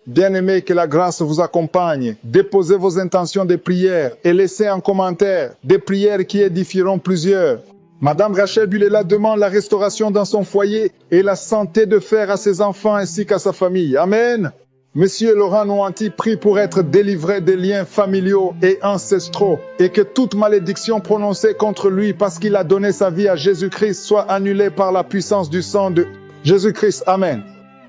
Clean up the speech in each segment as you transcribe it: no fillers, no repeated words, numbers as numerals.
Bien-aimés, que la grâce vous accompagne. Déposez vos intentions de prière et laissez en commentaire des prières qui édifieront plusieurs. Madame Rachel Bulela demande la restauration dans son foyer et la santé de fer à ses enfants ainsi qu'à sa famille. Amen. Monsieur Laurent Nouanti prie pour être délivré des liens familiaux et ancestraux et que toute malédiction prononcée contre lui parce qu'il a donné sa vie à Jésus-Christ soit annulée par la puissance du sang de Jésus-Christ. Amen.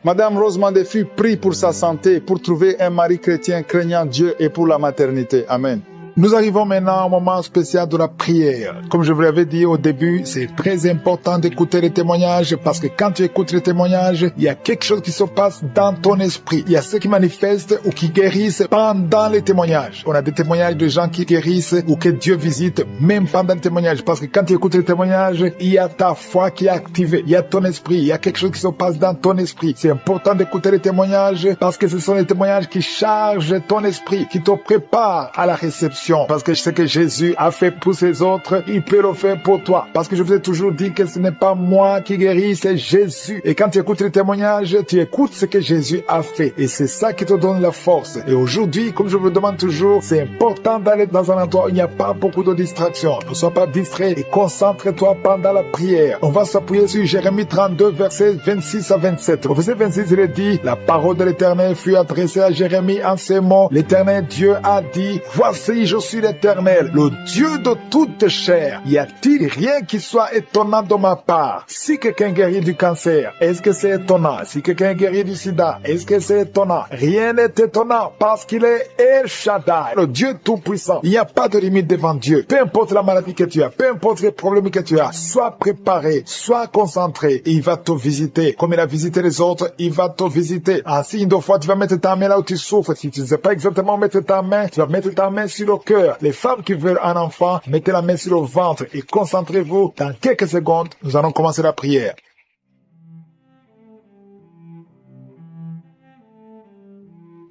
Madame Rose Mandéfu prie pour sa santé, pour trouver un mari chrétien craignant Dieu et pour la maternité. Amen. Nous arrivons maintenant au moment spécial de la prière. Comme je vous l'avais dit au début, c'est très important d'écouter les témoignages parce que quand tu écoutes les témoignages, il y a quelque chose qui se passe dans ton esprit. Il y a ceux qui manifestent ou qui guérissent pendant les témoignages. On a des témoignages de gens qui guérissent ou que Dieu visite même pendant les témoignages. Parce que quand tu écoutes les témoignages, il y a ta foi qui est activée. Il y a ton esprit. Il y a quelque chose qui se passe dans ton esprit. C'est important d'écouter les témoignages parce que ce sont les témoignages qui chargent ton esprit, qui te préparent à la réception. Parce que je sais que Jésus a fait pour ses autres, il peut le faire pour toi. Parce que je vous ai toujours dit que ce n'est pas moi qui guéris, c'est Jésus. Et quand tu écoutes les témoignages, tu écoutes ce que Jésus a fait. Et c'est ça qui te donne la force. Et aujourd'hui, comme je vous demande toujours, c'est important d'aller dans un endroit où il n'y a pas beaucoup de distractions. Ne sois pas distrait et concentre-toi pendant la prière. On va s'appuyer sur Jérémie 32, versets 26 à 27. Au verset 26, il est dit, la parole de l'Éternel fut adressée à Jérémie en ces mots. L'Éternel Dieu a dit, voici, je suis l'Éternel, le Dieu de toute chair. Y a-t-il rien qui soit étonnant de ma part? Si quelqu'un guérit du cancer, est-ce que c'est étonnant? Si quelqu'un guérit du sida, est-ce que c'est étonnant? Rien n'est étonnant parce qu'il est El Shaddai, le Dieu tout-puissant. Il n'y a pas de limite devant Dieu. Peu importe la maladie que tu as, peu importe les problèmes que tu as, sois préparé, sois concentré et il va te visiter. Comme il a visité les autres, il va te visiter. En signe de foi, tu vas mettre ta main là où tu souffres. Si tu ne sais pas exactement où mettre ta main, tu vas mettre ta main sur le cœur. Les femmes qui veulent un enfant, mettez la main sur le ventre et concentrez-vous. Dans quelques secondes, nous allons commencer la prière.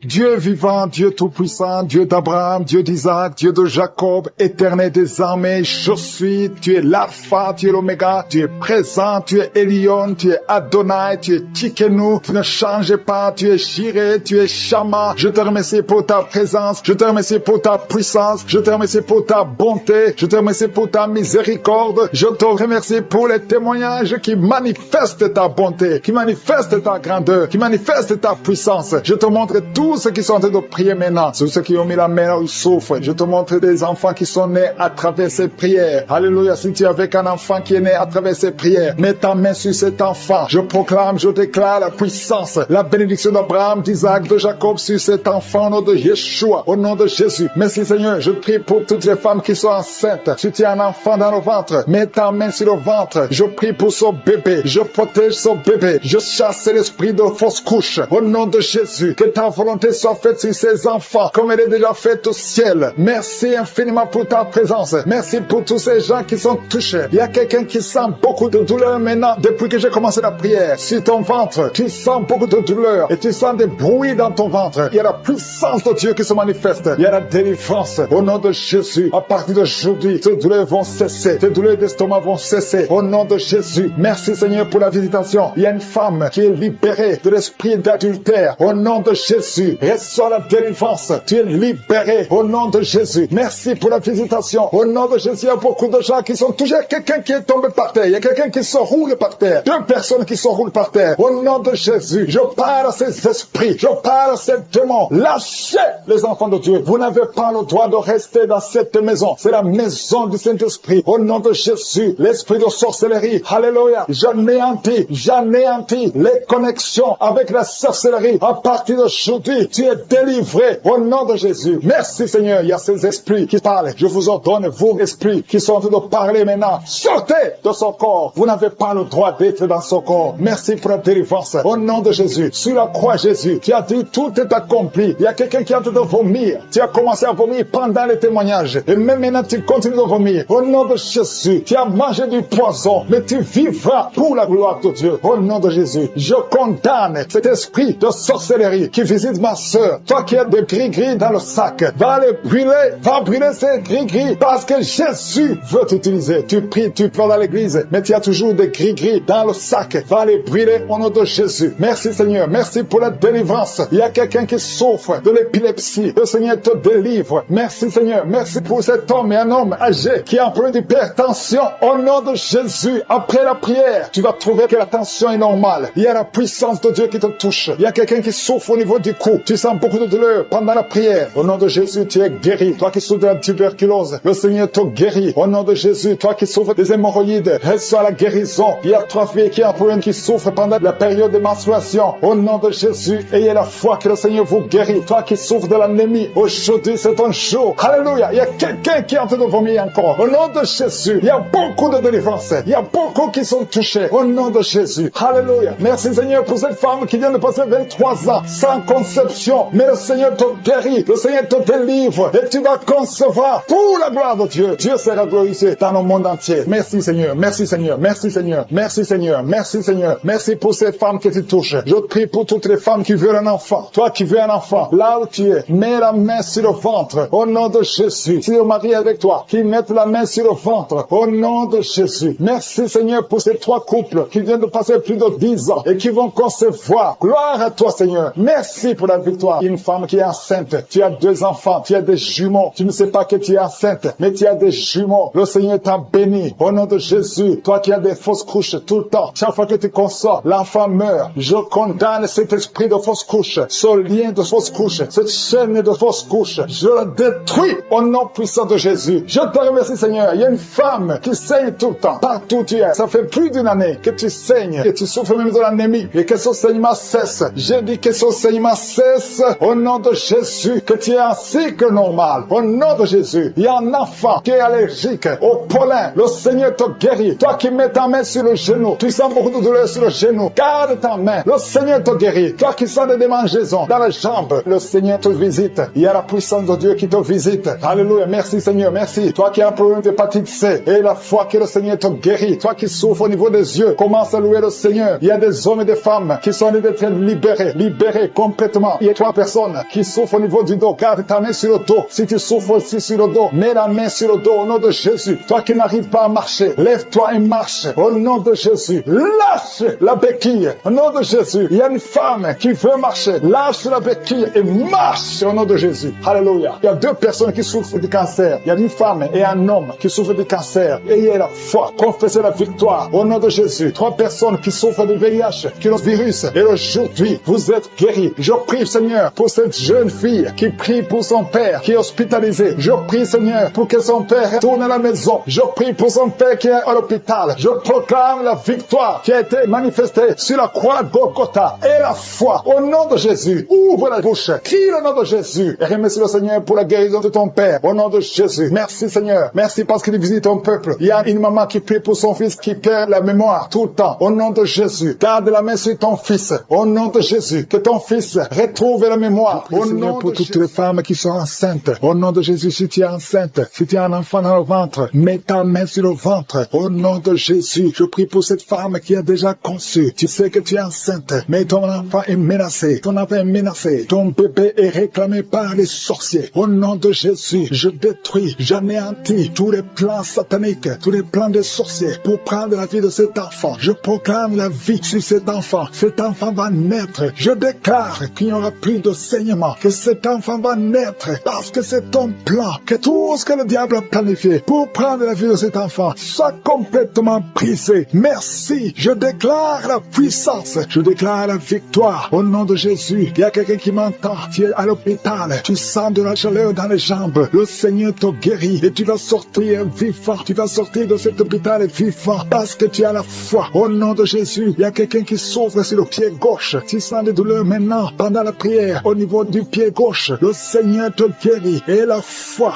Dieu vivant, Dieu tout-puissant, Dieu d'Abraham, Dieu d'Isaac, Dieu de Jacob, éternel des armées, je suis, tu es l'alpha, tu es l'oméga, tu es présent, tu es Elion, tu es Adonai, tu es Tikenu, tu ne changes pas, tu es Jireh, tu es Shama. Je te remercie pour ta présence, je te remercie pour ta puissance, je te remercie pour ta bonté, je te remercie pour ta miséricorde, je te remercie pour les témoignages qui manifestent ta bonté, qui manifestent ta grandeur, qui manifestent ta puissance. Je te montre tous ceux qui sont en train de prier maintenant, tous ceux qui ont mis la main là où ils souffrent. Je te montre des enfants qui sont nés à travers ces prières. Alléluia, si tu es avec un enfant qui est né à travers ces prières, mets ta main sur cet enfant. Je proclame, je déclare la puissance, la bénédiction d'Abraham, d'Isaac, de Jacob sur cet enfant au nom de Yeshua, au nom de Jésus. Merci Seigneur, je prie pour toutes les femmes qui sont enceintes. Si tu as un enfant dans le ventre, mets ta main sur le ventre. Je prie pour son bébé, je protège son bébé, je chasse l'esprit de fausse couche. Au nom de Jésus, que ta volonté soit faite sur ces enfants comme elle est déjà faite au ciel. Merci infiniment pour ta présence. Merci pour tous ces gens qui sont touchés. Il y a quelqu'un qui sent beaucoup de douleur maintenant depuis que j'ai commencé la prière. Sur ton ventre, tu sens beaucoup de douleur et tu sens des bruits dans ton ventre. Il y a la puissance de Dieu qui se manifeste. Il y a la délivrance au nom de Jésus. À partir d'aujourd'hui, tes douleurs vont cesser. Tes douleurs d'estomac vont cesser au nom de Jésus. Merci Seigneur pour la visitation. Il y a une femme qui est libérée de l'esprit d'adultère au nom de Jésus. Reçois la délivrance. Tu es libéré au nom de Jésus. Merci pour la visitation. Au nom de Jésus, il y a beaucoup de gens qui sont touchés. Il y a quelqu'un qui est tombé par terre. Il y a quelqu'un qui se roule par terre. 2 personnes qui se roulent par terre. Au nom de Jésus, je parle à ces esprits. Je parle à ces démons. Lâchez les enfants de Dieu. Vous n'avez pas le droit de rester dans cette maison. C'est la maison du Saint-Esprit. Au nom de Jésus, l'esprit de sorcellerie. Alléluia. J'anéantis les connexions avec la sorcellerie. À partir d'aujourd'hui, tu es délivré au nom de Jésus. Merci Seigneur. Il y a ces esprits qui parlent. Je vous ordonne, vous esprits qui sont en train de parler maintenant, sortez de son corps. Vous n'avez pas le droit d'être dans son corps. Merci pour la délivrance. Au nom de Jésus. Sur la croix Jésus, tu as dit tout est accompli. Il y a quelqu'un qui est en train de vomir. Tu as commencé à vomir pendant les témoignages. Et même maintenant tu continues de vomir. Au nom de Jésus, tu as mangé du poison. Mais tu vivras pour la gloire de Dieu. Au nom de Jésus, je condamne cet esprit de sorcellerie qui visite ma ma sœur, toi qui as des gris-gris dans le sac, va les brûler, va brûler ces gris-gris, parce que Jésus veut t'utiliser. Tu pries, tu pleures dans l'église, mais tu as toujours des gris-gris dans le sac, va les brûler au nom de Jésus. Merci Seigneur, merci pour la délivrance. Il y a quelqu'un qui souffre de l'épilepsie, le Seigneur te délivre. Merci Seigneur, merci pour cet homme et un homme âgé qui a un problème d'hypertension. Au nom de Jésus, après la prière, tu vas trouver que la tension est normale. Il y a la puissance de Dieu qui te touche. Il y a quelqu'un qui souffre au niveau du cou. Tu sens beaucoup de douleur pendant la prière. Au nom de Jésus, tu es guéri. Toi qui souffres de la tuberculose, le Seigneur te guérit. Au nom de Jésus, toi qui souffres des hémorroïdes, reçois la guérison. Il y a 3 filles qui ont un problème qui souffrent pendant la période de menstruation. Au nom de Jésus, ayez la foi que le Seigneur vous guérit. Toi qui souffres de l'anémie, aujourd'hui c'est ton jour. Alléluia. Il y a quelqu'un qui est en train de vomir encore. Au nom de Jésus, il y a beaucoup de délivrance. Il y a beaucoup qui sont touchés. Au nom de Jésus. Alléluia. Merci Seigneur pour cette femme qui vient de passer 23 ans sans conception. Mais le Seigneur te guérit. Le Seigneur te délivre. Et tu vas concevoir pour la gloire de Dieu. Dieu sera glorifié dans le monde entier. Merci Seigneur. Merci Seigneur. Merci Seigneur. Merci Seigneur. Merci Seigneur. Merci pour cette femme qui te touche. Je prie pour toutes les femmes qui veulent un enfant. Toi qui veux un enfant, là où tu es, mets la main sur le ventre. Au nom de Jésus. Si le mari est avec toi, qu'il mette la main sur le ventre. Au nom de Jésus. Merci Seigneur pour ces 3 couples qui viennent de passer plus de 10 ans et qui vont concevoir. Gloire à toi Seigneur. Merci pour la victoire. Une femme qui est enceinte. Tu as 2 enfants. Tu as des jumeaux. Tu ne sais pas que tu es enceinte, mais tu as des jumeaux. Le Seigneur t'a béni. Au nom de Jésus. Toi qui as des fausses couches tout le temps. Chaque fois que tu consors, l'enfant meurt. Je condamne cet esprit de fausse couche. Ce lien de fausse couche. Cette chaîne de fausse couche. Je la détruis au nom puissant de Jésus. Je te remercie Seigneur. Il y a une femme qui saigne tout le temps. Partout où tu es. Ça fait plus d'une année que tu saignes. Et tu souffres même de l'anémie. Et que ce saignement cesse. J'ai dit que ce saignement cesse au nom de Jésus. Que tu es un cycle normal. Au nom de Jésus. Il y a un enfant qui est allergique au pollen. Le Seigneur te guérit. Toi qui mets ta main sur le genou. Tu sens beaucoup de douleur sur le genou. Garde ta main. Le Seigneur te guérit. Toi qui sens des démangeaisons dans les jambes. Le Seigneur te visite. Il y a la puissance de Dieu qui te visite. Alléluia. Merci Seigneur. Merci. Toi qui as un problème d'hépatite C. Et la foi que le Seigneur te guérit. Toi qui souffres au niveau des yeux. Commence à louer le Seigneur. Il y a des hommes et des femmes qui sont en train d'être libérés complètement. Il y a 3 personnes qui souffrent au niveau du dos. Garde ta main sur le dos. Si tu souffres aussi sur le dos, mets la main sur le dos au nom de Jésus. Toi qui n'arrives pas à marcher, lève-toi et marche au nom de Jésus. Lâche la béquille au nom de Jésus. Il y a une femme qui veut marcher. Lâche la béquille et marche au nom de Jésus. Alléluia. Il y a 2 personnes qui souffrent du cancer. Il y a une femme et un homme qui souffrent du cancer. Ayez la foi. Confessez la victoire au nom de Jésus. 3 personnes qui souffrent du VIH, qui ont le virus. Et aujourd'hui, vous êtes guéris. Je prie, Seigneur, pour cette jeune fille qui prie pour son père, qui est hospitalisé. Je prie, Seigneur, pour que son père retourne à la maison. Je prie pour son père qui est à l'hôpital. Je proclame la victoire qui a été manifestée sur la croix de Golgotha. Et la foi au nom de Jésus. Ouvre la bouche. Crie le nom de Jésus. Et remercie le Seigneur pour la guérison de ton père. Au nom de Jésus. Merci, Seigneur. Merci parce qu'il visite ton peuple. Il y a une maman qui prie pour son fils qui perd la mémoire tout le temps. Au nom de Jésus. Garde la main sur ton fils. Au nom de Jésus. Que ton fils retrouve la mémoire. Au nom pour toutes les femmes qui sont enceintes. Au nom de Jésus, si tu es enceinte, si tu as un enfant dans le ventre, mets ta main sur le ventre. Au nom de Jésus, je prie pour cette femme qui a déjà conçu. Tu sais que tu es enceinte, mais ton enfant est menacé. Ton enfant est menacé. Ton bébé est réclamé par les sorciers. Au nom de Jésus, je détruis, j'anéantis tous les plans sataniques, tous les plans des sorciers pour prendre la vie de cet enfant. Je proclame la vie sur cet enfant. Cet enfant va naître. Je déclare qu'il n'y aura plus de saignement, que cet enfant va naître parce que c'est ton plan, que tout ce que le diable a planifié pour prendre la vie de cet enfant soit complètement brisé. Merci. Je déclare la puissance. Je déclare la victoire au nom de Jésus. Il y a quelqu'un qui m'entend. Tu es à l'hôpital. Tu sens de la chaleur dans les jambes. Le Seigneur te guérit et tu vas sortir vivant. Tu vas sortir de cet hôpital vivant parce que tu as la foi. Au nom de Jésus, il y a quelqu'un qui souffre sur le pied gauche. Tu sens des douleurs maintenant pendant la prière au niveau du pied gauche. Le Seigneur te guérit et la foi.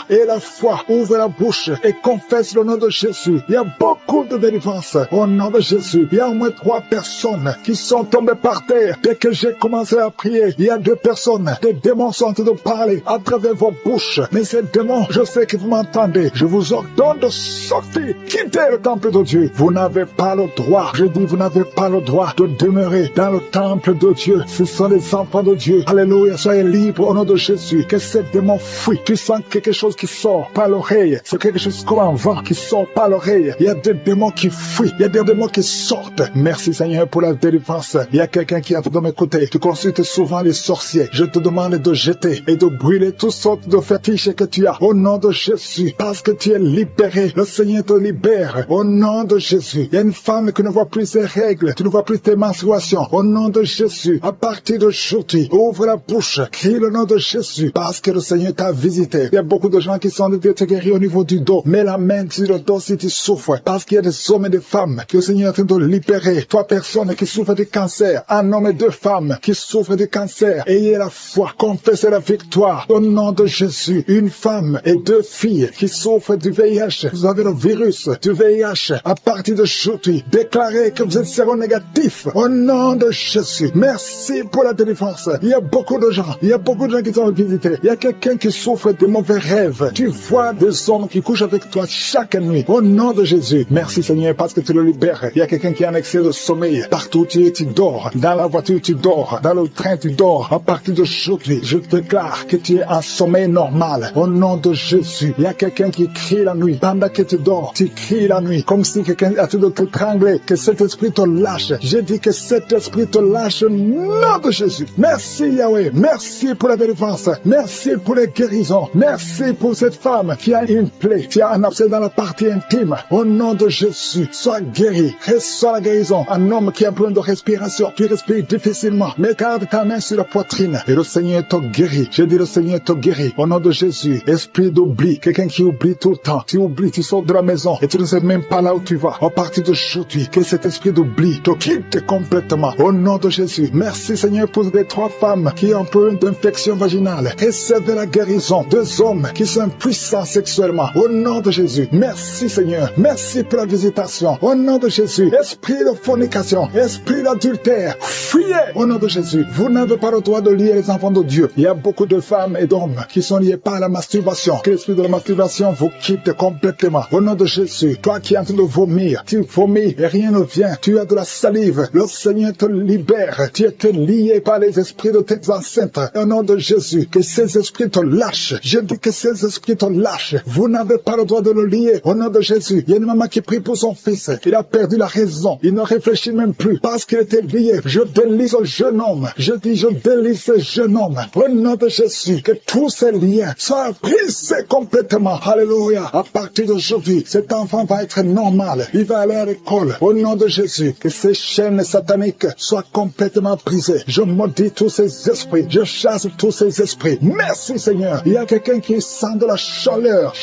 Ouvre la bouche et confesse le nom de Jésus. Il y a beaucoup de délivrance au nom de Jésus. Il y a au moins 3 personnes qui sont tombées par terre. Dès que j'ai commencé à prier, il y a 2 personnes. Des démons sont en train de parler à travers vos bouches. Mais ces démons, je sais que vous m'entendez. Je vous ordonne de sortir. Quittez le temple de Dieu. Vous n'avez pas le droit. Je dis, vous n'avez pas le droit de demeurer dans le temple de Dieu. Ce sont les enfants de Dieu Dieu. Alléluia, soyez libre au nom de Jésus. Que ces démons fuient. Tu sens quelque chose qui sort par l'oreille. C'est quelque chose comme un vent qui sort par l'oreille. Il y a des démons qui fuient. Il y a des démons qui sortent. Merci Seigneur pour la délivrance. Il y a quelqu'un qui est en train de m'écouter. Tu consultes souvent les sorciers. Je te demande de jeter et de brûler toutes sortes de fétiches que tu as. Au nom de Jésus. Parce que tu es libéré. Le Seigneur te libère. Au nom de Jésus. Il y a une femme qui ne voit plus ses règles. Tu ne vois plus tes menstruations. Au nom de Jésus. À partir d'aujourd'hui, ouvre la bouche. Crie le nom de Jésus. Parce que le Seigneur t'a visité. Il y a beaucoup de gens qui sont en train de te guérir au niveau du dos. Mets la main sur le dos si tu souffres. Parce qu'il y a des hommes et des femmes que le Seigneur est en train de libérer. Toi, personne qui souffre de cancer. Un homme et deux femmes qui souffrent de cancer. Ayez la foi. Confessez la victoire. Au nom de Jésus. Une femme et deux filles qui souffrent du VIH. Vous avez le virus du VIH. À partir d'aujourd'hui, déclarez que vous êtes séronégatif. Au nom de Jésus. Merci pour la délivrance. Il y a beaucoup de gens. Il y a beaucoup de gens qui sont visités. Il y a quelqu'un qui souffre de mauvais rêves. Tu vois des hommes qui couchent avec toi chaque nuit. Au nom de Jésus. Merci Seigneur parce que tu le libères. Il y a quelqu'un qui a un excès de sommeil. Partout tu dors. Dans la voiture tu dors. Dans le train tu dors. À partir d'aujourd'hui, je déclare que tu es en sommeil normal. Au nom de Jésus. Il y a quelqu'un qui crie la nuit. Pendant que tu dors, tu cries la nuit. Comme si quelqu'un a tout de t'étrangler. Que cet esprit te lâche. J'ai dit que cet esprit te lâche au nom de Jésus. Merci Yahweh. Merci pour la délivrance. Merci pour les guérisons. Merci pour cette femme qui a une plaie, qui a un abcès dans la partie intime. Au nom de Jésus, sois guéri. Reçois la guérison. Un homme qui a un problème de respiration, tu respires difficilement. Mets garde ta main sur la poitrine et le Seigneur te guérit. Je dis le Seigneur te guérit. Au nom de Jésus, esprit d'oubli, quelqu'un qui oublie tout le temps. Tu oublies, tu sors de la maison et tu ne sais même pas là où tu vas. À partir d'aujourd'hui, que cet esprit d'oubli te quitte complètement. Au nom de Jésus, merci Seigneur pour les trois femmes qui ont un peu d'infection vaginale. Recevez la guérison. Deux hommes qui sont puissants sexuellement. Au nom de Jésus, merci Seigneur. Merci pour la visitation. Au nom de Jésus, esprit de fornication, esprit d'adultère, fuyez au nom de Jésus. Vous n'avez pas le droit de lier les enfants de Dieu. Il y a beaucoup de femmes et d'hommes qui sont liés par la masturbation. Que l'esprit de la masturbation vous quitte complètement. Au nom de Jésus, toi qui es en train de vomir, tu vomis et rien ne vient. Tu as de la salive. Le Seigneur te libère. Tu es lié par les esprits de tes ancêtres. Au nom de Jésus, que ces esprits te lâchent. Je dis que ces esprits te lâchent. Vous n'avez pas le droit de le lier. Au nom de Jésus, il y a une maman qui prie pour son fils. Il a perdu la raison. Il ne réfléchit même plus parce qu'il était lié. Je délie ce jeune homme. Je dis, je délie ce jeune homme. Au nom de Jésus, que tous ces liens soient brisés complètement. Alléluia. À partir d'aujourd'hui, cet enfant va être normal. Il va aller à l'école. Au nom de Jésus, que ces chaînes sataniques soient complètement brisées. Je maudis tous ces esprits. Je chasse tous ces esprits. Merci Seigneur. Il y a quelqu'un qui sent de la chaleur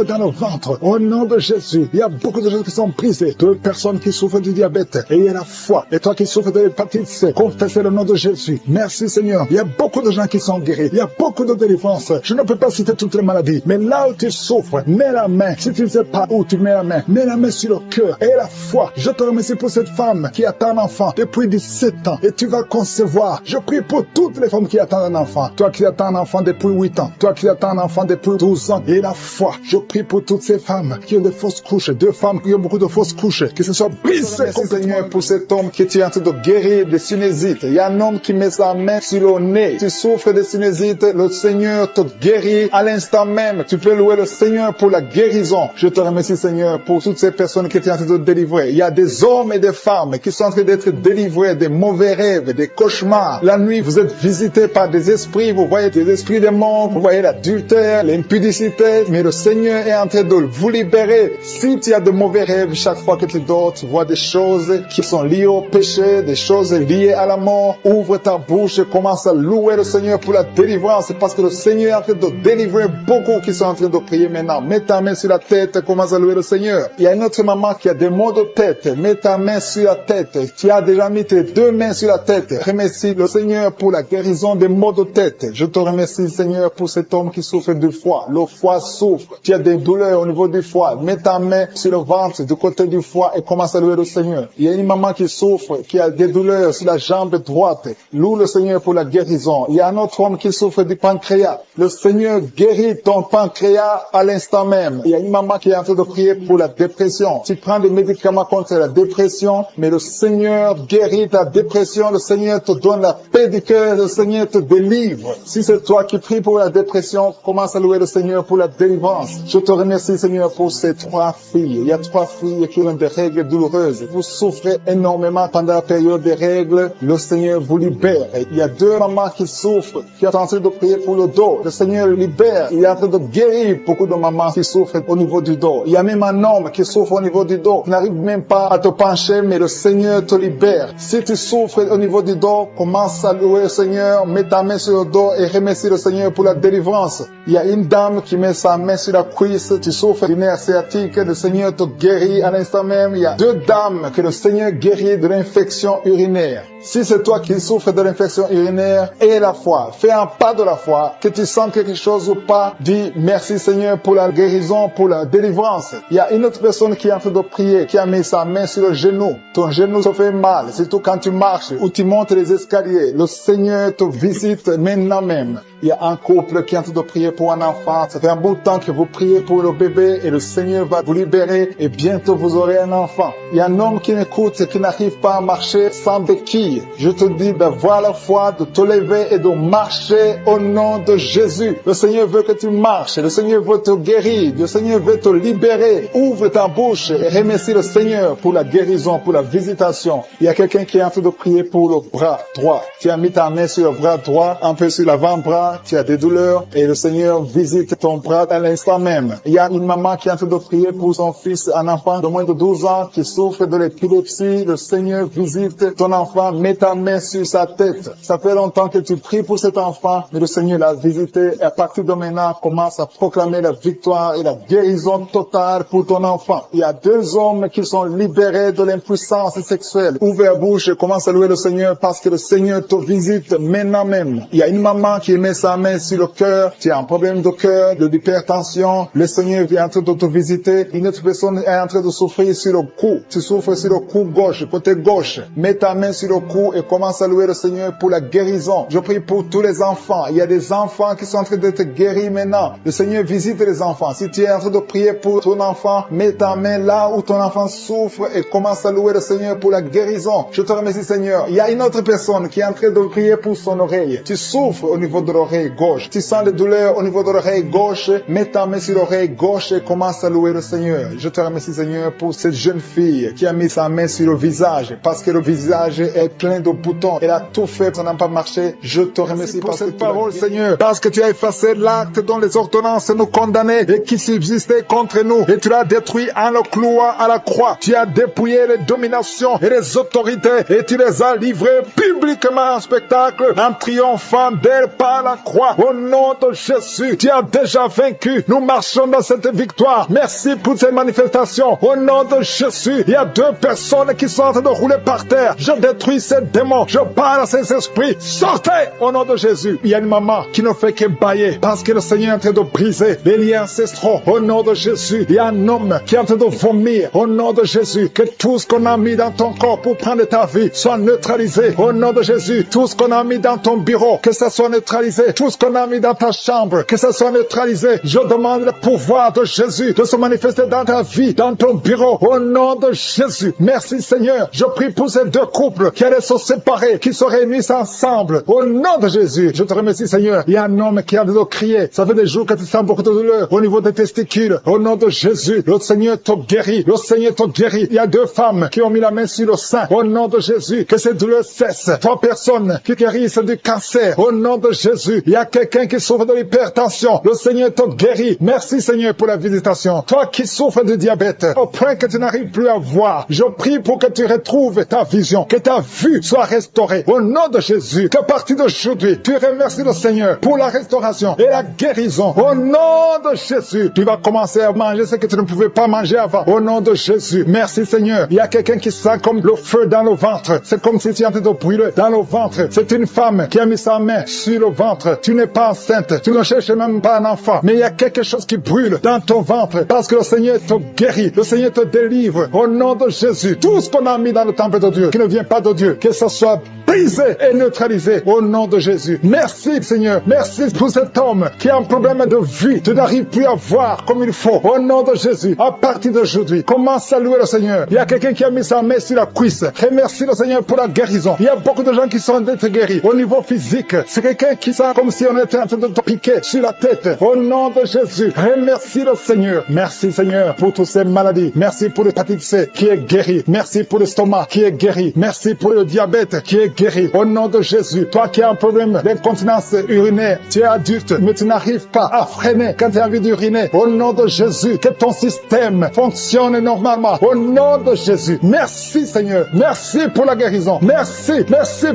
dans le ventre. Au nom de Jésus, il y a beaucoup de gens qui sont brisés. Deux personnes qui souffrent du diabète. Et il y a la foi. Et toi qui souffres de l'hépatite C, confessez le nom de Jésus. Merci Seigneur. Il y a beaucoup de gens qui sont guéris. Il y a beaucoup de délivrance. Je ne peux pas citer toutes les maladies. Mais là où tu souffres, mets la main. Si tu ne sais pas où tu mets la main sur le cœur. Et la foi. Je te remercie pour cette femme qui attend un enfant depuis 17 ans. Et tu vas concevoir. Je prie pour toutes les femmes qui attendent un enfant. Toi qui attends un enfant depuis 8 ans. Toi qui attends un enfant depuis 12 ans. Et la foi. Je prie pour toutes ces femmes qui ont des fausses couches. Deux femmes qui ont beaucoup de fausses couches. Que ce soit brisé. Merci Seigneur pour cet homme qui est en train de guérir des sinusites. Il y a un homme qui met sa main sur le nez. Tu souffres de sinusites. Le Seigneur te guérit à l'instant même. Tu peux louer le Seigneur pour la guérison. Je te remercie Seigneur pour toutes ces personnes qui étaient en train de délivrer. Il y a des hommes et des femmes qui sont en train d'être délivrés des mauvais rêves, des cauchemars. La nuit, vous êtes visités par des esprits. Vous voyez des esprits démons. Vous voyez l'adultère, l'impudicité. Mais le Seigneur est en train de vous libérer. Si tu as de mauvais rêves, chaque fois que tu dors, tu vois des choses qui sont liées au péché, des choses liées à la mort. Ouvre ta bouche et commence à louer le Seigneur pour la délivrance. Parce que le Seigneur est en train de délivrer beaucoup qui sont en train de prier maintenant. Mets ta main sur la tête, commence à louer le Seigneur. Il y a une autre maman qui a des maux de tête. Mets ta main sur la tête. Tu as déjà mis tes deux mains sur la tête. Remercie le Seigneur pour la guérison des maux de tête. Je te remercie Seigneur pour cet homme qui souffre du foie. Le foie souffre. Tu as des douleurs au niveau du foie. Mets ta main sur le ventre du côté du foie et commence à louer le Seigneur. Il y a une maman qui souffre, qui a des douleurs sur la jambe droite. Loue le Seigneur pour la guérison. Il y a un autre homme qui souffre du pancréas. Le Seigneur guérit ton pancréas à l'instant même. Il y a une maman qui est en train de prier pour la dépression. Tu prends des médicaments contre la dépression, mais le Seigneur guérit ta dépression. Le Seigneur te donne la paix du cœur. que le Seigneur te délivre. Si c'est toi qui pries pour la dépression, commence à louer le Seigneur pour la délivrance. Je te remercie, Seigneur, pour ces 3 filles. Il y a 3 filles qui ont des règles douloureuses. Vous souffrez énormément pendant la période des règles. Le Seigneur vous libère. Il y a 2 mamans qui souffrent, qui sont en train de prier pour le dos. Le Seigneur libère. Il est en train de guérir beaucoup de mamans qui souffrent au niveau du dos. Il y a même un homme qui souffre au niveau du dos. Tu n'arrives même pas à te pencher, mais le Seigneur te libère. Si tu souffres au niveau du dos, commence à louer le Seigneur, mets ta main sur le dos et remercie le Seigneur pour la délivrance. Il y a une dame qui met sa main sur la cuisse, tu souffres du nerf sciatique, le Seigneur te guérit à l'instant même. Il y a 2 dames que le Seigneur guérit de l'infection urinaire. Si c'est toi qui souffres de l'infection urinaire, aie la foi, fais un pas de la foi, que tu sens quelque chose ou pas, dis merci Seigneur pour la guérison, pour la délivrance. Il y a une autre personne qui est en train de prier, qui a mis sa main sur le genou. Ton genou se fait mal, surtout quand tu marches ou tu montes les escaliers. Le Seigneur te visite maintenant même. Il y a un couple qui est en train de prier pour un enfant. Ça fait un bon temps que vous priez pour le bébé et le Seigneur va vous libérer et bientôt vous aurez un enfant. Il y a un homme qui m'écoute et qui n'arrive pas à marcher sans béquille. Je te dis d'avoir la foi, de te lever et de marcher au nom de Jésus. Le Seigneur veut que tu marches. Le Seigneur veut te guérir. Le Seigneur veut te libérer. Ouvre ta bouche et remercie le Seigneur pour la guérison, pour la visitation. Il y a quelqu'un qui est en train de prier pour le bras droit. Tu as mis ta main sur le bras droit, un peu sur l'avant-bras. Tu as des douleurs et le Seigneur visite ton bras à l'instant même. Il y a une maman qui est en train de prier pour son fils, un enfant de moins de 12 ans qui souffre de l'épilepsie. Le Seigneur visite ton enfant, met ta main sur sa tête. Ça fait longtemps que tu pries pour cet enfant, mais le Seigneur l'a visité et à partir de maintenant, commence à proclamer la victoire et la guérison totale pour ton enfant. Il y a 2 hommes qui sont libérés de l'impuissance sexuelle. Ouvre la bouche et commence à louer le Seigneur parce que le Seigneur te visite maintenant même. Il y a une maman qui met sa main sur le cœur, tu as un problème de cœur, de l'hypertension, le Seigneur vient en train de te visiter. Une autre personne est en train de souffrir sur le cou, tu souffres sur le cou gauche, côté gauche. Mets ta main sur le cou et commence à louer le Seigneur pour la guérison. Je prie pour tous les enfants. Il y a des enfants qui sont en train d'être guéris maintenant. Le Seigneur visite les enfants. Si tu es en train de prier pour ton enfant, mets ta main là où ton enfant souffre et commence à louer le Seigneur pour la guérison. Je te remercie Seigneur. Il y a une autre personne qui est en train de prier pour son oreille. Tu souffres au niveau de l'oreille gauche. Tu sens des douleurs au niveau de l'oreille gauche. Mets ta main sur l'oreille gauche et commence à louer le Seigneur. Je te remercie Seigneur pour cette jeune fille qui a mis sa main sur le visage parce que le visage est plein de boutons. Elle a tout fait, ça n'a pas marché. Je te remercie pour cette parole Seigneur, parce que tu as effacé l'acte dont les ordonnances nous condamnaient et qui subsistait contre nous et tu l'as détruit en le clouant à la croix. Tu as dépouillé les dominations et les autorités et tu les as livrées publiquement en spectacle en triomphant d'elles par la croix. Au nom de Jésus, tu as déjà vaincu. Nous marchons dans cette victoire. Merci pour cette manifestation. Au nom de Jésus, il y a 2 personnes qui sont en train de rouler par terre. Je détruis ces démons. Je parle à ces esprits. Sortez au nom de Jésus. Il y a une maman qui ne fait que bailler parce que le Seigneur est en train de briser les liens ancestraux. Au nom de Jésus, il y a un homme qui est en train de vomir. Au nom de Jésus, que tout ce qu'on a mis dans ton corps pour prendre ta vie soit neutralisé. Au nom de Jésus, tout ce qu'on a mis dans ton bureau, que ça soit neutralisé. Tout ce qu'on a mis dans ta chambre, que ça soit neutralisé. Je demande le pouvoir de Jésus de se manifester dans ta vie, dans ton bureau. Au nom de Jésus. Merci Seigneur. Je prie pour ces 2 couples qui allaient se séparer, qui se réunissent ensemble. Au nom de Jésus. Je te remercie Seigneur. Il y a un homme qui a de crier. Ça fait des jours que tu sens beaucoup de douleur au niveau des testicules. Au nom de Jésus. Le Seigneur te guérit. Le Seigneur te guérit. Il y a 2 femmes qui ont mis la main sur le sein. Au nom de Jésus. Que ces douleurs cessent. 3 personnes qui guérissent du cancer. Au nom de Jésus. Il y a quelqu'un qui souffre de l'hypertension. Le Seigneur te guérit. Merci Seigneur pour la visitation. Toi qui souffres de diabète, au point que tu n'arrives plus à voir, je prie pour que tu retrouves ta vision, que ta vue soit restaurée. Au nom de Jésus, qu'à partir d'aujourd'hui, tu remercies le Seigneur pour la restauration et la guérison. Au nom de Jésus, tu vas commencer à manger ce que tu ne pouvais pas manger avant. Au nom de Jésus, merci Seigneur. Il y a quelqu'un qui sent comme le feu dans le ventre. C'est comme si tu étais en train de brûler dans le ventre. C'est une femme qui a mis sa main sur le ventre. Tu n'es pas enceinte. Tu ne cherches même pas un enfant. Mais il y a quelque chose qui brûle dans ton ventre parce que le Seigneur te guérit. Le Seigneur te délivre. Au nom de Jésus, tout ce qu'on a mis dans le temple de Dieu, qui ne vient pas de Dieu, que ce soit brisé et neutralisé au nom de Jésus. Merci Seigneur, merci pour cet homme qui a un problème de vue, tu n'arrives plus à voir comme il faut. Au nom de Jésus, à partir d'aujourd'hui, commence à louer le Seigneur. Il y a quelqu'un qui a mis sa main sur la cuisse. Remercie le Seigneur pour la guérison. Il y a beaucoup de gens qui sont d'être guéris au niveau physique. C'est quelqu'un qui sent comme si on était en train de te piquer sur la tête. Au nom de Jésus, remercie le Seigneur. Merci Seigneur pour toutes ces maladies. Merci pour l'hépatite C qui est guéri. Merci pour l'estomac qui est guéri. Merci pour le diabète qui est guéri. Au nom de Jésus, toi qui as un problème d'incontinence urinaire, tu es adulte, mais tu n'arrives pas à freiner quand tu as envie d'uriner. Au nom de Jésus, que ton système fonctionne normalement. Au nom de Jésus, merci Seigneur. Merci pour la guérison. Merci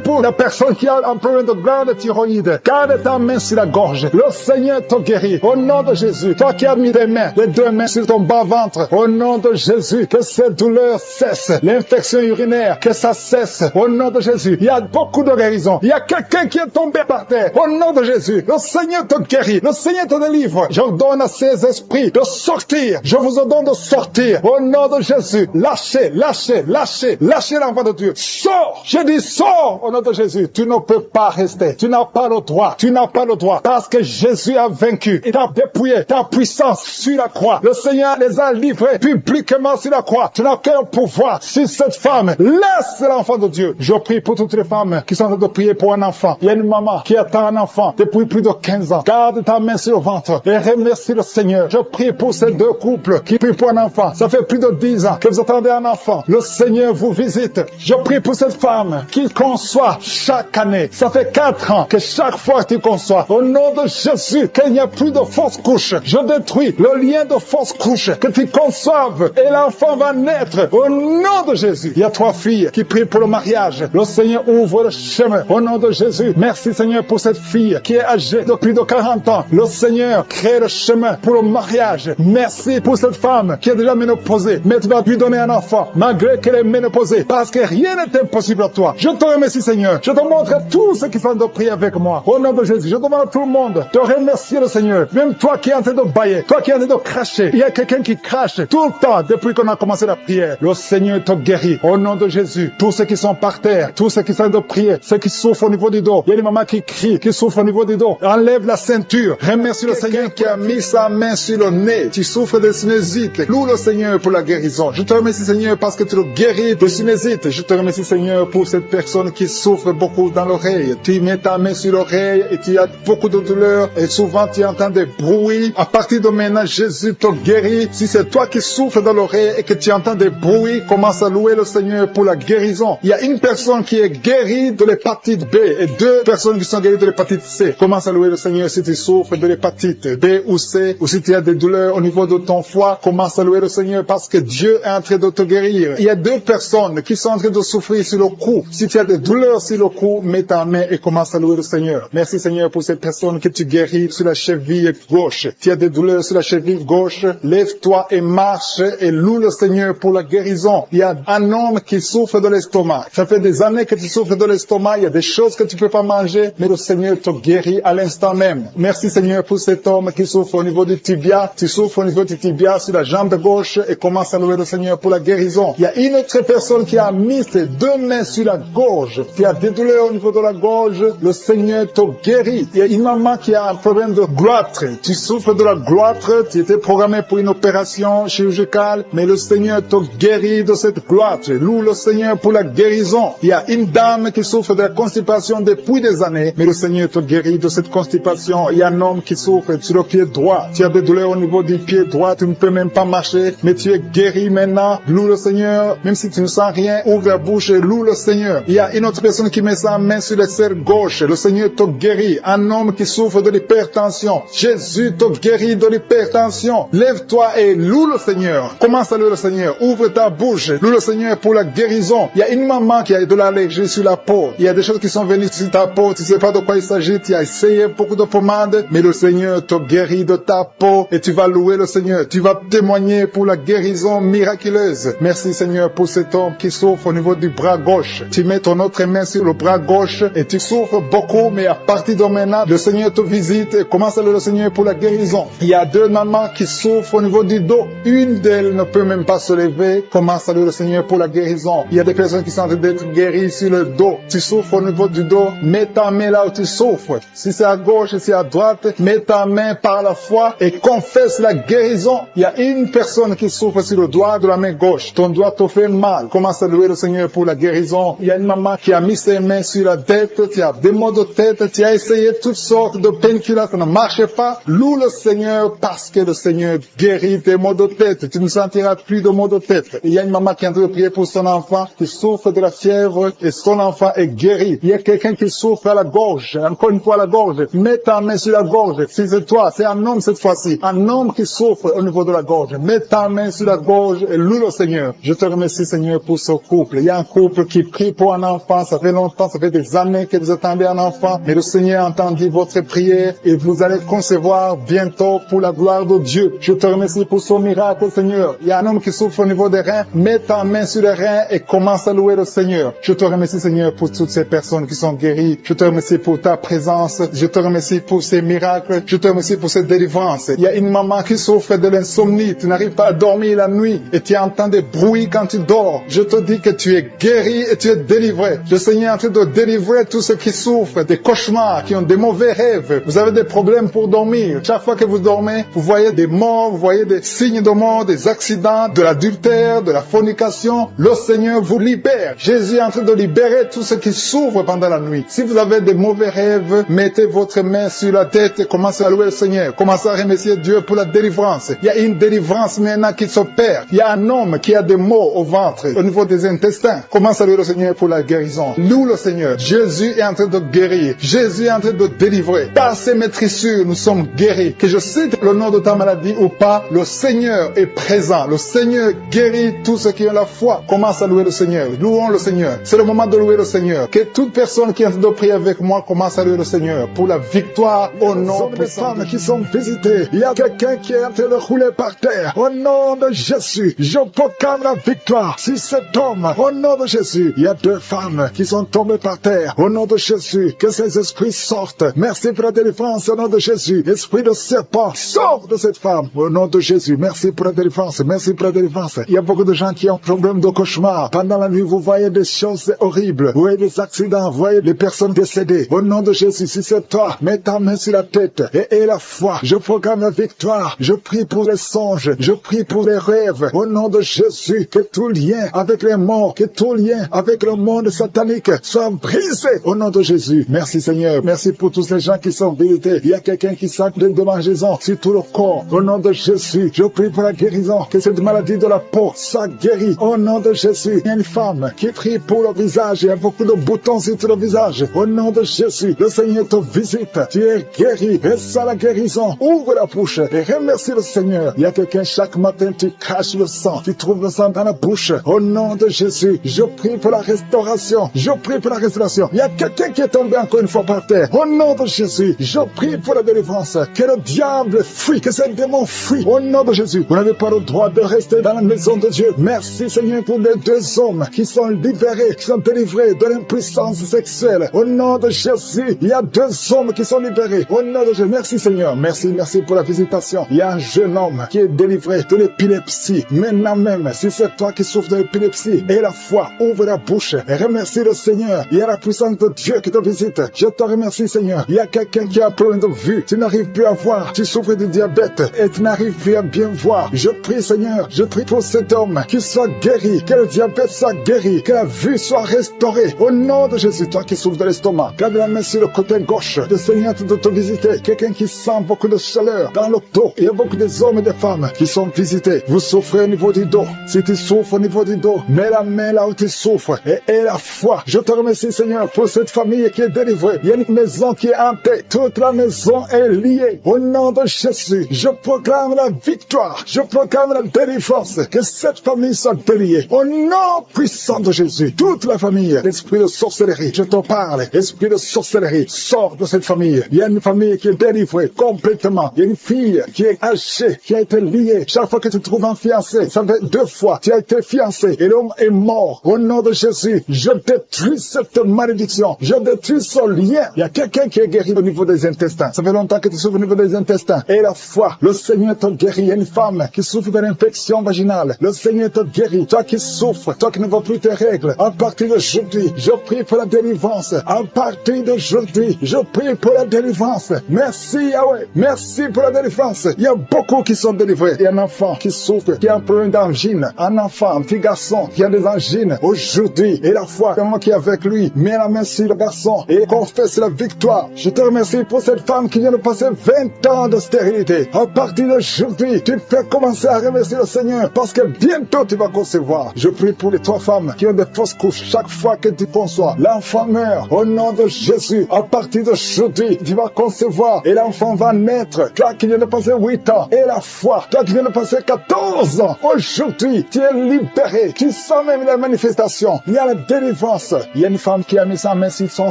pour la personne qui a un problème de glande thyroïde. Garde ta main sur la gorge. Le Seigneur te guérit. Au nom de Jésus, toi qui as mis les mains, les deux mains sur ton bas-ventre. Au nom de Jésus, que cette douleur cesse. L'infection urinaire, que ça cesse. Au nom de Jésus, il y a beaucoup de guérison. Il y a quelqu'un qui est tombé par terre. Au nom de Jésus, le Seigneur te guérit. Le Seigneur te délivre. J'ordonne à ces esprits de sortir. Je vous ordonne de sortir. Au nom de Jésus, lâchez l'enfant de Dieu. Sors. Je dis sors au nom de Jésus. Tu ne peux pas rester. Tu n'as pas le droit. Tu n'as pas le droit. Parce que Jésus a vaincu. Il t'a dépouillé ta puissance sur la croix. Le Seigneur les a livrés publiquement sur la croix. Tu n'as qu'un pouvoir sur cette femme. Laisse l'enfant de Dieu. Je prie pour toutes les femmes qui sont en train de prier pour un enfant. Il y a une maman qui attend un enfant depuis plus de 15 ans. Garde ta main sur le ventre et remercie le Seigneur. Je prie pour ces deux couples qui prient pour un enfant. Ça fait plus de 10 ans que vous attendez un enfant. Le Seigneur vous visite. Je prie pour cette femme qui conçoit chaque année. Ça fait 4 ans que chaque fois tu conçois. Au nom de Jésus, qu'il n'y a plus de fausses couches. Je détruis le lien de fausses couches. Que tu conçoives et l'enfant va naître. Au nom de Jésus. Il y a 3 filles qui prient pour le mariage. Le Seigneur ouvre le chemin. Au nom de Jésus. Merci Seigneur pour cette fille qui est âgée de plus de 40 ans. Le Seigneur crée le chemin pour le mariage. Merci pour cette femme qui est déjà ménopausée. Mais tu vas lui donner un enfant malgré qu'elle est ménopausée. Parce que rien n'est impossible à toi. Je te remercie Seigneur. Je te montre tous ceux qui sont de prier avec moi. Au nom de Jésus. Je demande à tout le monde de remercier le Seigneur. Même toi qui es en train de bailler. Toi qui es en train de cracher. Il y a quelqu'un qui crache tout le temps depuis qu'on a commencé la prière. Le Seigneur te guérit. Au nom de Jésus. Tous ceux qui sont par terre. Tous ceux qui sont en train de prier. Ceux qui souffrent au niveau du dos. Il y a une maman qui crie, qui souffre au niveau du dos. Enlève la ceinture. Remercie le Seigneur qui a mis sa main sur le nez. Tu souffres de sinusite. Loue le Seigneur pour la guérison. Je te remercie Seigneur parce que tu le guéris de sinusite. Je te remercie Seigneur pour cette personne qui souffre beaucoup dans l'oreille. Tu mets ta main sur l'oreille et tu as beaucoup de douleur et souvent tu entends des bruits. À partir de maintenant, Jésus te guérit. Si c'est toi qui souffres dans l'oreille et que tu entends des bruits, commence à louer le Seigneur pour la guérison. Il y a une personne qui est guérie de l'hépatite B et 2 personnes qui sont guéries de l'hépatite C. Commence à louer le Seigneur si tu souffres de l'hépatite B ou C, ou si tu as des douleurs au niveau de ton foie. Commence à louer le Seigneur parce que Dieu est en train de te guérir. Il y a 2 personnes qui sont en train de souffrir sur le cou. Si tu as des douleurs sur le cou, mets ta main et commence à louer le Seigneur. Merci Seigneur pour cette personne que tu guéris sur la cheville gauche. Tu as des douleurs sur la cheville gauche, lève-toi et marche et loue le Seigneur pour la guérison. Il y a un homme qui souffre de l'estomac. Ça fait des années que tu souffres de l'estomac. Il y a des choses que tu peux pas manger, mais le Seigneur te guérit à l'instant même. Merci Seigneur pour cet homme qui souffre au niveau du tibia. Tu souffres au niveau du tibia sur la jambe gauche et commence à louer le Seigneur pour la guérison. Il y a une autre personne qui a mis ses 2 mains sur la gorge. Tu as des douleurs au niveau de la gorge. Le Seigneur te guérit. Il y a une maman qui a un problème de gloître. Tu souffres de la gloître. Tu étais programmé pour une opération chirurgicale, mais le Seigneur te guérit de cette gloître. Loue le Seigneur pour la guérison. Il y a une dame qui souffre de la constipation depuis des années, mais le Seigneur te guérit de cette constipation. Il y a un homme qui souffre sur le pied droit. Tu as des douleurs au niveau du pied droit. Tu ne peux même pas marcher, mais tu es guéri maintenant. Loue le Seigneur. Même si tu ne sens rien, ouvre la bouche et loue le Seigneur. Il y a une autre personne qui met sa main sur le serre gauche. Le Seigneur te guérit. Un homme qui souffre de l'hypertension. Jésus te guérit de l'hypertension. Lève-toi et loue le Seigneur. Commence à louer le Seigneur. Ouvre ta bouche. Loue le Seigneur pour la guérison. Il y a une maman qui a de l'allergie sur la peau. Il y a des choses qui sont venues sur ta peau. Tu ne sais pas de quoi il s'agit. Tu as essayé beaucoup de pommades, mais le Seigneur te guérit de ta peau et tu vas louer le Seigneur. Tu vas témoigner pour la guérison miraculeuse. Merci Seigneur pour cet homme qui souffre au niveau du bras gauche. Tu mets ton autre main sur le bras gauche et tu souffres beaucoup, mais à partir de maintenant, le Seigneur te visite et commence à louer le Seigneur pour la guérison. Il y a 2 mamans qui souffrent au niveau du dos. Une d'elles ne peut même pas se lever. Commence à louer le Seigneur pour la guérison. Il y a des personnes qui sont en train d'être guéries sur le dos. Tu souffres au niveau du dos, mets ta main là où tu souffres. Si c'est à gauche, si c'est à droite, mets ta main par la foi et confesse la guérison. Il y a une personne qui souffre sur le doigt de la main gauche. Ton doigt te fait mal. Commence à louer le Seigneur pour la guérison. Il y a une maman qui a mis ses mains sur la tête, tu as des maux de tête, tu as essayé toutes sortes de painkillers, ça ne marchait pas. Loue le Seigneur parce que le Seigneur guérit tes maux de tête. Tu ne sentiras plus de maux de tête. Il y a une maman qui est en train de prier pour son enfant qui souffre de la fièvre et son enfant est guéri. Il y a quelqu'un qui souffre à la gorge, encore une fois à la gorge. Mets ta main sur la gorge. Si c'est toi, c'est un homme cette fois-ci. Un homme qui souffre au niveau de la gorge. Mets ta main sur la gorge et loue le Seigneur. Je te remercie Seigneur pour ce couple. Il y a un couple qui prie pour un enfant. Ça fait longtemps, ça fait des années que vous attendez un enfant. Mais le Seigneur a entendu votre prière et vous allez concevoir bientôt pour la gloire de Dieu. Je te remercie pour ce miracle Seigneur. Il y a un homme qui souffre au niveau des reins. Mets ta main sur les reins et commence à louer le Seigneur. Je te remercie Seigneur pour toutes ces personnes qui sont guéries. Je te remercie pour ta présence. Je te remercie pour ces miracles. Je te remercie pour cette délivrance. Il y a une maman qui souffre de l'insomnie. Tu n'arrives pas à dormir la nuit et tu entends des bruits quand tu dors. Je te dis que tu es guéri et tu es délivré. Le Seigneur est en train de délivrer tous ceux qui souffrent des cauchemars, qui ont des mauvais rêves. Vous avez des problèmes pour dormir. Chaque fois que vous dormez, vous voyez des morts, vous voyez des signes de mort, des accidents, de l'adultère, de la fornication. Le Seigneur vous libère. Jésus est en train de libérer tous ceux qui souffrent pendant la nuit. Si vous avez des mauvais rêves, mettez votre main sur la tête et commencez à louer le Seigneur. Commencez à remercier Dieu pour la délivrance. Il y a une délivrance maintenant qui s'opère. Il y a un homme qui a des maux au ventre, au niveau des intestins. Commence à louer le Seigneur pour la guérison. Loue le Seigneur. Jésus est en train de guérir. Jésus est en train de délivrer. Par ses maîtrissures, nous sommes guéris. Que je cite le nom de ta maladie ou pas, le Seigneur est présent. Le Seigneur guérit tous ceux qui ont la foi. Commence à louer le Seigneur. Louons le Seigneur. C'est le moment de louer le Seigneur. Que toute personne qui est en train de prier avec moi commence à louer le Seigneur pour la victoire au nom des femmes qui sont visitées. Il y a quelqu'un qui est en train de rouler par terre. Au nom de Jésus, je proclame la victoire sur cet homme. Au nom de Jésus, il y a 2 femmes qui sont tombées par terre. Au nom de Jésus, que ces esprits sortent. Merci pour la délivrance. Au nom de Jésus, esprit de serpent, sort de cette femme. Au nom de Jésus, merci pour la délivrance. Merci pour la délivrance. Il y a beaucoup de gens qui ont problème de cauchemar. Pendant la nuit, vous voyez des choses horribles. Vous voyez des accidents. Vous voyez des personnes décédées. Au nom de Jésus, si c'est toi, mets ta main sur la tête et la foi. Je proclame la victoire. Je prie pour les songes. Je prie pour les rêves. Au nom de Jésus, que tout lien avec les morts, que tout lien avec le monde satanique soit brisé. Au nom de Jésus. Merci Seigneur. Merci pour tous ces gens qui sont visités. Il y a quelqu'un qui sent une démangeaison sur tout le corps. Au nom de Jésus, je prie pour la guérison. Que cette maladie de la peau soit guérie. Au nom de Jésus, il y a une femme qui prie pour le visage. Il y a beaucoup de boutons sur tout le visage. Au nom de Jésus, le Seigneur te visite. Tu es guéri. Et ça la guérison. Ouvre la bouche et remercie le Seigneur. Il y a quelqu'un chaque matin, tu caches le sang. Tu trouves le sang dans la bouche. Au nom de Jésus, je prie pour la restauration. Je prie pour la restauration. Il y a quelqu'un qui est tombé encore une fois par terre. Au nom de Jésus, je prie pour la délivrance. Que le diable fuit, que ce démon fuit. Au nom de Jésus, vous n'avez pas le droit de rester dans la maison de Dieu. Merci Seigneur pour les 2 hommes qui sont libérés, qui sont délivrés de l'impuissance sexuelle. Au nom de Jésus, il y a 2 hommes qui sont libérés. Au nom de Jésus, merci Seigneur. Merci pour la visitation. Il y a un jeune homme qui est délivré de l'épilepsie. Maintenant même, si c'est toi qui souffres de l'épilepsie, et la foi, ouvre la bouche et remercie le Seigneur. Il y a la puissance de Dieu qui te visite. Je te remercie Seigneur. Il y a quelqu'un qui a un problème de vue. Tu n'arrives plus à voir. Tu souffres de diabète et tu n'arrives plus à bien voir. Je prie Seigneur. Je prie pour cet homme qui soit guéri. Que le diabète soit guéri. Que la vue soit restaurée. Au nom de Jésus, toi qui souffres de l'estomac, garde la main sur le côté gauche. Le Seigneur de te visiter. Quelqu'un qui sent beaucoup de chaleur dans le dos. Il y a beaucoup d'hommes et de femmes qui sont visités. Vous souffrez au niveau du dos. Si tu souffres au niveau du dos, mets la main là où tu souffres et la foi. Je te remercie Seigneur pour cette famille qui est délivrée. Il y a une maison qui est hantée. Toute la maison est liée. Au nom de Jésus, je proclame la victoire. Je proclame la délivrance. Que cette famille soit déliée. Au nom puissant de Jésus, toute la famille, l'esprit de sorcellerie, je te parle. Esprit de sorcellerie, sors de cette famille. Il y a une famille qui est délivrée complètement. Il y a une fille qui est hachée, qui a été liée. Chaque fois que tu trouves un fiancé, ça fait 2 fois, tu as été fiancé et l'homme est mort. Au nom de Jésus, je détruis cette malédiction. Je détruis ce lien. Il y a quelqu'un qui est guéri au niveau des intestins. Ça fait longtemps que tu souffres au niveau des intestins. Et la foi, le Seigneur te guérit. Il y a une femme qui souffre d'une infection vaginale. Le Seigneur te guérit. Toi qui souffres, toi qui ne vois plus tes règles, à partir de d'aujourd'hui, je prie pour la délivrance. À partir d'aujourd'hui, je prie pour la délivrance. Merci Yahweh. Merci pour la délivrance. Il y a beaucoup qui sont délivrés. Il y a un enfant qui souffre, qui a un problème d'angine. Un enfant, un petit garçon qui a des angines. Aujourd'hui, et la foi, comment qui est avec lui, met la main sur le garçon et confesse la victoire. Je te remercie pour cette femme qui vient de passer 20 ans de stérilité. À partir d'aujourd'hui, tu fais commencer à remercier le Seigneur parce que bientôt tu vas concevoir. Je prie pour les 3 femmes qui ont des fausses couches. Chaque fois que tu conçois, l'enfant meurt. Au nom de Jésus, à partir d'aujourd'hui, tu vas concevoir et l'enfant va naître. Toi qui viens de passer 8 ans et la foi, toi qui viens de passer 14 ans, aujourd'hui, tu es libéré. Tu sens même la manifestation. Il y a la délivrance. Il y a une femme qui a mis sa main sur son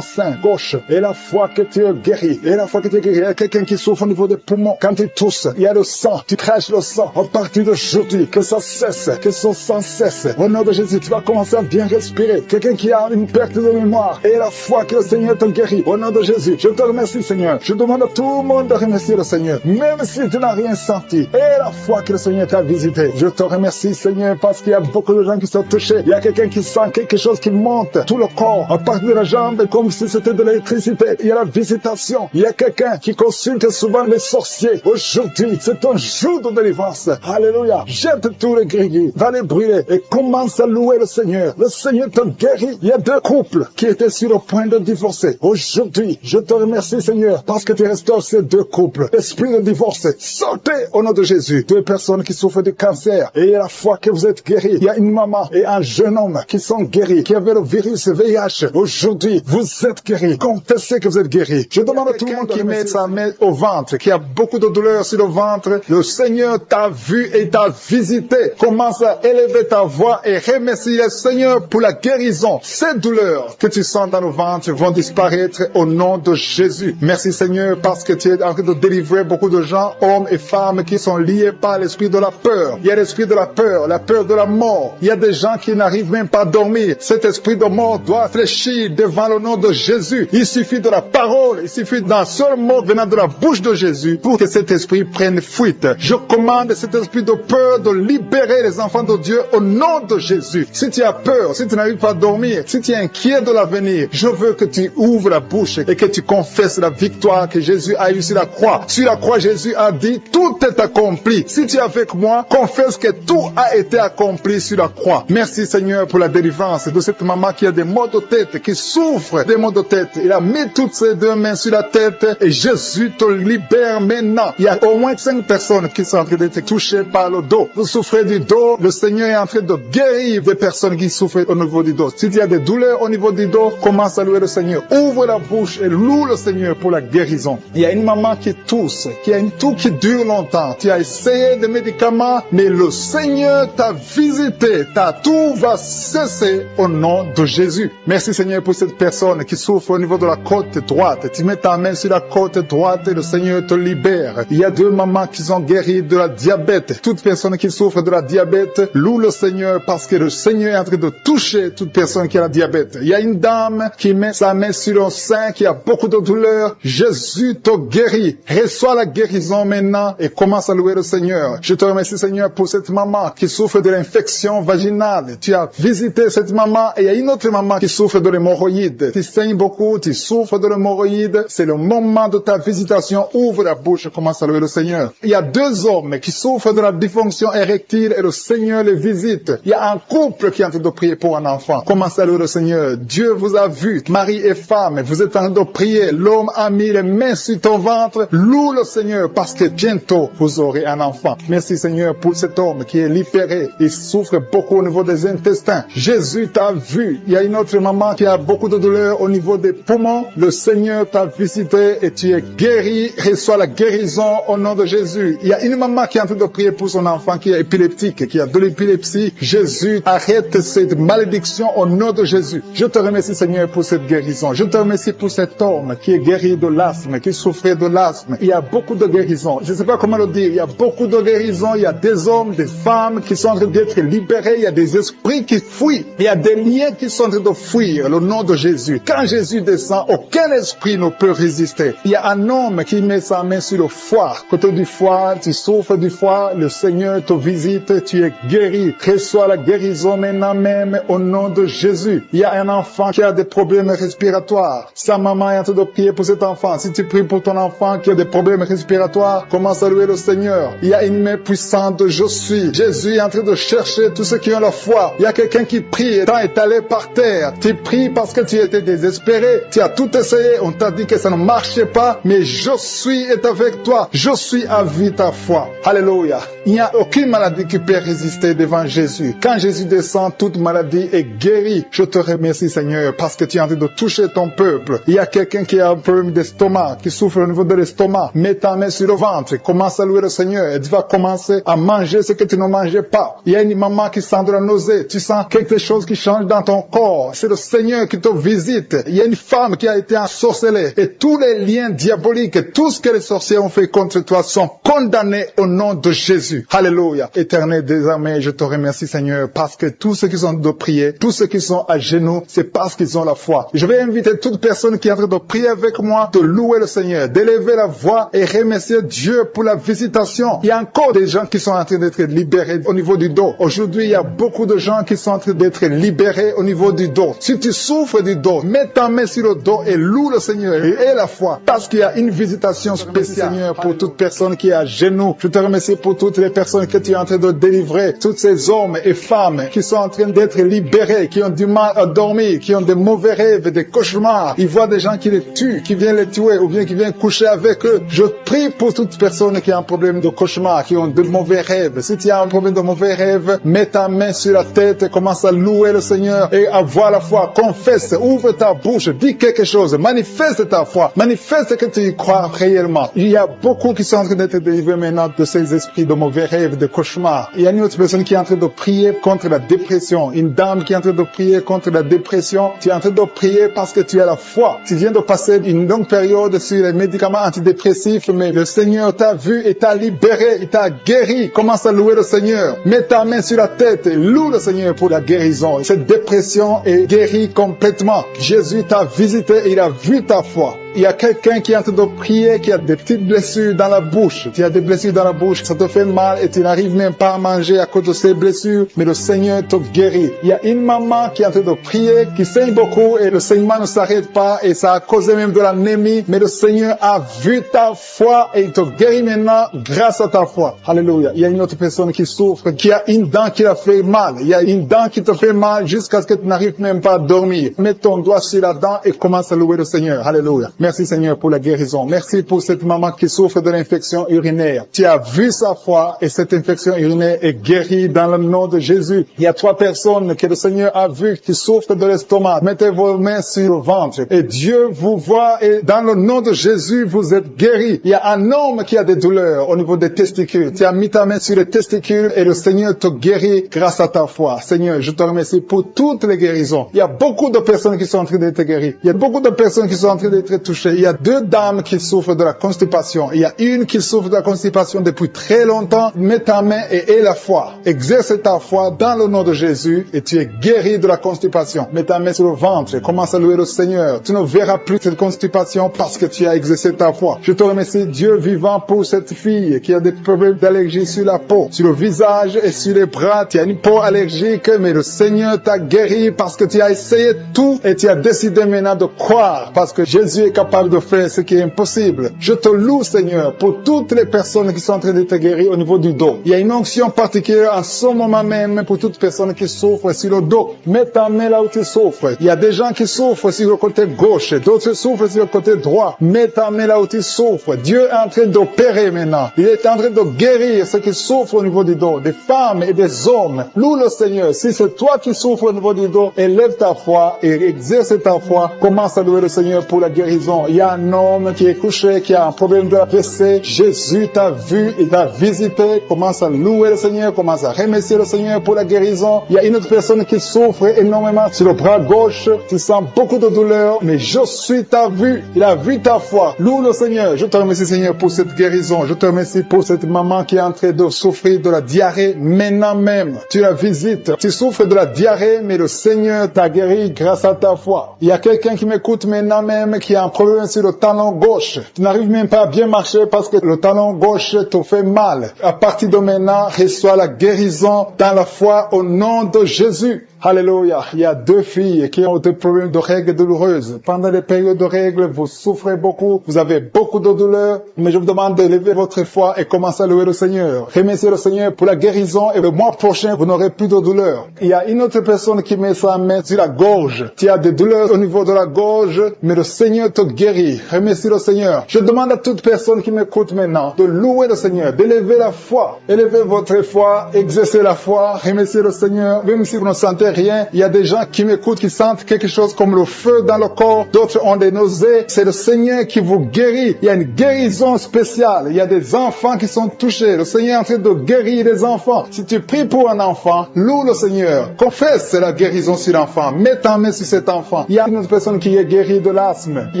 sein gauche et la foi que tu es guéri. Et la foi que tu es guéri, il y a quelqu'un qui souffre au niveau des poumons. Quand tu tousses, il y a le sang. Tu craches le sang. À partir d'aujourd'hui, que ça cesse, que son sang cesse. Au nom de Jésus, tu vas commencer à bien respirer. Quelqu'un qui a une perte de mémoire et la foi que le Seigneur te guérit. Au nom de Jésus, je te remercie, Seigneur. Je demande à tout le monde de remercier le Seigneur, même si tu n'as rien senti. Et la foi que le Seigneur t'a visité. Je te remercie, Seigneur, parce qu'il y a beaucoup de gens qui sont touchés. Il y a quelqu'un qui sent quelque chose qui monte tout le corps, à partir de la jambe, comme si c'était de l'électricité. Il y a la visitation. Il y a quelqu'un qui consulte souvent les sorciers. Aujourd'hui, c'est un jour de délivrance. Alléluia. Jette tous les gris, va les brûler et commence à louer le Seigneur. Le Seigneur te guérit. Il y a 2 couples qui étaient sur le point de divorcer. Aujourd'hui, je te remercie, Seigneur, parce que tu restaures ces 2 couples. Esprit de divorce, sortez au nom de Jésus. 2 personnes qui souffrent de cancer et à la fois que vous êtes guéris. Il y a une maman et un jeune homme qui sont guéris, qui avaient le virus VIH. Aujourd'hui, vous êtes guéris. Confessez que vous êtes guéris. Je demande à tout le monde qui met sa main au ventre, qui a beaucoup de douleur sur le ventre. Le Seigneur t'a vu et t'a visité. Commence à élever ta voix et remercier le Seigneur pour la guérison. Ces douleurs que tu sens dans le ventre vont disparaître au nom de Jésus. Merci Seigneur parce que tu es en train de délivrer beaucoup de gens, hommes et femmes qui sont liés par l'esprit de la peur. Il y a l'esprit de la peur de la mort. Il y a des gens qui n'arrivent même pas à dormir. Cet esprit de mort doit fléchir devant le nom de Jésus. Il suffit de la parole, il suffit d'un seul mot venant de la bouche de Jésus pour que cet esprit prenne fuite. Je commande cet esprit de peur de libérer les enfants de Dieu au nom de Jésus. Si tu as peur, si tu n'arrives pas à dormir, si tu es inquiet de l'avenir, je veux que tu ouvres la bouche et que tu confesses la victoire que Jésus a eue sur la croix. Sur la croix, Jésus a dit, tout est accompli. Si tu es avec moi, confesse que tout a été accompli sur la croix. Merci Seigneur pour la délivrance de cette maman qui a des maux de tête, qui souffre des maux de tête. Il a mis toutes ses 2 mains sur la tête et Jésus te libère maintenant. Il y a au moins 5 personnes qui sont en train d'être touchées par le dos. Vous souffrez du dos, le Seigneur est en train de guérir des personnes qui souffrent au niveau du dos. Si tu as des douleurs au niveau du dos, commence à louer le Seigneur. Ouvre la bouche et loue le Seigneur pour la guérison. Il y a une maman qui tousse, qui a une toux qui dure longtemps. Tu as essayé des médicaments, mais le Seigneur t'a visité. Ta toux va cesser au nom de Jésus. Merci Seigneur pour cette personne qui souffre au niveau de la côte droite. Tu mets ta main sur la côte droite et le Seigneur te libère. Il y a 2 mamans qui sont guéries de la diabète. Toute personne qui souffre de la diabète, loue le Seigneur parce que le Seigneur est en train de toucher toute personne qui a la diabète. Il y a une dame qui met sa main sur le sein, qui a beaucoup de douleur. Jésus te guérit. Reçois la guérison maintenant et commence à louer le Seigneur. Je te remercie Seigneur pour cette maman qui souffre de l'infection vaginale. Tu as visité cette maman et il y a une autre maman qui souffre de l'hémorroïde. Tu saignes beaucoup, tu souffres de l'hémorroïde. C'est le moment de ta visitation. Ouvre la bouche et commence à louer le Seigneur. Il y a 2 hommes qui souffrent de la dysfonction érectile et le Seigneur les visite. Il y a un couple qui est en train de prier pour un enfant. Commence à louer le Seigneur. Dieu vous a vu, mari et femme. Vous êtes en train de prier. L'homme a mis les mains sur ton ventre. Loue le Seigneur parce que bientôt vous aurez un enfant. Merci Seigneur pour cet homme qui est libéré. Il souffre beaucoup au niveau des intestins. Jésus t'a vu. Il y a une autre maman qui a beaucoup de douleur au niveau des poumons. Le Seigneur t'a visité et tu es guéri. Reçois la guérison au nom de Jésus. Il y a une maman qui est en train de prier pour son enfant qui est épileptique, qui a de l'épilepsie. Jésus, arrête cette malédiction au nom de Jésus. Je te remercie Seigneur pour cette guérison. Je te remercie pour cet homme qui est guéri de l'asthme, qui souffrait de l'asthme. Il y a beaucoup de guérisons. Je ne sais pas comment le dire. Il y a beaucoup de guérisons. Il y a des hommes, des femmes qui sont en train d'être libérés. Il y a des esprits qui fuient. Il y a des liens qui sont en train de fuir le nom de Jésus. Quand Jésus descend, aucun esprit ne peut résister. Il y a un homme qui met sa main sur le foie. Côté du foie, tu souffres du foie. Le Seigneur te visite. Tu es guéri. Reçois la guérison maintenant même au nom de Jésus. Jésus. Il y a un enfant qui a des problèmes respiratoires. Sa maman est en train de prier pour cet enfant. Si tu pries pour ton enfant qui a des problèmes respiratoires, commence à louer le Seigneur. Il y a une main puissante de Je suis. Jésus est en train de chercher tous ceux qui ont la foi. Il y a quelqu'un qui prie, étant étalé par terre. Tu pries parce que tu étais désespéré. Tu as tout essayé. On t'a dit que ça ne marchait pas. Mais Je suis est avec toi. Je suis a vu ta foi. Alléluia. Il n'y a aucune maladie qui peut résister devant Jésus. Quand Jésus descend, toute maladie est guérie. Je te remercie, Seigneur, parce que tu es en train de toucher ton peuple. Il y a quelqu'un qui a un problème d'estomac, qui souffre au niveau de l'estomac. Mets ta main sur le ventre. Commence à louer le Seigneur. Et tu vas commencer à manger ce que tu ne mangeais pas. Il y a une maman qui sent de la nausée. Tu sens quelque chose qui change dans ton corps. C'est le Seigneur qui te visite. Il y a une femme qui a été ensorcelée. Et tous les liens diaboliques, tout ce que les sorciers ont fait contre toi sont condamnés au nom de Jésus. Alléluia. Éternel des armées, je te remercie, Seigneur, parce que tous ceux qui sont de prier, tous ceux qui sont à genoux, c'est parce qu'ils ont la foi. Je vais inviter toute personne qui est en train de prier avec moi de louer le Seigneur, d'élever la voix et remercier Dieu pour la visitation. Il y a encore des gens qui sont en train d'être libérés au niveau du dos. Aujourd'hui, il y a beaucoup de gens qui sont en train d'être libérés au niveau du dos. Si tu souffres du dos, mets ta main sur le dos et loue le Seigneur et aie la foi, parce qu'il y a une visitation spéciale, Seigneur, pour toute personne qui est à genoux. Je te remercie pour toutes les personnes que tu es en train de délivrer, tous ces hommes et femmes qui sont en train d'être libérés, qui ont du mal à dormir, qui ont des mauvais rêves, des cauchemars. Ils voient des gens qui les tuent, qui viennent les tuer ou bien qui viennent coucher avec eux. Je prie pour toute personne qui a un problème de cauchemar, qui ont de mauvais rêves. Si tu as un problème de mauvais rêves, mets ta main sur la tête et commence à louer le Seigneur et avoir la foi. Confesse, ouvre ta bouche, dis quelque chose, manifeste ta foi, manifeste que tu y crois réellement. Il y a beaucoup qui sont en train d'être délivrés maintenant de ces esprits de mauvais rêves, de cauchemars. Il y a une autre personne qui est en train de prier contre la dépression. Une dame qui est en train de prier contre la dépression. Tu es en train de prier parce que tu as la foi. Tu viens de passer une longue période sur les médicaments antidépressifs, mais le Seigneur t'a vu et t'a libéré, il t'a guéri. Commence à louer le Seigneur. Mets ta main sur la tête et loue le Seigneur pour la guérison. Cette dépression est guérie complètement. Jésus t'a visité et il a vu ta foi. Il y a quelqu'un qui est en train de prier, qui a des petites blessures dans la bouche. Tu as des blessures dans la bouche, ça te fait mal et tu n'arrives même pas à manger à cause de ces blessures, mais le Seigneur te guérit. Il y a une maman qui est en train de prier, qui saigne beaucoup et le saignement ne s'arrête pas et ça a causé même de l'anémie, mais le Seigneur a vu ta foi et il te guérit maintenant grâce à ta foi. Alléluia. Il y a une autre personne qui souffre, qui a une dent qui l'a fait mal. Il y a une dent qui te fait mal jusqu'à ce que tu n'arrives même pas à dormir. Mets ton doigt sur la dent et commence à louer le Seigneur. Alléluia. Merci Seigneur pour la guérison. Merci pour cette maman qui souffre de l'infection urinaire. Tu as vu sa foi et cette infection urinaire est guérie dans le nom de Jésus. Il y a 3 personnes que le Seigneur a vu qui souffrent de l'estomac. Mettez vos mains sur le ventre et Dieu vous voit et dans le nom de Jésus vous êtes guéris. Il y a un homme qui a des douleurs au niveau des testicules. Tu as mis ta main sur les testicules et le Seigneur te guérit grâce à ta foi. Seigneur, je te remercie pour toutes les guérisons. Il y a beaucoup de personnes qui sont en train d'être guéries. Il y a beaucoup de personnes qui sont en train d'être touchées. Il y a 2 dames qui souffrent de la constipation. Il y a une qui souffre de la constipation depuis très longtemps. Mets ta main et aie la foi. Exerce ta foi dans le nom de Jésus et tu es guéri de la constipation. Mets ta main sur le ventre et commence à louer le Seigneur. Tu ne verras plus cette constipation parce que tu as exercé ta foi. Je te remercie, Dieu vivant, pour cette fille qui a des problèmes d'allergie sur la peau, sur le visage et sur les bras. Tu as une peau allergique, mais le Seigneur t'a guéri parce que tu as essayé tout et tu as décidé maintenant de croire parce que Jésus est capable de faire ce qui est impossible. Je te loue, Seigneur, pour toutes les personnes qui sont en train d'être guéries au niveau du dos. Il y a une onction particulière en ce moment même pour toutes personnes qui souffrent sur le dos. Mets ta main là où tu souffres. Il y a des gens qui souffrent sur le côté gauche, d'autres souffrent sur le côté droit. Mets ta main là où tu souffres. Dieu est en train d'opérer maintenant. Il est en train de guérir ceux qui souffrent au niveau du dos, des femmes et des hommes. Loue le Seigneur. Si c'est toi qui souffres au niveau du dos, élève ta foi et exerce ta foi. Commence à louer le Seigneur pour la guérison. Il y a un homme qui est couché, qui a un problème de la AVC. Jésus t'a vu, il t'a visité. Commence à louer le Seigneur, commence à remercier le Seigneur pour la guérison. Il y a une autre personne qui souffre énormément sur le bras gauche. Tu sens beaucoup de douleur, mais je suis ta vue. Il a vu ta foi. Loue le Seigneur. Je te remercie, Seigneur, pour cette guérison. Je te remercie pour cette maman qui est en train de souffrir de la diarrhée maintenant même. Tu la visites. Tu souffres de la diarrhée, mais le Seigneur t'a guéri grâce à ta foi. Il y a quelqu'un qui m'écoute maintenant même qui a un problème sur le talon gauche. Tu n'arrives même pas à bien marcher parce que le talon gauche te fait mal. À partir de maintenant, reçois la guérison dans la foi au nom de Jésus. Alléluia. Il y a 2 filles qui ont des problèmes de règles douloureuses. Pendant les périodes de règles, vous souffrez beaucoup, vous avez beaucoup de douleurs, mais je vous demande de lever votre foi et commencer à louer le Seigneur. Remerciez le Seigneur pour la guérison et le mois prochain, vous n'aurez plus de douleurs. Il y a une autre personne qui met sa main sur la gorge. Tu as des douleurs au niveau de la gorge, mais le Seigneur te guérit. Remercie le Seigneur. Je demande à toute personne qui m'écoute maintenant de louer le Seigneur, d'élever la foi. Élevez votre foi, exercez la foi, remerciez le Seigneur. Même si vous ne sentez rien, il y a des gens qui m'écoutent, qui sentent quelque chose comme le feu dans le corps. D'autres ont des nausées. C'est le Seigneur qui vous guérit. Il y a une guérison spéciale. Il y a des enfants qui sont touchés. Le Seigneur est en train de guérir les enfants. Si tu pries pour un enfant, loue le Seigneur. Confesse la guérison sur l'enfant. Mets ta main sur cet enfant. Il y a une autre personne qui est guérie de l'asthme. Il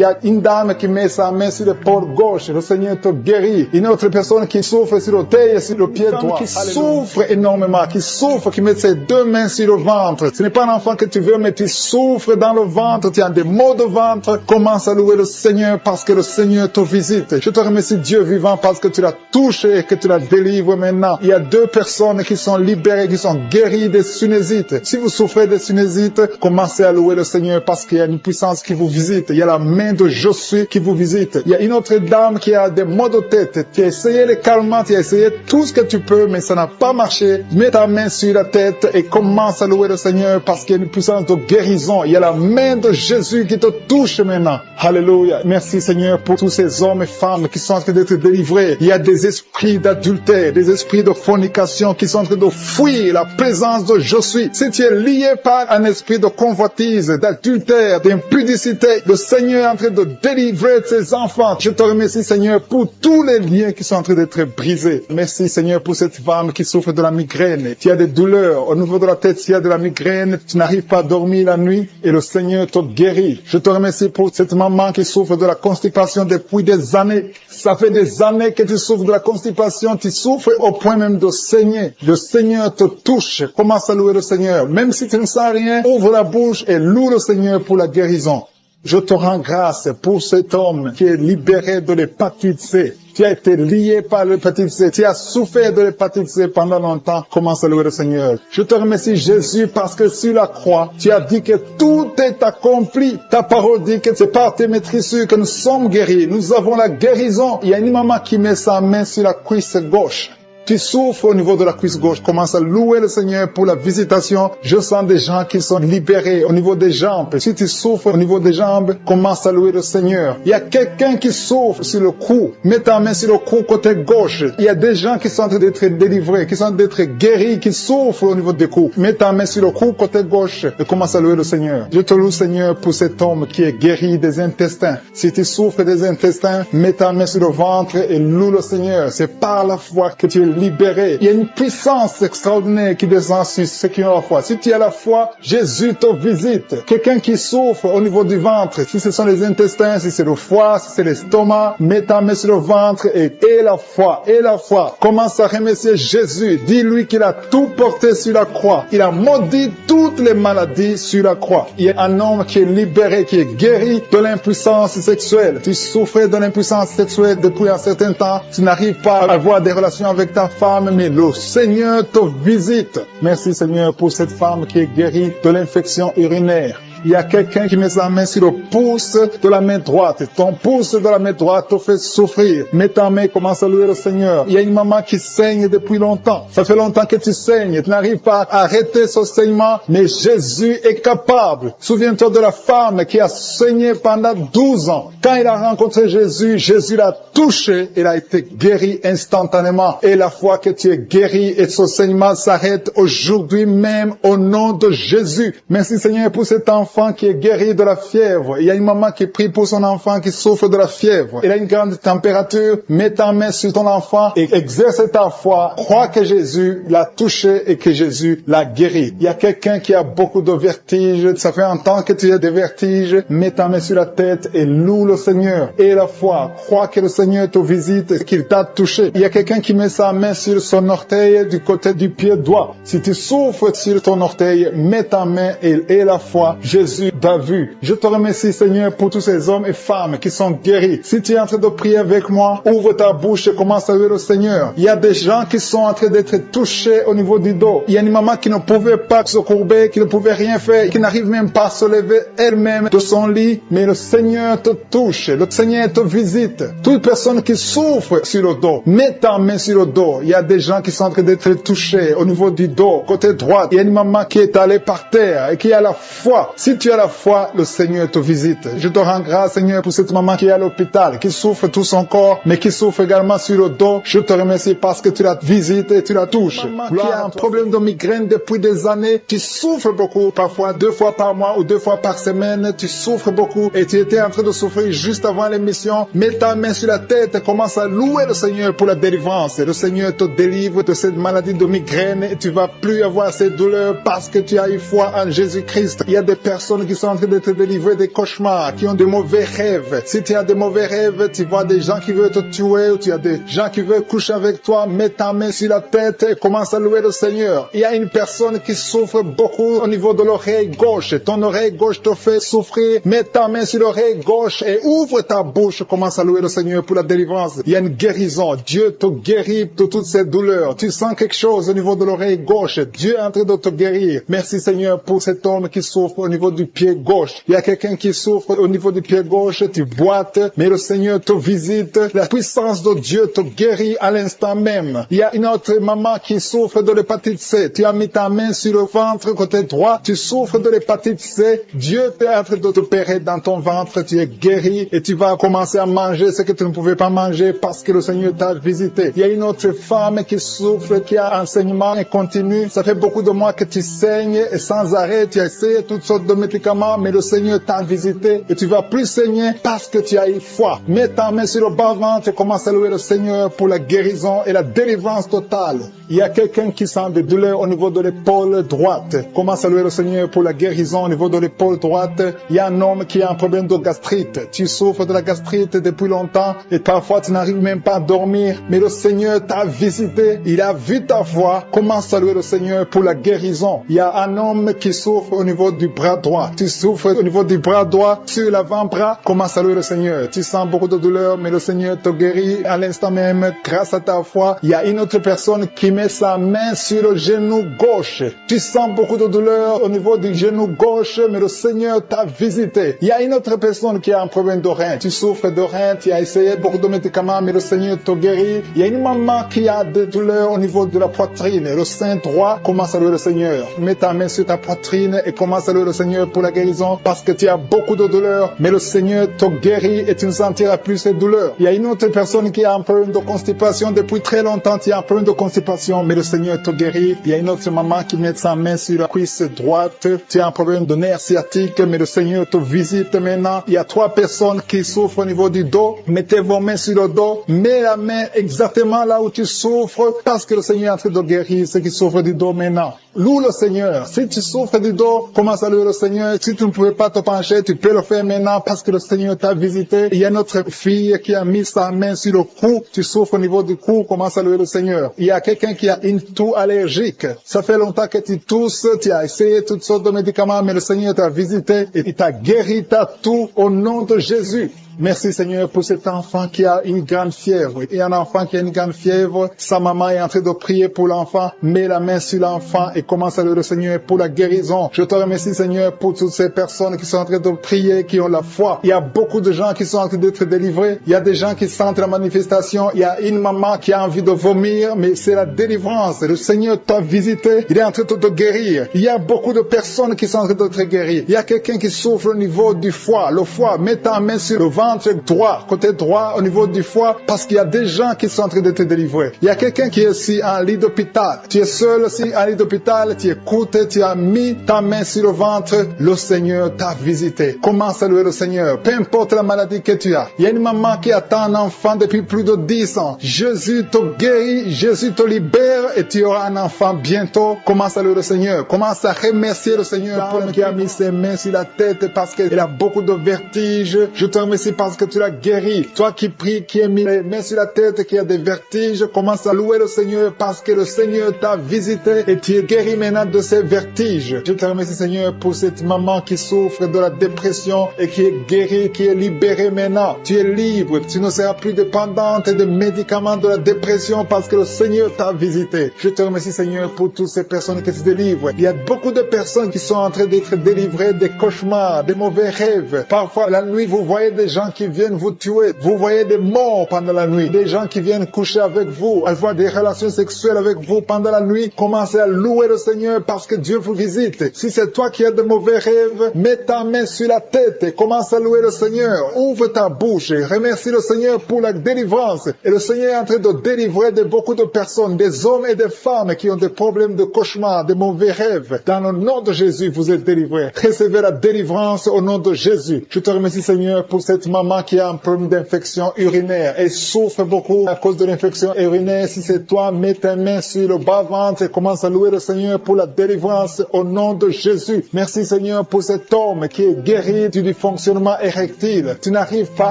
y a une dame qui met sa main sur l'épaule gauche. Le Seigneur te guérit. Une autre personne qui souffre sur l'orteil et sur le pied droit. Qui souffre énormément, qui souffre, qui met ses 2 mains sur le ventre. Ce n'est pas un enfant que tu veux, mais tu souffres dans le ventre. Tu as des maux de ventre. Commence à louer le Seigneur parce que le Seigneur te visite. Je te remercie Dieu vivant parce que tu l'as touché et que tu la délivres maintenant. Il y a 2 personnes qui sont libérées, qui sont guéries des sinusites. Si vous souffrez des sinusites, commencez à louer le Seigneur parce qu'il y a une puissance qui vous visite. Il y a la main de Josué qui vous visite. Il y a une autre dame qui a des maux de tête. Tu as essayé les calmants, tu as essayé tout ce que tu peux, mais ça n'a pas marché. Mets ta main sur la tête et commence à louer le Seigneur parce qu'il y a une puissance de guérison. Il y a la main de Jésus qui te touche maintenant. Alléluia. Merci Seigneur pour tous ces hommes et femmes qui sont en train d'être délivrés. Il y a des esprits d'adultère, des esprits de fornication qui sont en train de fuir la présence de Josué. Si tu es lié par un esprit de convoitise, d'adultère, d'impudicité, le Seigneur est en train de délivrer ses enfants. Je te remercie Seigneur pour tous les liens qui sont en train d'être brisés. Merci Seigneur pour cette femme qui souffre de la migraine. Tu as des douleurs au niveau de la tête, tu as de la migraine, tu n'arrives pas à dormir la nuit et le Seigneur te guérit. Je te remercie pour cette maman qui souffre de la constipation depuis des années. Ça fait des années que tu souffres de la constipation, tu souffres au point même de saigner. Le Seigneur te touche. Commence à louer le Seigneur. Même si tu ne sens rien, ouvre la bouche et loue le Seigneur pour la guérison. Je te rends grâce pour cet homme qui est libéré de l'hépatite C. Tu as été lié par l'hépatite C. Tu as souffert de l'hépatite C pendant longtemps. Commence à louer le Seigneur. Je te remercie Jésus parce que sur la croix, tu as dit que tout est accompli. Ta parole dit que c'est par tes maîtrisures que nous sommes guéris. Nous avons la guérison. Il y a une maman qui met sa main sur la cuisse gauche. Tu souffres au niveau de la cuisse gauche. Commence à louer le Seigneur pour la visitation. Je sens des gens qui sont libérés au niveau des jambes. Si tu souffres au niveau des jambes, commence à louer le Seigneur. Il y a quelqu'un qui souffre sur le cou. Mets ta main sur le cou côté gauche. Il y a des gens qui sont en train d'être délivrés, qui sont en train d'être guéris, qui souffrent au niveau des coups. Mets ta main sur le cou côté gauche et commence à louer le Seigneur. Je te loue Seigneur pour cet homme qui est guéri des intestins. Si tu souffres des intestins, mets ta main sur le ventre et loue le Seigneur. C'est par la foi que tu es libéré. Il y a une puissance extraordinaire qui descend sur ceux qui ont la foi. Si tu as la foi, Jésus te visite. Quelqu'un qui souffre au niveau du ventre, si ce sont les intestins, si c'est le foie, si c'est l'estomac, mets ta main sur le ventre et la foi, et la foi. Commence à remercier Jésus. Dis-lui qu'il a tout porté sur la croix. Il a maudit toutes les maladies sur la croix. Il y a un homme qui est libéré, qui est guéri de l'impuissance sexuelle. Tu souffrais de l'impuissance sexuelle depuis un certain temps. Tu n'arrives pas à avoir des relations avec ta femme, mais le Seigneur te visite. Merci Seigneur pour cette femme qui est guérie de l'infection urinaire. Il y a quelqu'un qui met sa main sur le pouce de la main droite. Ton pouce de la main droite te fait souffrir. Mets ta main, commence à louer le Seigneur. Il y a une maman qui saigne depuis longtemps. Ça fait longtemps que tu saignes. Tu n'arrives pas à arrêter ce saignement, mais Jésus est capable. Souviens-toi de la femme qui a saigné pendant 12 ans. Quand il a rencontré Jésus, Jésus l'a touché. Il a été guéri instantanément. Et la fois que tu es guéri et ce saignement s'arrête aujourd'hui même au nom de Jésus. Merci Seigneur pour cet enfant qui est guéri de la fièvre. Il y a une maman qui prie pour son enfant qui souffre de la fièvre. Il a une grande température. Mets ta main sur ton enfant et exerce ta foi. Crois que Jésus l'a touché et que Jésus l'a guéri. Il y a quelqu'un qui a beaucoup de vertiges. Ça fait un temps que tu as des vertiges. Mets ta main sur la tête et loue le Seigneur. Et la foi. Crois que le Seigneur te visite et qu'il t'a touché. Il y a quelqu'un qui met sa main sur son orteil du côté du pied droit. Si tu souffres sur ton orteil, mets ta main et la foi. Jésus t'a vu. Je te remercie, Seigneur, pour tous ces hommes et femmes qui sont guéris. Si tu es en train de prier avec moi, ouvre ta bouche et commence à louer le Seigneur. Il y a des gens qui sont en train d'être touchés au niveau du dos. Il y a une maman qui ne pouvait pas se courber, qui ne pouvait rien faire, qui n'arrive même pas à se lever elle-même de son lit. Mais le Seigneur te touche, le Seigneur te visite. Toute personne qui souffre sur le dos, mets ta main sur le dos. Il y a des gens qui sont en train d'être touchés au niveau du dos, côté droit. Il y a une maman qui est allée par terre et qui a la foi. Si tu as la foi, le Seigneur te visite. Je te rends grâce, Seigneur, pour cette maman qui est à l'hôpital, qui souffre tout son corps, mais qui souffre également sur le dos. Je te remercie parce que tu la visites et tu la touches. Maman qui a un problème de migraine depuis des années, tu souffres beaucoup, parfois 2 fois par mois ou 2 fois par semaine, tu souffres beaucoup et tu étais en train de souffrir juste avant l'émission. Mets ta main sur la tête et commence à louer le Seigneur pour la délivrance. Le Seigneur te délivre de cette maladie de migraine et tu vas plus avoir ces douleurs parce que tu as eu foi en Jésus-Christ. Il y a des personnes qui sont en train d'être délivrées des cauchemars, qui ont de mauvais rêves. Si tu as de mauvais rêves, tu vois des gens qui veulent te tuer ou tu as des gens qui veulent coucher avec toi, mets ta main sur la tête et commence à louer le Seigneur. Il y a une personne qui souffre beaucoup au niveau de l'oreille gauche. Ton oreille gauche te fait souffrir. Mets ta main sur l'oreille gauche et ouvre ta bouche. Commence à louer le Seigneur pour la délivrance. Il y a une guérison. Dieu te guérit de toutes ces douleurs. Tu sens quelque chose au niveau de l'oreille gauche. Dieu est en train de te guérir. Merci Seigneur pour cet homme qui souffre au niveau du pied gauche. Il y a quelqu'un qui souffre au niveau du pied gauche. Tu boites, mais le Seigneur te visite. La puissance de Dieu te guérit à l'instant même. Il y a une autre maman qui souffre de l'hépatite C. Tu as mis ta main sur le ventre côté droit. Tu souffres de l'hépatite C. Dieu est en train de t'opérer dans ton ventre. Tu es guéri et tu vas commencer à manger ce que tu ne pouvais pas manger parce que le Seigneur t'a visité. Il y a une autre femme qui souffre, qui a un saignement continu. Ça fait beaucoup de mois que tu saignes et sans arrêt. Tu as essayé toutes sortes de médicaments, mais le Seigneur t'a visité et tu vas plus saigner parce que tu as eu foi. Mets ta main sur le bas-ventre et commence à louer le Seigneur pour la guérison et la délivrance totale. Il y a quelqu'un qui sent des douleurs au niveau de l'épaule droite. Commence à louer le Seigneur pour la guérison au niveau de l'épaule droite. Il y a un homme qui a un problème de gastrite. Tu souffres de la gastrite depuis longtemps et parfois tu n'arrives même pas à dormir. Mais le Seigneur t'a visité. Il a vu ta foi. Commence à louer le Seigneur pour la guérison. Il y a un homme qui souffre au niveau du bras droit. Tu souffres au niveau du bras droit, sur l'avant-bras. Commence à louer le Seigneur. Tu sens beaucoup de douleur, mais le Seigneur te guérit à l'instant même grâce à ta foi. Il y a une autre personne qui met sa main sur le genou gauche. Tu sens beaucoup de douleur au niveau du genou gauche, mais le Seigneur t'a visité. Il y a une autre personne qui a un problème de rein. Tu souffres de rein, tu as essayé beaucoup de médicaments, mais le Seigneur te guérit. Il y a une maman qui a des douleurs au niveau de la poitrine. Le sein droit, commence à louer le Seigneur. Mets ta main sur ta poitrine et commence à louer le Seigneur pour la guérison parce que tu as beaucoup de douleurs, mais le Seigneur te guérit et tu ne sentiras plus ces douleurs. Il y a une autre personne qui a un problème de constipation depuis très longtemps. Tu as un problème de constipation, mais le Seigneur te guérit. Il y a une autre maman qui met sa main sur la cuisse droite. Tu as un problème de nerf sciatique, mais le Seigneur te visite maintenant. Il y a 3 personnes qui souffrent au niveau du dos. Mettez vos mains sur le dos. Mets la main exactement là où tu souffres parce que le Seigneur est en train de guérir ceux qui souffrent du dos maintenant. Loue le Seigneur. Si tu souffres du dos, commence à louer le Seigneur. Si tu ne pouvais pas te pencher, tu peux le faire maintenant parce que le Seigneur t'a visité. Il y a notre fille qui a mis sa main sur le cou. Tu souffres au niveau du cou, commence à louer le Seigneur. Il y a quelqu'un qui a une toux allergique. Ça fait longtemps que tu tousses, tu as essayé toutes sortes de médicaments, mais le Seigneur t'a visité et il t'a guéri ta toux au nom de Jésus. Merci Seigneur pour cet enfant qui a une grande fièvre. Il y a un enfant qui a une grande fièvre. Sa maman est en train de prier pour l'enfant. Mets la main sur l'enfant et commence à louer le Seigneur pour la guérison. Je te remercie Seigneur pour toutes ces personnes qui sont en train de prier, qui ont la foi. Il y a beaucoup de gens qui sont en train d'être délivrés. Il y a des gens qui sentent la manifestation. Il y a une maman qui a envie de vomir, mais c'est la délivrance. Le Seigneur t'a visité. Il est en train de te guérir. Il y a beaucoup de personnes qui sont en train de te guérir. Il y a quelqu'un qui souffre au niveau du foie. Le foie, mets ta main sur le ventre droit, côté droit au niveau du foie, parce qu'il y a des gens qui sont en train de te délivrer. Il y a quelqu'un qui est ici en lit d'hôpital. Tu es seul ici en lit d'hôpital, tu écoutes, tu as mis ta main sur le ventre, le Seigneur t'a visité. Commence à louer le Seigneur, peu importe la maladie que tu as. Il y a une maman qui attend un enfant depuis plus de 10 ans. Jésus te guérit, Jésus te libère et tu auras un enfant bientôt. Commence à louer le Seigneur. Commence à remercier le Seigneur pour qui a mis ses mains sur la tête parce qu'elle a beaucoup de vertige. Je te remercie parce que tu l'as guéri. Toi qui pries, qui as mis les mains sur la tête, qui a des vertiges, commence à louer le Seigneur parce que le Seigneur t'a visité et tu es guéri maintenant de ces vertiges. Je te remercie Seigneur pour cette maman qui souffre de la dépression et qui est guérie, qui est libérée maintenant. Tu es libre, tu ne seras plus dépendante des médicaments de la dépression parce que le Seigneur t'a visité. Je te remercie Seigneur pour toutes ces personnes qui se délivrent. Il y a beaucoup de personnes qui sont en train d'être délivrées des cauchemars, des mauvais rêves. Parfois la nuit vous voyez des gens qui viennent vous tuer. Vous voyez des morts pendant la nuit. Des gens qui viennent coucher avec vous, avoir des relations sexuelles avec vous pendant la nuit. Commencez à louer le Seigneur parce que Dieu vous visite. Si c'est toi qui as de mauvais rêves, mets ta main sur la tête et commence à louer le Seigneur. Ouvre ta bouche et remercie le Seigneur pour la délivrance. Et le Seigneur est en train de délivrer de beaucoup de personnes, des hommes et des femmes qui ont des problèmes de cauchemar, de mauvais rêves. Dans le nom de Jésus, vous êtes délivrés. Recevez la délivrance au nom de Jésus. Je te remercie Seigneur pour cette maman qui a un problème d'infection urinaire et souffre beaucoup à cause de l'infection urinaire. Si c'est toi, mets tes mains sur le bas-ventre et commence à louer le Seigneur pour la délivrance au nom de Jésus. Merci Seigneur pour cet homme qui est guéri du dysfonctionnement érectile. Tu n'arrives pas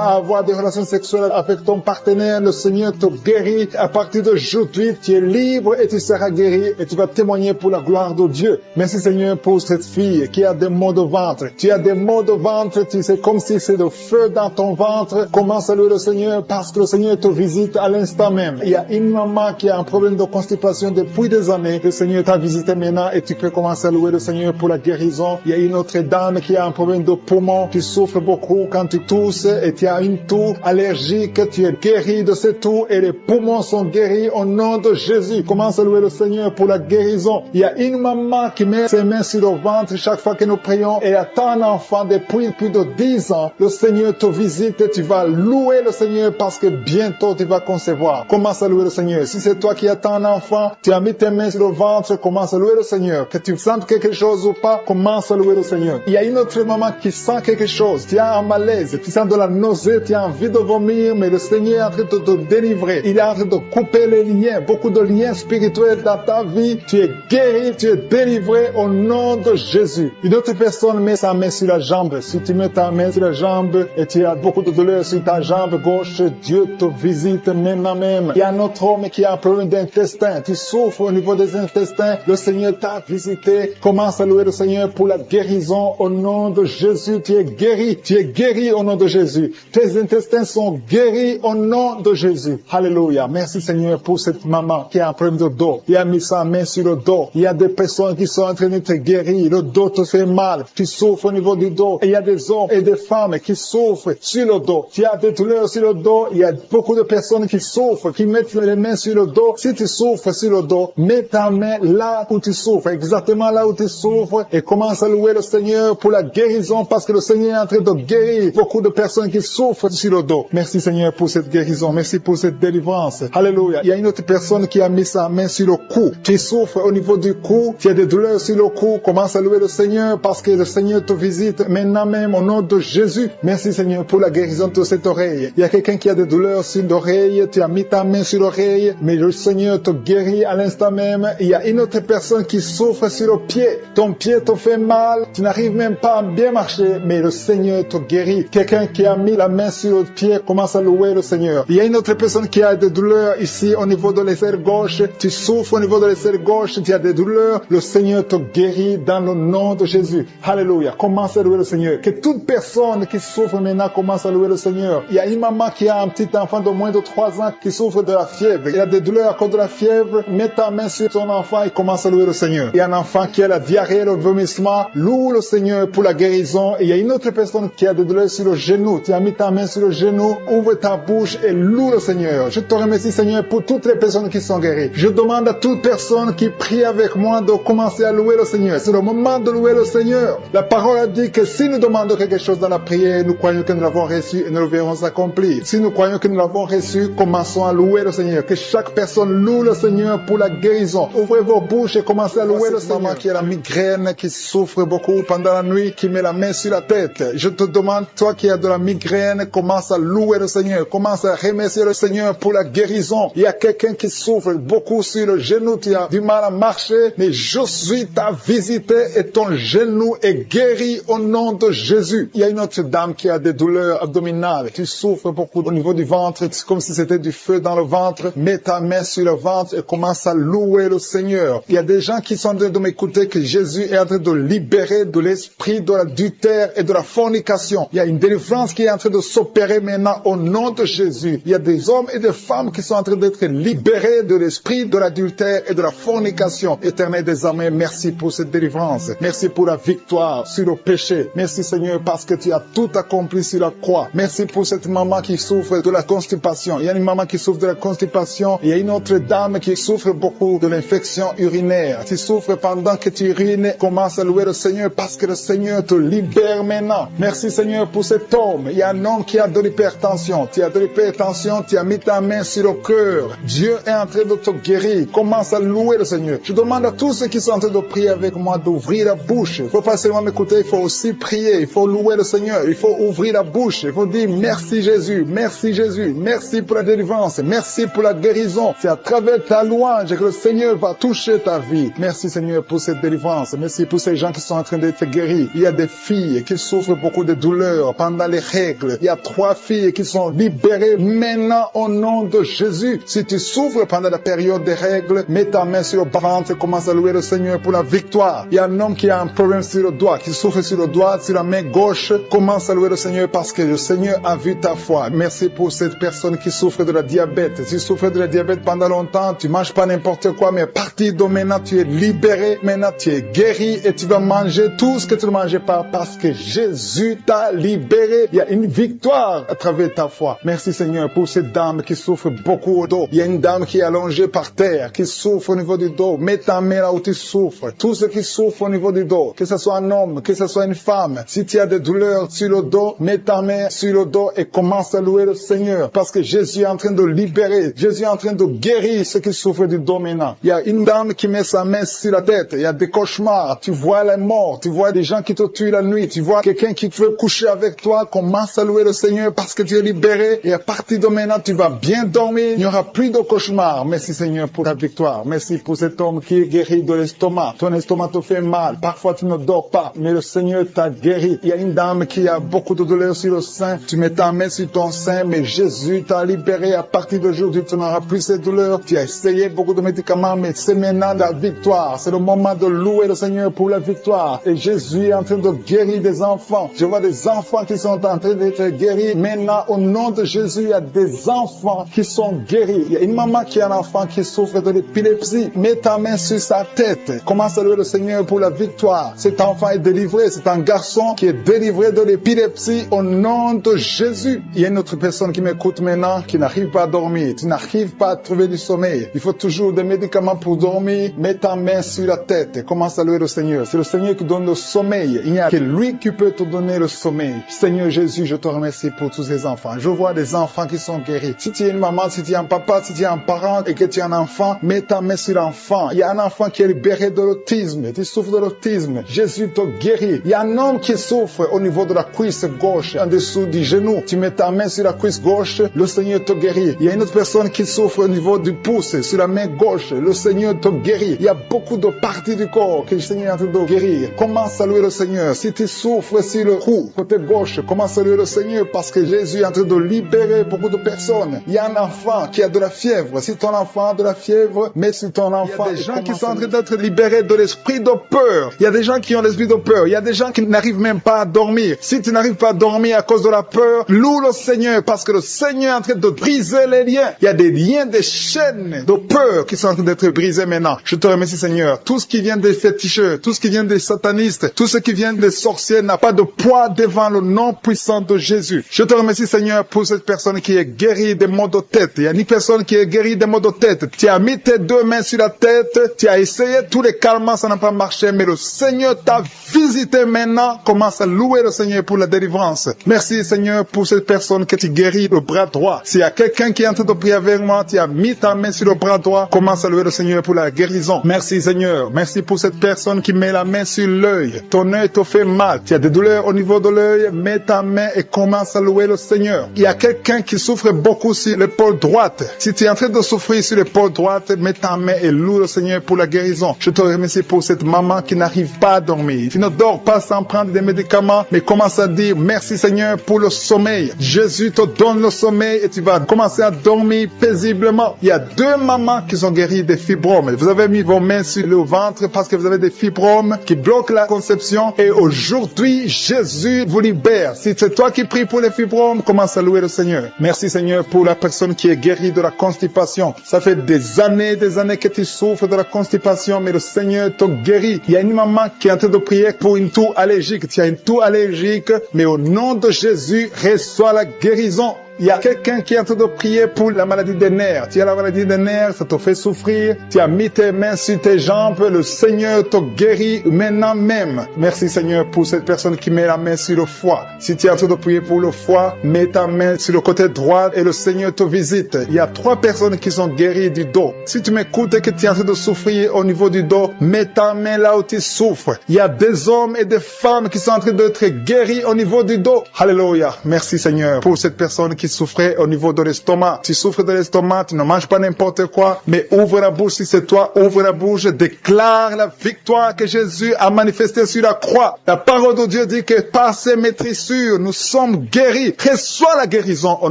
à avoir des relations sexuelles avec ton partenaire. Le Seigneur te guérit. À partir d'aujourd'hui, tu es libre et tu seras guéri et tu vas témoigner pour la gloire de Dieu. Merci Seigneur pour cette fille qui a des maux de ventre. Tu as des maux de ventre, tu sais comme si c'est de feu dans ton ventre. Commence à louer le Seigneur parce que le Seigneur te visite à l'instant même. Il y a une maman qui a un problème de constipation depuis des années. Le Seigneur t'a visité maintenant et tu peux commencer à louer le Seigneur pour la guérison. Il y a une autre dame qui a un problème de poumon. Tu souffres beaucoup quand tu tousses et tu as une toux allergique. Tu es guéri de cette toux et les poumons sont guéris au nom de Jésus. Commence à louer le Seigneur pour la guérison. Il y a une maman qui met ses mains sur le ventre chaque fois que nous prions et attend un enfant depuis plus de 10 ans. Le Seigneur te visite et tu vas louer le Seigneur parce que bientôt tu vas concevoir. Commence à louer le Seigneur. Si c'est toi qui attends un enfant, tu as mis tes mains sur le ventre, commence à louer le Seigneur. Que tu sentes quelque chose ou pas, commence à louer le Seigneur. Il y a une autre maman qui sent quelque chose. Tu as un malaise, tu sens de la nausée, tu as envie de vomir, mais le Seigneur est en train de te délivrer. Il est en train de couper les liens, beaucoup de liens spirituels dans ta vie. Tu es guéri, tu es délivré au nom de Jésus. Une autre personne met sa main sur la jambe. Si tu mets ta main sur la jambe et tu as beaucoup de douleur sur ta jambe gauche, Dieu te visite maintenant même. Il y a un autre homme qui a un problème d'intestin. Tu souffres au niveau des intestins. Le Seigneur t'a visité. Commence à louer le Seigneur pour la guérison au nom de Jésus. Tu es guéri. Tu es guéri au nom de Jésus. Tes intestins sont guéris au nom de Jésus. Alléluia. Merci Seigneur pour cette maman qui a un problème de dos. Il a mis sa main sur le dos. Il y a des personnes qui sont en train de te guérir. Le dos te fait mal. Tu souffres au niveau du dos. Et il y a des hommes et des femmes qui souffrent sur le dos. Tu as des douleurs sur le dos. Il y a beaucoup de personnes qui souffrent, qui mettent les mains sur le dos. Si tu souffres sur le dos, mets ta main là où tu souffres, exactement là où tu souffres, et commence à louer le Seigneur pour la guérison, parce que le Seigneur est en train de guérir beaucoup de personnes qui souffrent sur le dos. Merci Seigneur pour cette guérison. Merci pour cette délivrance. Alléluia. Il y a une autre personne qui a mis sa main sur le cou. Tu souffres au niveau du cou. Tu as des douleurs sur le cou. Commence à louer le Seigneur parce que le Seigneur te visite maintenant même au nom de Jésus. Merci Seigneur pour la guérison de cette oreille. Il y a quelqu'un qui a des douleurs sur l'oreille. Tu as mis ta main sur l'oreille, mais le Seigneur te guérit à l'instant même. Il y a une autre personne qui souffre sur le pied. Ton pied te fait mal. Tu n'arrives même pas à bien marcher, mais le Seigneur te guérit. Quelqu'un qui a mis la main sur le pied commence à louer le Seigneur. Il y a une autre personne qui a des douleurs ici au niveau de l'aisselle gauche. Tu souffres au niveau de l'aisselle gauche. Tu as des douleurs. Le Seigneur te guérit dans le nom de Jésus. Alléluia. Commence à louer le Seigneur. Que toute personne qui souffre maintenant commence à louer le Seigneur. Il y a une maman qui a un petit enfant de moins de 3 ans qui souffre de la fièvre. Il a des douleurs à cause de la fièvre. Mets ta main sur ton enfant et commence à louer le Seigneur. Il y a un enfant qui a la diarrhée, le vomissement. Loue le Seigneur pour la guérison. Et il y a une autre personne qui a des douleurs sur le genou. Tu as mis ta main sur le genou. Ouvre ta bouche et loue le Seigneur. Je te remercie Seigneur pour toutes les personnes qui sont guéries. Je demande à toute personne qui prie avec moi de commencer à louer le Seigneur. C'est le moment de louer le Seigneur. La parole a dit que si nous demandons quelque chose dans la prière, nous croyons que nous l'avons reçu et nous le verrons s'accomplir. Si nous croyons que nous l'avons reçu, commençons à louer le Seigneur. Que chaque personne loue le Seigneur pour la guérison. Ouvrez vos bouches et commencez à louer le Seigneur. Maman qui a la migraine, qui souffre beaucoup pendant la nuit, qui met la main sur la tête. Je te demande, toi qui as de la migraine, commence à louer le Seigneur. Commence à remercier le Seigneur pour la guérison. Il y a quelqu'un qui souffre beaucoup sur le genou. Tu as du mal à marcher, mais je suis ta visité et ton genou est guéri au nom de Jésus. Il y a une autre dame qui a des douleurs douleurs abdominales. Tu souffres beaucoup au niveau du ventre, c'est comme si c'était du feu dans le ventre. Mets ta main sur le ventre et commence à louer le Seigneur. Il y a des gens qui sont en train de m'écouter que Jésus est en train de libérer de l'esprit de l'adultère et de la fornication. Il y a une délivrance qui est en train de s'opérer maintenant au nom de Jésus. Il y a des hommes et des femmes qui sont en train d'être libérés de l'esprit de l'adultère et de la fornication. Éternel des armées, merci pour cette délivrance. Merci pour la victoire sur le péché. Merci Seigneur parce que tu as tout accompli sur la croix. Merci pour cette maman qui souffre de la constipation. Il y a une maman qui souffre de la constipation. Il y a une autre dame qui souffre beaucoup de l'infection urinaire. Tu souffres pendant que tu urines. Commence à louer le Seigneur parce que le Seigneur te libère maintenant. Merci Seigneur pour cet homme. Il y a un homme qui a de l'hypertension. Tu as de l'hypertension, tu as mis ta main sur le cœur. Dieu est en train de te guérir. Commence à louer le Seigneur. Je demande à tous ceux qui sont en train de prier avec moi d'ouvrir la bouche. Il ne faut pas seulement m'écouter, il faut aussi prier. Il faut louer le Seigneur. Il faut ouvrir la bouche. Il faut dire merci Jésus, merci Jésus, merci pour la délivrance, merci pour la guérison. C'est à travers ta louange que le Seigneur va toucher ta vie. Merci Seigneur pour cette délivrance. Merci pour ces gens qui sont en train d'être guéris. Il y a des filles qui souffrent beaucoup de douleurs pendant les règles. Il y a 3 filles qui sont libérées maintenant au nom de Jésus. Si tu souffres pendant la période des règles, mets ta main sur le ventre et commence à louer le Seigneur pour la victoire. Il y a un homme qui a un problème sur le doigt, qui souffre sur le doigt, sur la main gauche. Commence à louer le Seigneur parce que le Seigneur a vu ta foi. Merci pour cette personne qui souffre de la diabète. Si tu souffres de la diabète pendant longtemps, tu manges pas n'importe quoi, mais à partir de maintenant, tu es libéré. Maintenant, tu es guéri et tu vas manger tout ce que tu ne mangeais pas parce que Jésus t'a libéré. Il y a une victoire à travers ta foi. Merci Seigneur pour cette dame qui souffre beaucoup au dos. Il y a une dame qui est allongée par terre, qui souffre au niveau du dos. Mets ta main là où tu souffres. Tous ceux qui souffrent au niveau du dos, que ce soit un homme, que ce soit une femme, si tu as des douleurs sur le dos, mets ta main sur le dos et commence à louer le Seigneur parce que Jésus est en train de libérer. Jésus est en train de guérir ceux qui souffrent du dos maintenant. Il y a une dame qui met sa main sur la tête. Il y a des cauchemars. Tu vois les morts. Tu vois des gens qui te tuent la nuit. Tu vois quelqu'un qui veut coucher avec toi. Commence à louer le Seigneur parce que tu es libéré. Et à partir de maintenant, tu vas bien dormir. Il n'y aura plus de cauchemars. Merci Seigneur pour la victoire. Merci pour cet homme qui est guéri de l'estomac. Ton estomac te fait mal. Parfois, tu ne dors pas. Mais le Seigneur t'a guéri. Il y a une dame qui a beaucoup de douleurs sur le sein. Tu mets ta main sur ton sein. Mais Jésus t'a libéré. À partir d'aujourd'hui, tu n'auras plus ces douleurs. Tu as essayé beaucoup de médicaments. Mais c'est maintenant la victoire. C'est le moment de louer le Seigneur pour la victoire. Et Jésus est en train de guérir des enfants. Je vois des enfants qui sont en train d'être guéris. Maintenant, au nom de Jésus, il y a des enfants qui sont guéris. Il y a une maman qui a un enfant qui souffre de l'épilepsie. Mets ta main sur sa tête. Commence à louer le Seigneur pour la victoire. Cet enfant est délivré. C'est un garçon qui est délivré de l'épilepsie au nom de Jésus. Il y a une autre personne qui m'écoute maintenant qui n'arrive pas à dormir. Tu n'arrives pas à trouver du sommeil. Il faut toujours des médicaments pour dormir. Mets ta main sur la tête et commence à louer le Seigneur. C'est le Seigneur qui donne le sommeil. Il n'y a que lui qui peut te donner le sommeil. Seigneur Jésus, je te remercie pour tous ces enfants. Je vois des enfants qui sont guéris. Si tu es une maman, si tu es un papa, si tu es un parent et que tu es un enfant, mets ta main sur l'enfant. Il y a un enfant qui est libéré de l'autisme. Tu souffres de l'autisme. Jésus te guérit. Il y a un homme qui souffre au niveau de la cuisse gauche, en dessous du genou. Tu mets ta main sur la cuisse gauche, le Seigneur te guérit. Il y a une autre personne qui souffre au niveau du pouce, sur la main gauche. Le Seigneur te guérit. Il y a beaucoup de parties du corps que le Seigneur est en train de guérir. Commence à louer le Seigneur. Si tu souffres sur le cou, côté gauche, commence à louer le Seigneur parce que Jésus est en train de libérer beaucoup de personnes. Il y a un enfant qui a de la fièvre. Si ton enfant a de la fièvre, mets sur ton enfant. Il y a des gens qui sont en train d'être libérés de l'esprit de peur. Il y a des gens qui ont l'esprit de peur. Il y a des gens qui n'arrivent même pas à dormir. Si tu n'arrives pas à dormir à cause de la peur, loue le Seigneur parce que le Seigneur est en train de briser les liens. Il y a des liens, des chaînes de peur qui sont en train d'être brisés maintenant. Je te remercie Seigneur. Tout ce qui vient des féticheurs, tout ce qui vient des satanistes, tout ce qui vient des sorciers n'a pas de poids devant le nom puissant de Jésus. Je te remercie Seigneur pour cette personne qui est guérie des maux de tête. Il y a une personne qui est guérie des maux de tête. Tu as mis tes 2 mains sur la tête, tu as essayé tous les calmants, ça n'a pas marché, mais le Seigneur t'a visité maintenant. Commence à louer le Seigneur pour la délivrance. Merci Seigneur pour cette personne que tu guéris le bras droit. S'il y a quelqu'un qui est en train de prier avec moi, tu as mis ta main sur le bras droit, commence à louer le Seigneur pour la guérison. Merci Seigneur. Merci pour cette personne qui met la main sur l'œil. Ton œil te fait mal. Tu as des douleurs au niveau de l'œil, mets ta main et commence à louer le Seigneur. Il y a quelqu'un qui souffre beaucoup sur l'épaule droite. Si tu es en train de souffrir sur l'épaule droite, mets ta main et loue le Seigneur pour la guérison. Je te remercie pour cette maman qui n'arrive pas à dormir. Tu ne dors pas sans prendre des médicaments, mais commence à dire merci Merci Seigneur pour le sommeil. Jésus te donne le sommeil et tu vas commencer à dormir paisiblement. Il y a 2 mamans qui sont guéries des fibromes. Vous avez mis vos mains sur le ventre parce que vous avez des fibromes qui bloquent la conception. Et aujourd'hui, Jésus vous libère. Si c'est toi qui pries pour les fibromes, commence à louer le Seigneur. Merci Seigneur pour la personne qui est guérie de la constipation. Ça fait des années que tu souffres de la constipation, mais le Seigneur te guérit. Il y a une maman qui est en train de prier pour une toux allergique. Tu as une toux allergique, mais au nom de Jésus, reçois la guérison. Il y a quelqu'un qui est en train de prier pour la maladie des nerfs. Tu as la maladie des nerfs, ça te fait souffrir. Tu as mis tes mains sur tes jambes, le Seigneur te guérit maintenant même. Merci Seigneur pour cette personne qui met la main sur le foie. Si tu es en train de prier pour le foie, mets ta main sur le côté droit et le Seigneur te visite. Il y a 3 personnes qui sont guéries du dos. Si tu m'écoutes et que tu es en train de souffrir au niveau du dos, mets ta main là où tu souffres. Il y a des hommes et des femmes qui sont en train d'être guéris au niveau du dos. Alléluia. Merci Seigneur pour cette personne qui souffrait au niveau de l'estomac. Tu souffres de l'estomac, tu ne manges pas n'importe quoi, mais ouvre la bouche si c'est toi, ouvre la bouche, déclare la victoire que Jésus a manifestée sur la croix. La parole de Dieu dit que par ses maîtrissures, nous sommes guéris. Reçois la guérison au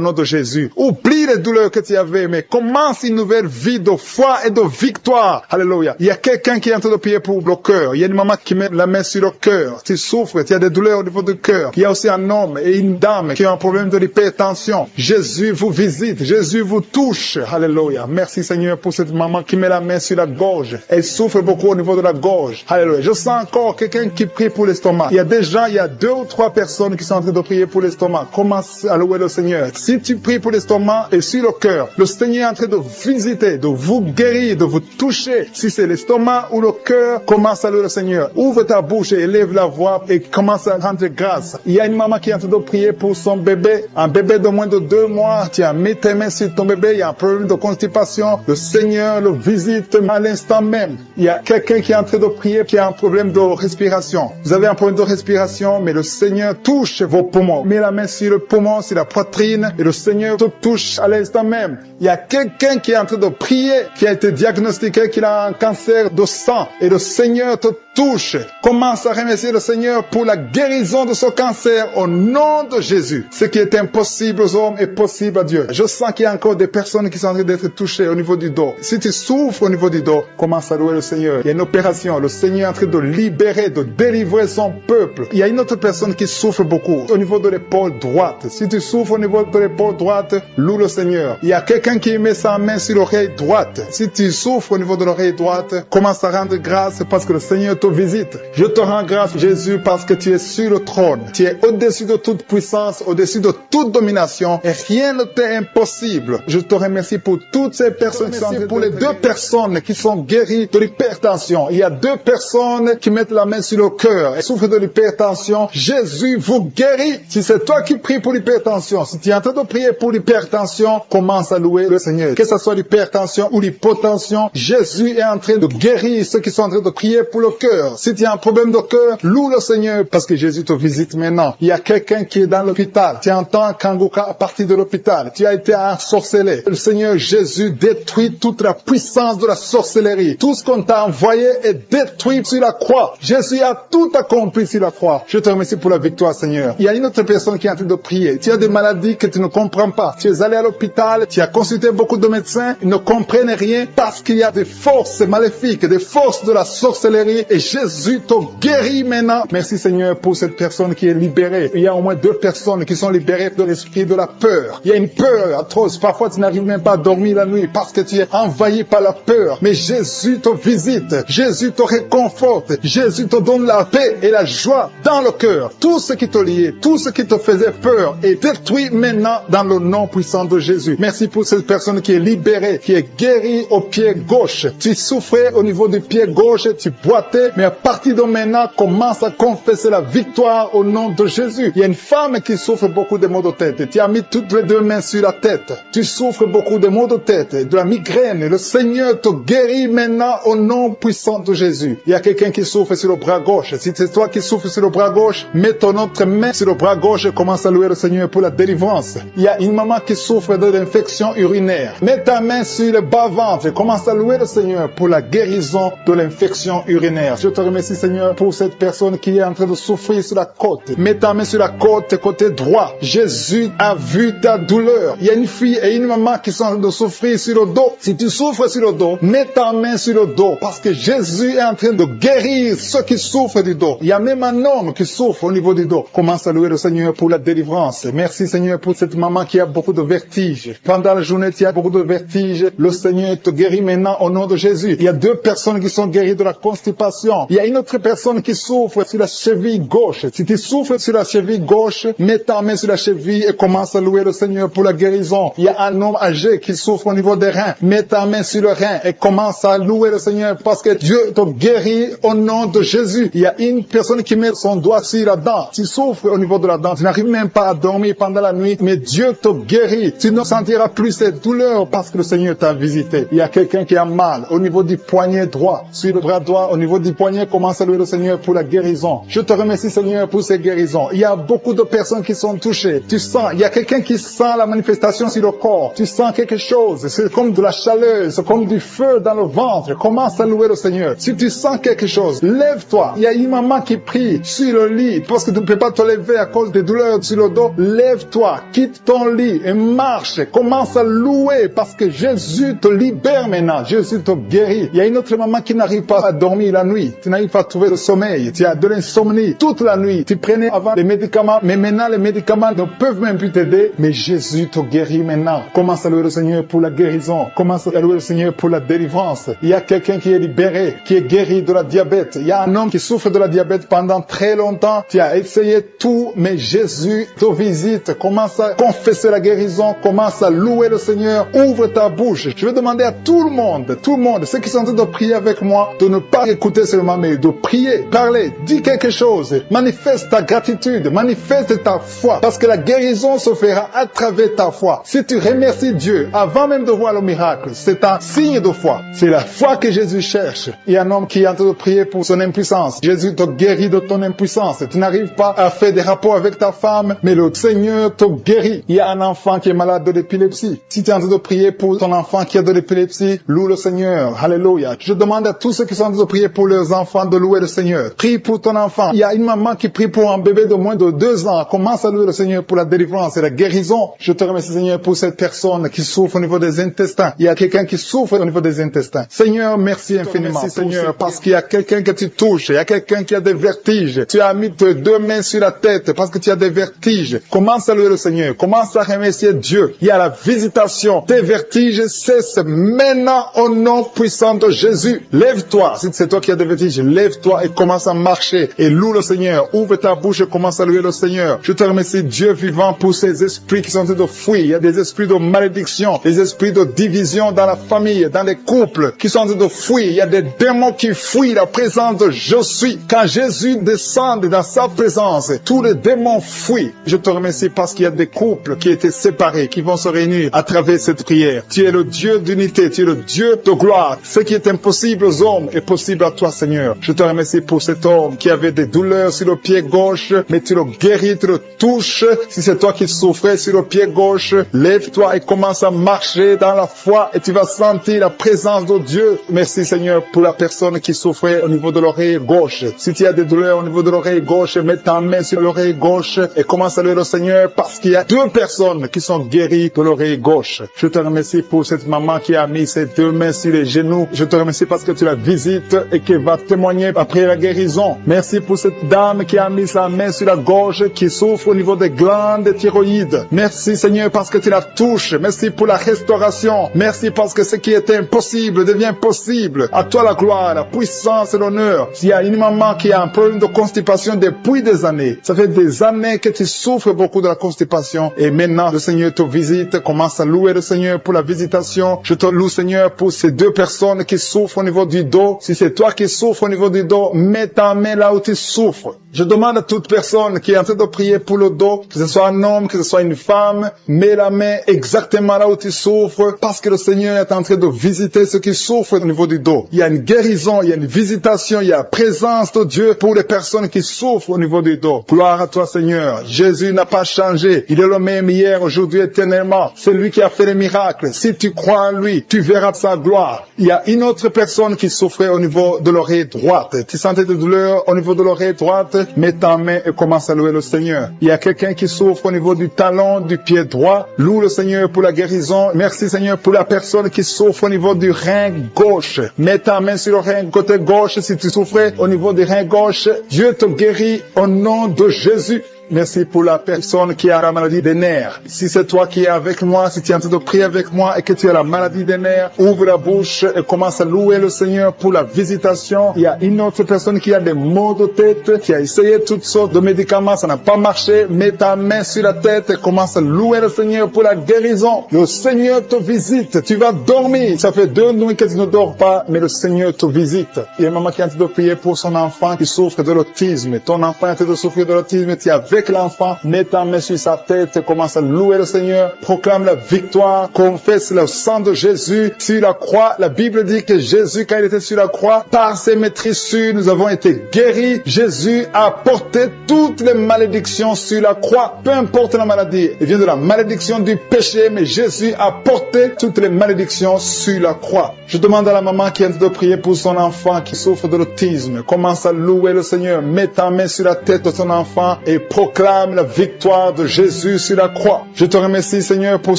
nom de Jésus. Oublie les douleurs que tu avais, mais commence une nouvelle vie de foi et de victoire. Alléluia. Il y a quelqu'un qui est en train de prier pour le cœur. Il y a une maman qui met la main sur le cœur. Tu souffres, tu as des douleurs au niveau du cœur. Il y a aussi un homme et une dame qui ont un problème de l'hypertension. Jésus vous visite, Jésus vous touche. Alléluia. Merci Seigneur pour cette maman qui met la main sur la gorge. Elle souffre beaucoup au niveau de la gorge. Alléluia. Je sens encore quelqu'un qui prie pour l'estomac. Il y a 2 ou 3 personnes qui sont en train de prier pour l'estomac. Commence à louer le Seigneur. Si tu pries pour l'estomac et sur le cœur, le Seigneur est en train de visiter, de vous guérir, de vous toucher. Si c'est l'estomac ou le cœur, commence à louer le Seigneur. Ouvre ta bouche et élève la voix et commence à rendre grâce. Il y a une maman qui est en train de prier pour son bébé, un bébé de moins de 2 mois, tu as mis tes mains sur ton bébé, il y a un problème de constipation, le Seigneur le visite à l'instant même. Il y a quelqu'un qui est en train de prier, qui a un problème de respiration. Vous avez un problème de respiration, mais le Seigneur touche vos poumons. Mets la main sur le poumon, sur la poitrine, et le Seigneur te touche à l'instant même. Il y a quelqu'un qui est en train de prier, qui a été diagnostiqué qu'il a un cancer de sang, et le Seigneur te touche. Commence à remercier le Seigneur pour la guérison de ce cancer au nom de Jésus. Ce qui est impossible aux hommes est possible à Dieu. Je sens qu'il y a encore des personnes qui sont en train d'être touchées au niveau du dos. Si tu souffres au niveau du dos, commence à louer le Seigneur. Il y a une opération. Le Seigneur est en train de libérer, de délivrer son peuple. Il y a une autre personne qui souffre beaucoup au niveau de l'épaule droite. Si tu souffres au niveau de l'épaule droite, loue le Seigneur. Il y a quelqu'un qui met sa main sur l'oreille droite. Si tu souffres au niveau de l'oreille droite, commence à rendre grâce parce que le Seigneur te visite. Je te rends grâce, Jésus, parce que tu es sur le trône. Tu es au-dessus de toute puissance, au-dessus de toute domination et rien ne t'est impossible. Je te remercie pour toutes ces personnes qui sont pour les 2 personnes qui sont guéries de l'hypertension. Il y a 2 personnes qui mettent la main sur le cœur et souffrent de l'hypertension. Jésus vous guérit. Si c'est toi qui pries pour l'hypertension, si tu es en train de prier pour l'hypertension, commence à louer le Seigneur. Que ce soit l'hypertension ou l'hypotension, Jésus est en train de guérir ceux qui sont en train de prier pour le cœur. Si tu as un problème de cœur, loue le Seigneur parce que Jésus te visite maintenant. Il y a quelqu'un qui est dans l'hôpital. Tu entends Kangoka à partir de l'hôpital. Tu as été ensorcelé. Le Seigneur Jésus détruit toute la puissance de la sorcellerie. Tout ce qu'on t'a envoyé est détruit sur la croix. Jésus a tout accompli sur la croix. Je te remercie pour la victoire, Seigneur. Il y a une autre personne qui est en train de prier. Tu as des maladies que tu ne comprends pas. Tu es allé à l'hôpital, tu as consulté beaucoup de médecins, ils ne comprennent rien parce qu'il y a des forces maléfiques, des forces de la sorcellerie et Jésus te guérit maintenant. Merci Seigneur pour cette personne qui est libérée. Il y a au moins 2 personnes qui sont libérées de l'esprit de la peur. Il y a une peur atroce. Parfois tu n'arrives même pas à dormir la nuit parce que tu es envahi par la peur. Mais Jésus te visite. Jésus te réconforte. Jésus te donne la paix et la joie dans le cœur. Tout ce qui te liait, tout ce qui te faisait peur est détruit maintenant dans le nom puissant de Jésus. Merci pour cette personne qui est libérée, qui est guérie au pied gauche. Tu souffrais au niveau du pied gauche, tu boitais, mais à partir de maintenant, commence à confesser la victoire au nom de Jésus. Il y a une femme qui souffre beaucoup de maux de tête. Tu as mis mis toutes les deux mains sur la tête. Tu souffres beaucoup de maux de tête, de la migraine. Le Seigneur te guérit maintenant au nom puissant de Jésus. Il y a quelqu'un qui souffre sur le bras gauche. Si c'est toi qui souffres sur le bras gauche, mets ton autre main sur le bras gauche et commence à louer le Seigneur pour la délivrance. Il y a une maman qui souffre de l'infection urinaire. Mets ta main sur le bas-ventre et commence à louer le Seigneur pour la guérison de l'infection urinaire. Je te remercie, Seigneur, pour cette personne qui est en train de souffrir sur la côte. Mets ta main sur la côte, côté droit. Jésus a vu ta douleur. Il y a une fille et une maman qui sont en train de souffrir sur le dos. Si tu souffres sur le dos, mets ta main sur le dos parce que Jésus est en train de guérir ceux qui souffrent du dos. Il y a même un homme qui souffre au niveau du dos. Commence à louer le Seigneur pour la délivrance. Merci, Seigneur, pour cette maman qui a beaucoup de vertiges. Pendant la journée, tu as beaucoup de vertiges. Le Seigneur te guérit maintenant au nom de Jésus. Il y a 2 personnes qui sont guéries de la constipation. Il y a une autre personne qui souffre sur la cheville gauche. Si tu souffres sur la cheville gauche, mets ta main sur la cheville et commence à louer le Seigneur pour la guérison. Il y a un homme âgé qui souffre au niveau des reins. Mets ta main sur le rein et commence à louer le Seigneur parce que Dieu te guérit au nom de Jésus. Il y a une personne qui met son doigt sur la dent. Tu souffres au niveau de la dent. Tu n'arrives même pas à dormir pendant la nuit, mais Dieu te guérit. Tu ne sentiras plus cette douleur parce que le Seigneur t'a visité. Il y a quelqu'un qui a mal au niveau du poignet droit, sur le bras droit, au niveau du poignet, commence à louer le Seigneur pour la guérison. Je te remercie, Seigneur, pour ces guérisons. Il y a beaucoup de personnes qui sont touchées. Tu sens, il y a quelqu'un qui sent la manifestation sur le corps. Tu sens quelque chose. C'est comme de la chaleur, c'est comme du feu dans le ventre. Commence à louer le Seigneur. Si tu sens quelque chose, lève-toi. Il y a une maman qui prie sur le lit parce que tu ne peux pas te lever à cause des douleurs sur le dos. Lève-toi, quitte ton lit et marche. Commence à louer parce que Jésus te libère maintenant. Jésus te guérit. Il y a une autre maman qui n'arrive pas à dormir la nuit. Tu n'arrives pas à trouver le sommeil. Tu as de l'insomnie toute la nuit. Tu prenais avant les médicaments, mais maintenant les médicaments ne peuvent même plus t'aider. Mais Jésus te guérit maintenant. Commence à louer le Seigneur pour la guérison. Commence à louer le Seigneur pour la délivrance. Il y a quelqu'un qui est libéré, qui est guéri de la diabète. Il y a un homme qui souffre de la diabète pendant très longtemps. Tu as essayé tout, mais Jésus te visite. Commence à confesser la guérison. Commence à louer le Seigneur. Ouvre ta bouche. Je vais demander à tout le monde, ceux qui sont en train de prier avec moi, de ne pas écouter seulement, mais de prier, parler, dis quelque chose. Manifeste ta gratitude, manifeste ta foi, parce que la guérison se fera à travers ta foi. Si tu remercies Dieu avant même de voir le miracle, c'est un signe de foi. C'est la foi que Jésus cherche. Il y a un homme qui est en train de prier pour son impuissance. Jésus te guérit de ton impuissance. Tu n'arrives pas à faire des rapports avec ta femme, mais le Seigneur te guérit. Il y a un enfant qui est malade de l'épilepsie. Si tu es en train de prier pour ton enfant qui a de l'épilepsie, loue le Seigneur. Alléluia. Je demande à tous ceux qui sont en train de prier pour leurs enfants de louer le Seigneur. Prie pour ton enfant. Il y a une maman qui prie pour un bébé de moins de 2 ans. Commence à louer le Seigneur pour la délivrance et la guérison. Je te remercie, Seigneur, pour cette personne qui souffre au niveau des intestins. Il y a quelqu'un qui souffre au niveau des intestins. Seigneur, merci infiniment. Merci, Seigneur, parce qu'il y a quelqu'un que tu touches. Il y a quelqu'un qui a des vertiges. Tu as mis tes 2 mains sur la tête parce que tu as des vertiges. Commence à louer le Seigneur. Commence à remercier Dieu. Il y a la visitation. Tes vertiges cessent maintenant au nom puissant de Jésus. Lève-toi. Si c'est toi qui as des vertiges, lève-toi et commence à marcher et loue le Seigneur. Ouvre ta bouche et commence à louer le Seigneur. Je te remercie, Dieu vivant, pour ces esprits qui sont en train de fuir. Il y a des esprits de malédiction, des esprits de division dans la famille, dans les couples qui sont en train de fuir. Il y a des démons qui fuient la présence de Je suis. Quand Jésus descend dans sa présence, tous les démons fuient. Je te remercie parce qu'il y a des couples qui étaient séparés, qui vont se réunir à travers cette prière. Tu es le Dieu d'unité, tu es le Dieu de gloire. Ce qui est impossible aux hommes est possible à toi, Seigneur. Je te remercie pour cet homme qui avait des douleurs sur le pied gauche, mais tu le guéris, tu le touches. Si c'est toi qui souffrais sur le pied gauche, lève-toi et commence à marcher dans la foi et tu vas sentir la présence de Dieu. Merci, Seigneur, pour la personne qui souffrait au niveau de l'oreille gauche. Si tu as des douleurs au niveau de l'oreille gauche, mets ta main sur l'oreille gauche et commence à louer le Seigneur parce qu'il y a 2 personnes qui sont guéries de l'oreille gauche. Je te remercie pour cette maman qui a mis ses 2 mains sur les genoux. Je te remercie parce que tu la visites et qu'elle va témoigner après la guérison. Merci pour cette dame qui a mis sa main sur la gorge, qui souffre au niveau des glandes thyroïdes. Merci, Seigneur, parce que tu la touches. Merci pour la restauration. Merci parce que ce qui était impossible devient possible. À toi la gloire, la puissance et l'honneur. S'il y a une maman qui a un problème de constipation depuis des années, ça fait des années que tu souffres beaucoup de la constipation et maintenant le Seigneur te visite. Commence à louer le Seigneur pour la visitation. Je te loue, Seigneur, pour ces 2 personnes qui souffrent au niveau du dos. Si c'est toi qui souffres au niveau du dos, mets ta main là où tu souffres. Je demande à toute personne qui est en train de prier pour le dos, que ce soit un homme, que ce soit une femme, mets la main exactement là où tu souffres, parce que le Seigneur est en train de visiter ceux qui souffrent au niveau du dos. Il y a une guérison, il y a une visitation, il y a la présence de Dieu pour les personnes qui souffrent au niveau du dos. Gloire à toi, Seigneur. Jésus n'a pas changé. Il est le même hier, aujourd'hui, éternellement. C'est lui qui a fait les miracles. Si tu crois en lui, tu verras sa gloire. Il y a une autre personne qui souffrait au niveau de l'oreille droite. Tu sentais des douleurs au niveau de l'oreille droite? Mets ta main et commence à louer le Seigneur. Il y a quelqu'un qui souffre au niveau du talon du pied droit. Loue le Seigneur pour la guérison. Merci, Seigneur, pour la personne qui souffre au niveau du rein gauche. Mets ta main sur le rein côté gauche si tu souffrais au niveau du rein gauche. Dieu te guérit au nom de Jésus. Merci pour la personne qui a la maladie des nerfs. Si c'est toi qui es avec moi, si tu es en train de prier avec moi et que tu as la maladie des nerfs, ouvre la bouche et commence à louer le Seigneur pour la visitation. Il y a une autre personne qui a des maux de tête, qui a essayé toutes sortes de médicaments, ça n'a pas marché. Mets ta main sur la tête et commence à louer le Seigneur pour la guérison. Le Seigneur te visite. Tu vas dormir. Ça fait 2 nuits que tu ne dors pas, mais le Seigneur te visite. Il y a une maman qui est en train de prier pour son enfant qui souffre de l'autisme. Ton enfant est en train de souffrir de l'autisme. Tu es avec l'enfant, mets ta main sur sa tête et commence à louer le Seigneur, proclame la victoire, confesse le sang de Jésus sur la croix. La Bible dit que Jésus, quand il était sur la croix, par ses maîtrissures, nous avons été guéris. Jésus a porté toutes les malédictions sur la croix, peu importe la maladie. Il vient de la malédiction du péché, mais Jésus a porté toutes les malédictions sur la croix. Je demande à la maman qui est en train de prier pour son enfant qui souffre de l'autisme, commence à louer le Seigneur, mets ta main sur la tête de son enfant et proclame la victoire de Jésus sur la croix. Je te remercie, Seigneur, pour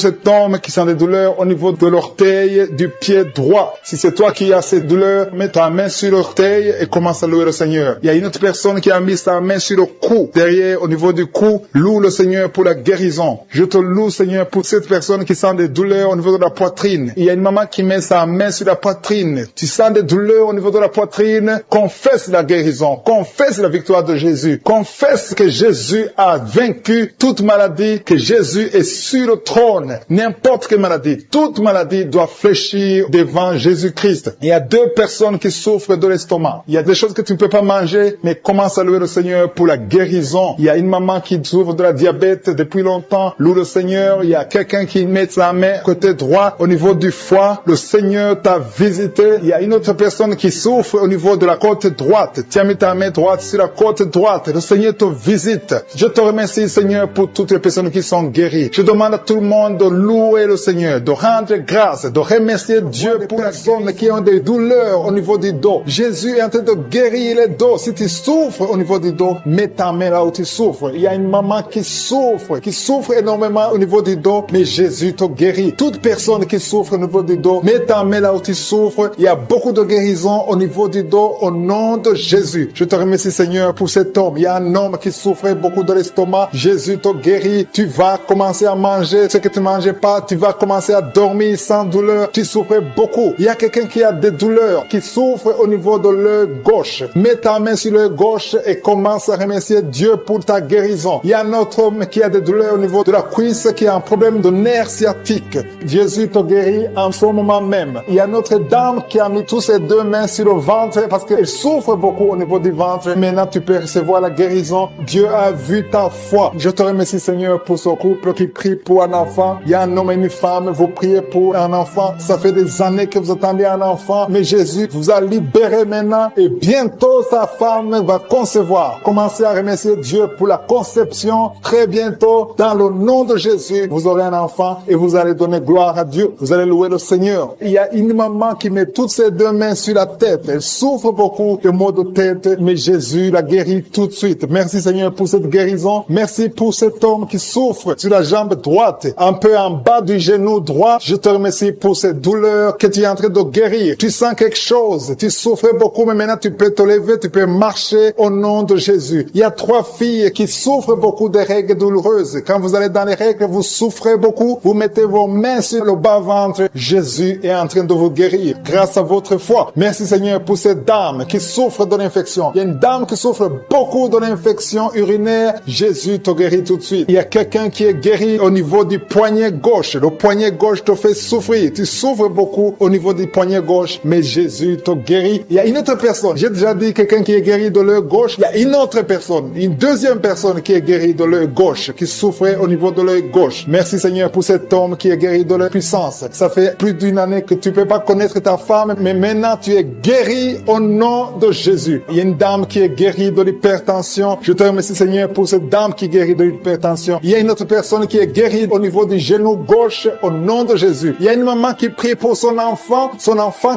cet homme qui sent des douleurs au niveau de l'orteil du pied droit. Si c'est toi qui as ces douleurs, mets ta main sur l'orteil et commence à louer le Seigneur. Il y a une autre personne qui a mis sa main sur le cou, derrière, au niveau du cou. Loue le Seigneur pour la guérison. Je te loue, Seigneur, pour cette personne qui sent des douleurs au niveau de la poitrine. Il y a une maman qui met sa main sur la poitrine. Tu sens des douleurs au niveau de la poitrine. Confesse la guérison. Confesse la victoire de Jésus. Confesse que Jésus a vaincu toute maladie, que Jésus est sur le trône. N'importe quelle maladie, toute maladie doit fléchir devant Jésus-Christ. Il y a 2 personnes qui souffrent de l'estomac. Il y a des choses que tu ne peux pas manger, mais commence à louer le Seigneur pour la guérison. Il y a une maman qui souffre de la diabète depuis longtemps. Loue le Seigneur. Il y a quelqu'un qui met sa main côté droit au niveau du foie. Le Seigneur t'a visité. Il y a une autre personne qui souffre au niveau de la côte droite. Tu as mis ta main droite sur la côte droite. Le Seigneur te visite. Je te remercie, Seigneur, pour toutes les personnes qui sont guéries. Je demande à tout le monde de louer le Seigneur, de rendre grâce, de remercier Dieu pour les personnes qui ont des douleurs au niveau du dos. Jésus est en train de guérir les dos. Si tu souffres au niveau du dos, mets ta main là où tu souffres. Il y a une maman qui souffre énormément au niveau du dos, mais Jésus te guérit. Toute personne qui souffre au niveau du dos, mets ta main là où tu souffres. Il y a beaucoup de guérison au niveau du dos au nom de Jésus. Je te remercie, Seigneur, pour cet homme. Il y a un homme qui souffrait beaucoup de l'estomac. Jésus te guérit. Tu vas commencer à manger ce que tu ne mangeais pas. Tu vas commencer à dormir sans douleur. Tu souffrais beaucoup. Il y a quelqu'un qui a des douleurs, qui souffre au niveau de l'œil gauche. Mets ta main sur l'œil gauche et commence à remercier Dieu pour ta guérison. Il y a un autre homme qui a des douleurs au niveau de la cuisse, qui a un problème de nerf sciatique. Jésus te guérit en ce moment même. Il y a une autre dame qui a mis toutes ses 2 mains sur le ventre parce qu'elle souffre beaucoup au niveau du ventre. Maintenant, tu peux recevoir la guérison. Dieu a vu ta foi. Je te remercie, Seigneur, pour ce couple qui prie pour un enfant. Il y a un homme et une femme, vous priez pour un enfant. Ça fait des années que vous attendez un enfant, mais Jésus vous a libéré maintenant et bientôt sa femme va concevoir. Commencez à remercier Dieu pour la conception. Très bientôt, dans le nom de Jésus, vous aurez un enfant et vous allez donner gloire à Dieu. Vous allez louer le Seigneur. Il y a une maman qui met toutes ses 2 mains sur la tête. Elle souffre beaucoup de maux de tête, mais Jésus la guérit tout de suite. Merci, Seigneur, pour cette guérison. Merci pour cet homme qui souffre sur la jambe droite, un peu en bas du genou droit. Je te remercie pour cette douleur que tu es en train de guérir. Tu sens quelque chose. Tu souffrais beaucoup, mais maintenant tu peux te lever, tu peux marcher au nom de Jésus. Il y a 3 filles qui souffrent beaucoup des règles douloureuses. Quand vous allez dans les règles, vous souffrez beaucoup. Vous mettez vos mains sur le bas-ventre. Jésus est en train de vous guérir grâce à votre foi. Merci, Seigneur, pour cette dame qui souffre de l'infection. Il y a une dame qui souffre beaucoup de l'infection urinaire nerfs, Jésus te guérit tout de suite. Il y a quelqu'un qui est guéri au niveau du poignet gauche. Le poignet gauche te fait souffrir. Tu souffres beaucoup au niveau du poignet gauche, mais Jésus te guérit. Il y a une autre personne. J'ai déjà dit quelqu'un qui est guéri de l'œil gauche. Il y a une autre personne, une deuxième personne qui est guérie de l'œil gauche, qui souffrait au niveau de l'œil gauche. Merci Seigneur pour cet homme qui est guéri de la puissance. Ça fait plus d'une année que tu peux pas connaître ta femme, mais maintenant tu es guéri au nom de Jésus. Il y a une dame qui est guérie de l'hypertension. Je te remercie Seigneur pour cette dame qui est guérie de l'hypertension. Il y a une autre personne qui est guérie au niveau du genou gauche au nom de Jésus. Il y a une maman qui prie pour son enfant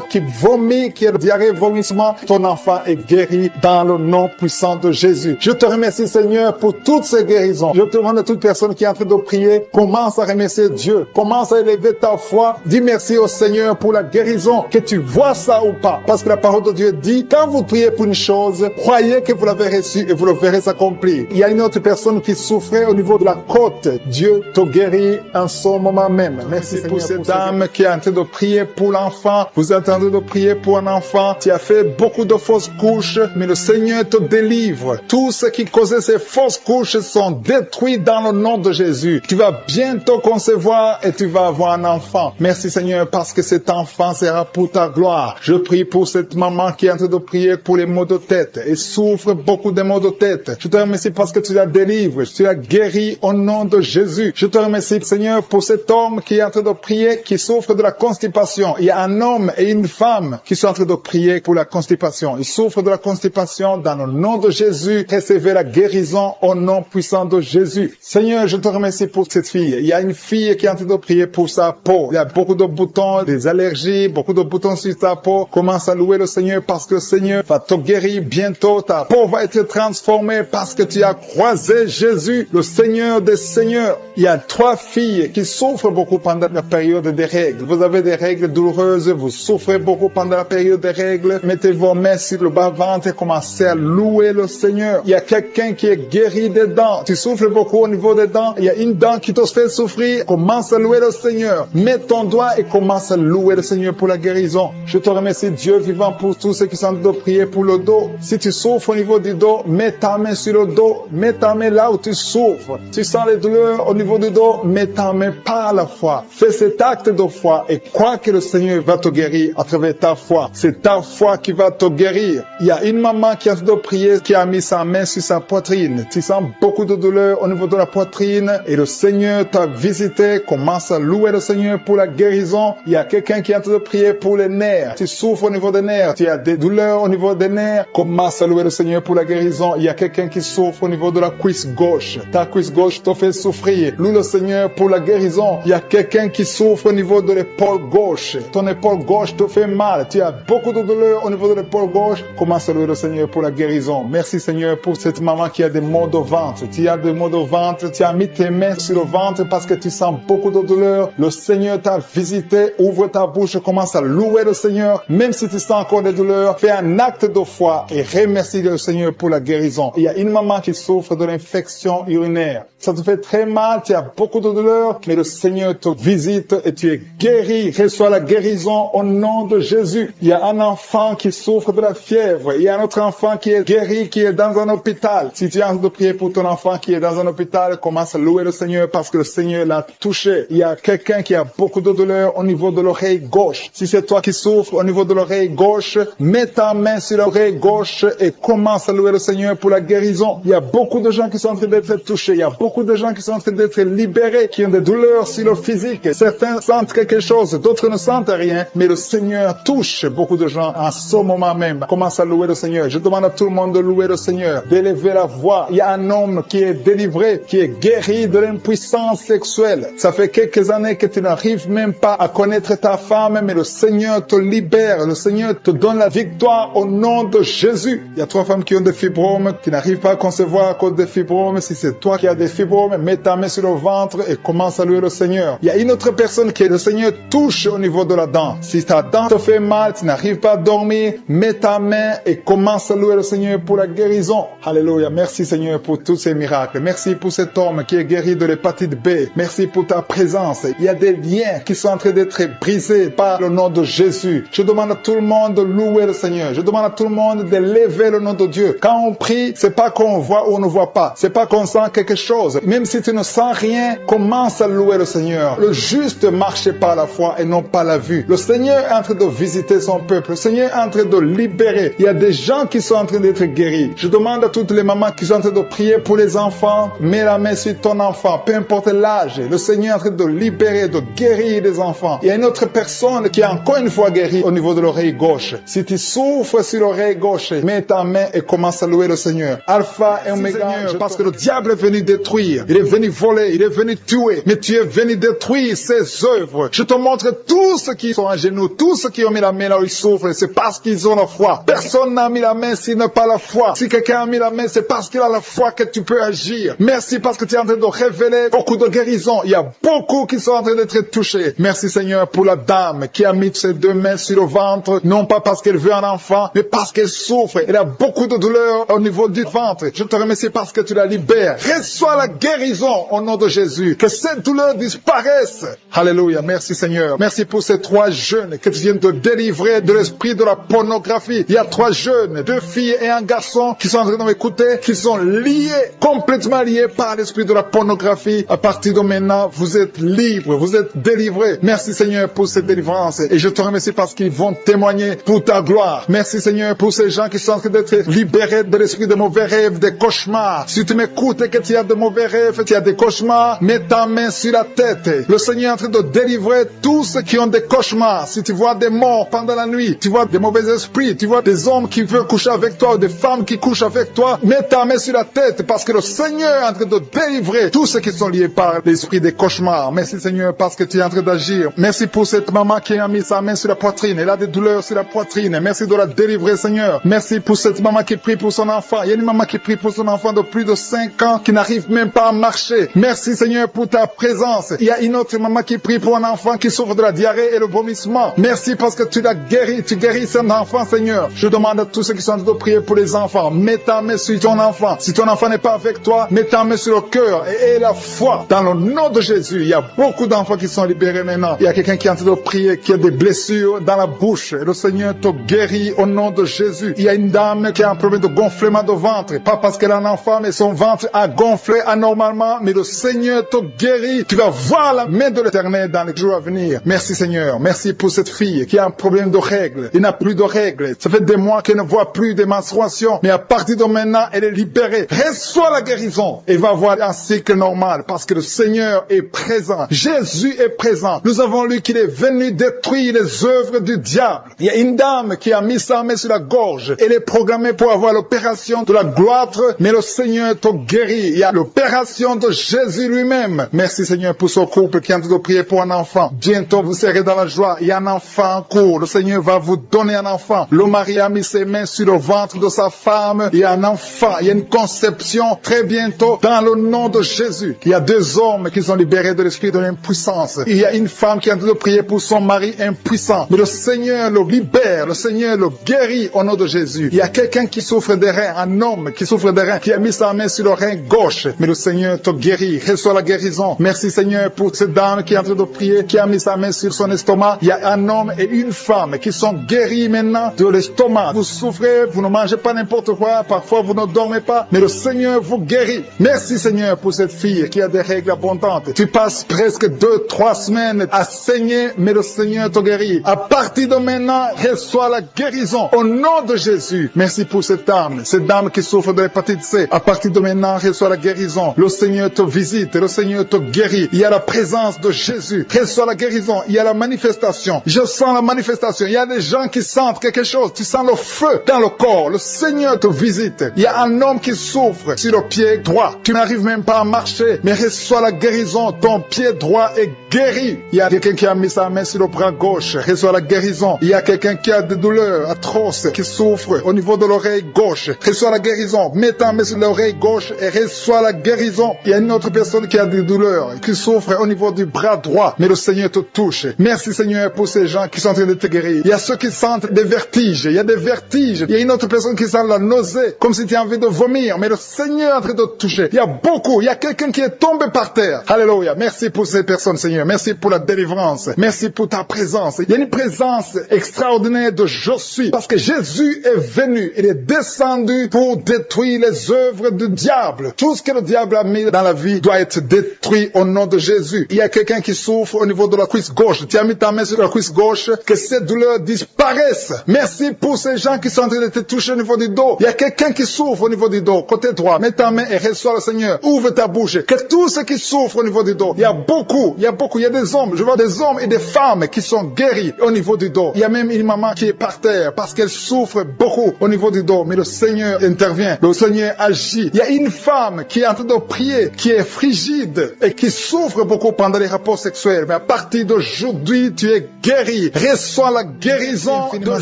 qui vomit, qui a diarrhée, vomissement. Ton enfant est guéri dans le nom puissant de Jésus. Je te remercie Seigneur pour toutes ces guérisons. Je te demande à toute personne qui est en train de prier, commence à remercier Dieu. Commence à élever ta foi. Dis merci au Seigneur pour la guérison, que tu vois ça ou pas. Parce que la parole de Dieu dit, quand vous priez pour une chose, croyez que vous l'avez reçue et vous le verrez s'accomplir. Il y a une autre personne qui souffrait au niveau de la côte. Dieu te guérit en ce moment même. Merci Seigneur pour cette dame qui est en train de prier pour l'enfant. Vous êtes en train de prier pour un enfant qui a fait beaucoup de fausses couches, mais le Seigneur te délivre. Tout ce qui causait ces fausses couches sont détruits dans le nom de Jésus. Tu vas bientôt concevoir et tu vas avoir un enfant. Merci Seigneur parce que cet enfant sera pour ta gloire. Je prie pour cette maman qui est en train de prier pour les maux de tête et souffre beaucoup de maux de tête. Je te remercie parce que tu la délivres. Tu la guéris au nom de Jésus. Je te remercie Seigneur pour cet homme qui est en train de prier, qui souffre de la constipation. Il y a un homme et une femme qui sont en train de prier pour la constipation. Ils souffrent de la constipation dans le nom de Jésus. Recevez la guérison au nom puissant de Jésus. Seigneur, je te remercie pour cette fille. Il y a une fille qui est en train de prier pour sa peau. Il y a beaucoup de boutons, des allergies, beaucoup de boutons sur ta peau. Commence à louer le Seigneur parce que le Seigneur va te guérir bientôt. Ta peau va être transformée parce que tu as croisé Jésus, le Seigneur des Seigneurs. Il y a 3 filles qui souffrent beaucoup pendant la période des règles. Vous avez des règles douloureuses, vous souffrez beaucoup pendant la période des règles. Mettez vos mains sur le bas-ventre et commencez à louer le Seigneur. Il y a quelqu'un qui est guéri des dents. Tu souffres beaucoup au niveau des dents. Il y a une dent qui te fait souffrir. Commence à louer le Seigneur. Mets ton doigt et commence à louer le Seigneur pour la guérison. Je te remercie Dieu vivant pour tous ceux qui sont en train de prier pour le dos. Si tu souffres au niveau du dos, mets ta main sur le dos. Mets ta main là où tu souffres. Tu sens les douleurs au niveau du dos, mets ta main par la foi. Fais cet acte de foi et crois que le Seigneur va te guérir à travers ta foi. C'est ta foi qui va te guérir. Il y a une maman qui a fait de prier, qui a mis sa main sur sa poitrine. Tu sens beaucoup de douleur au niveau de la poitrine et le Seigneur t'a visité. Commence à louer le Seigneur pour la guérison. Il y a quelqu'un qui est en train de prier pour les nerfs. Tu souffres au niveau des nerfs. Tu as des douleurs au niveau des nerfs. Commence à louer le Seigneur pour la guérison. Il y a quelqu'un qui souffre au niveau de la cuisse gauche. Ta cuisse gauche te fait souffrir. Loue le Seigneur pour la guérison. Il y a quelqu'un qui souffre au niveau de l'épaule gauche. Ton épaule gauche te fait mal. Tu as beaucoup de douleur au niveau de l'épaule gauche. Commence à louer le Seigneur pour la guérison. Merci Seigneur pour cette maman qui a des maux de ventre. Tu as des maux de ventre. Tu as mis tes mains sur le ventre parce que tu sens beaucoup de douleur. Le Seigneur t'a visité. Ouvre ta bouche. Commence à louer le Seigneur. Même si tu sens encore des douleurs, fais un acte de foi et remercie le Seigneur pour la guérison. Il y a une maman qui souffre de l'infection urinaire. Ça te fait très mal. Tu as beaucoup de douleur, mais le Seigneur te visite et tu es guéri. Reçois la guérison au nom de Jésus. Il y a un enfant qui souffre de la fièvre. Il y a un autre enfant qui est guéri, qui est dans un hôpital. Si tu es en train de prier pour ton enfant qui est dans un hôpital, commence à louer le Seigneur parce que le Seigneur l'a touché. Il y a quelqu'un qui a beaucoup de douleur au niveau de l'oreille gauche. Si c'est toi qui souffres au niveau de l'oreille gauche, mets ta main sur l'oreille gauche et commence à louer le Seigneur pour la guérison. Il y a beaucoup de gens qui sont en train d'être touchés. Il y a beaucoup de gens qui sont en train d'être libérés, qui ont des douleurs sur le physique. Certains sentent quelque chose, d'autres ne sentent rien, mais le Seigneur touche beaucoup de gens en ce moment même. Commence à louer le Seigneur. Je demande à tout le monde de louer le Seigneur, d'élever la voix. Il y a un homme qui est délivré, qui est guéri de l'impuissance sexuelle. Ça fait quelques années que tu n'arrives même pas à connaître ta femme, mais le Seigneur te libère. Le Seigneur te donne la victoire au nom de Jésus. Il y a 3 femmes qui ont des fibromes, qui n'arrivent pas à concevoir à cause des fibromes. Si c'est toi qui as des fibromes, mets ta main sur le ventre et commence à louer le Seigneur. Il y a une autre personne qui le Seigneur touche au niveau de la dent. Si ta dent te fait mal, tu n'arrives pas à dormir, mets ta main et commence à louer le Seigneur pour la guérison. Alléluia. Merci Seigneur pour tous ces miracles. Merci pour cet homme qui est guéri de l'hépatite B. Merci pour ta présence. Il y a des liens qui sont en train d'être brisés par le nom de Jésus. Je demande à tout le monde de louer le Seigneur. Je demande à tout le monde de lever le nom de Dieu. Quand on prie, c'est pas qu'on voit où on ne voit pas. C'est pas qu'on sent quelque chose. Même si tu ne sens rien, commence à louer le Seigneur. Le juste marche par la foi et non pas la vue. Le Seigneur est en train de visiter son peuple. Le Seigneur est en train de libérer. Il y a des gens qui sont en train d'être guéris. Je demande à toutes les mamans qui sont en train de prier pour les enfants, mets la main sur ton enfant, peu importe l'âge. Le Seigneur est en train de libérer, de guérir les enfants. Il y a une autre personne qui est encore une fois guérie au niveau de l'oreille gauche. Si tu souffres sur l'oreille gauche, mets ta main et commence à louer le Seigneur. Alpha et Oméga, parce que le diable est venu détruire. Il est venu voler, il est venu tuer. Mais tu es venu détruire ses œuvres. Je te montre tous ceux qui sont à genoux, tous ceux qui ont mis la main là où ils souffrent, c'est parce qu'ils ont la foi. Personne n'a mis la main s'il n'a pas la foi. Si quelqu'un a mis la main, c'est parce qu'il a la foi que tu peux agir. Merci parce que tu es en train de révéler beaucoup de guérisons. Il y a beaucoup qui sont en train d'être touchés. Merci Seigneur pour la dame qui a mis ses deux mains sur le ventre, non pas parce qu'elle veut un enfant, mais parce qu'elle souffre. Elle a beaucoup de douleur au niveau du ventre. Je te remercie parce que tu la libères. Reçois la guérison au nom de Jésus. Que cette douleur disparaisse. Alléluia. Merci Seigneur. Merci pour ces 3 jeunes que tu viens de délivrer de l'esprit de la pornographie. Il y a 3 jeunes, 2 filles et un garçon qui sont en train de m'écouter, qui sont liés, complètement liés par l'esprit de la pornographie. À partir de maintenant, vous êtes libres, vous êtes délivrés. Merci Seigneur pour cette délivrance. Et je te remercie parce qu'ils vont témoigner pour ta gloire. Merci Seigneur pour ces gens qui sont en train d'être libérés de l'esprit de mauvais rêves, des cauchemars. Si tu m'écoutes et que tu as de mauvais rêves, tu as des cauchemars, mets ta main sur la tête. Le Seigneur est en train de délivrer tous ceux qui ont des cauchemars. Si tu vois des morts pendant la nuit, tu vois des mauvais esprits, tu vois des hommes qui veulent coucher avec toi ou des femmes qui couchent avec toi, mets ta main sur la tête parce que le Seigneur est en train de délivrer tous ceux qui sont liés par l'esprit des cauchemars. Merci Seigneur parce que tu es en train d'agir. Merci pour cette maman qui a mis sa main sur la poitrine. Elle a des douleurs sur la poitrine. Merci de la délivrer Seigneur. Merci pour cette maman qui prie pour son enfant. Il y a une maman qui prie pour son enfant de plus de 5 ans qui n'arrive même pas à marcher. Merci Seigneur pour ta présence. Il y a une autre maman qui prie pour un enfant qui souffre de la diarrhée et le vomissement. Merci parce que tu l'as guéri. Tu guéris cet enfant Seigneur. Je demande à tous ceux qui sont en train de prier pour les enfants. Mets ta main sur ton enfant. Si ton enfant n'est pas avec toi, mets ta main sur le cœur et aie la foi. Dans le nom de Jésus, il y a beaucoup d'enfants qui sont libérés maintenant. Il y a quelqu'un qui est en train de prier, qui a des blessures dans la bouche. Et le Seigneur te guérit au nom de Jésus. Il y a une dame qui a un problème de gonflement de ventre. Pas parce qu'elle a un enfant, mais son ventre a gonflé anormalement. Mais le Seigneur te guérit. Tu vas voir la main de l'Éternel dans les jours à venir. Merci Seigneur. Merci pour cette fille qui a un problème de règles. Il n'a plus de règles. Ça fait des mois qu'elle ne voit plus de menstruation. Mais à partir de maintenant, elle est libérée. Reçois la guérison. Et va avoir un cycle normal parce que le Seigneur est présent. Jésus est présent. Nous avons lu qu'il est venu détruire les œuvres du diable. Il y a une dame qui a mis sa main sur la gorge. Elle est programmée pour avoir l'opération de la gloître, mais le Seigneur te guérit. Il y a l'opération de Jésus lui-même. Merci Seigneur pour ce couple qui est en train de prier pour un enfant. Bientôt vous serez dans la joie. Il y a un enfant en cours. Le Seigneur va vous donner un enfant. Le mari a mis ses mains sur le ventre de sa femme. Il y a un enfant. Il y a une conception très bientôt dans le nom de Jésus. Il y a 2 hommes qui sont libérés de l'esprit de l'impuissance. Il y a une femme qui est en train de prier pour son mari impuissant. Mais le Seigneur le libère. Le Seigneur le guérit au nom de Jésus. Il y a quelqu'un qui souffre des reins, un homme qui souffre des reins, qui a mis sa main sur le rein gauche. Mais le Seigneur te guérit. Reçois la guérison. Merci Seigneur pour cette dame qui est en train de prier, qui a mis sa main sur son estomac. Il y a un homme et une femme qui sont guéris maintenant de l'estomac. Vous souffrez, vous ne mangez pas n'importe quoi, parfois vous ne dormez pas, mais le Seigneur vous guérit. Merci Seigneur pour cette fille qui a des règles abondantes. Tu passes presque 2-3 semaines à saigner, mais le Seigneur te guérit. À partir de maintenant, reçois la guérison au nom de Jésus. Merci pour cette dame qui souffre de l'hépatite C. À partir de maintenant, reçois la guérison. Le Seigneur te visite, le Seigneur te guérit. Il y a la présence de Jésus. Reçois la guérison. Il y a la manifestation. Je sens la manifestation. Il y a des gens qui sentent quelque chose. Tu sens le feu dans le corps. Le Seigneur te visite. Il y a un homme qui souffre sur le pied droit. Tu n'arrives même pas à marcher, mais reçois la guérison. Ton pied droit est guéri. Il y a quelqu'un qui a mis sa main sur le bras gauche. Reçois la guérison. Il y a quelqu'un qui a des douleurs atroces, qui souffre au niveau de l'oreille gauche. Reçois la guérison. Mets ta main sur l'oreille gauche et reçois la guérison. Il y a une autre personne qui a des douleurs, qui souffre au niveau du bras droit, mais le Seigneur te touche. Merci Seigneur pour ces gens qui sont en train de te guérir. Il y a ceux qui sentent des vertiges. Il y a des vertiges. Il y a une autre personne qui sent la nausée, comme si tu as envie de vomir, mais le Seigneur est en train de te toucher. Il y a beaucoup. Il y a quelqu'un qui est tombé par terre. Alléluia. Merci pour ces personnes, Seigneur. Merci pour la délivrance. Merci pour ta présence. Il y a une présence extraordinaire de je suis, parce que Jésus est venu. Il est descendu pour détruire les les œuvres du diable. Tout ce que le diable a mis dans la vie doit être détruit au nom de Jésus. Il y a quelqu'un qui souffre au niveau de la cuisse gauche. Tu as mis ta main sur la cuisse gauche, que cette douleur disparaisse. Merci pour ces gens qui sont en train de te toucher au niveau du dos. Il y a quelqu'un qui souffre au niveau du dos, côté droit. Mets ta main et reçois le Seigneur. Ouvre ta bouche. Que tous ceux qui souffrent au niveau du dos, il y a des hommes, je vois des hommes et des femmes qui sont guéris au niveau du dos. Il y a même une maman qui est par terre parce qu'elle souffre beaucoup au niveau du dos. Mais le Seigneur intervient, le Seigneur agit. Il y a une femme qui est en train de prier, qui est frigide et qui souffre beaucoup pendant les rapports sexuels. Mais à partir d'aujourd'hui, tu es guéri. Reçois la guérison de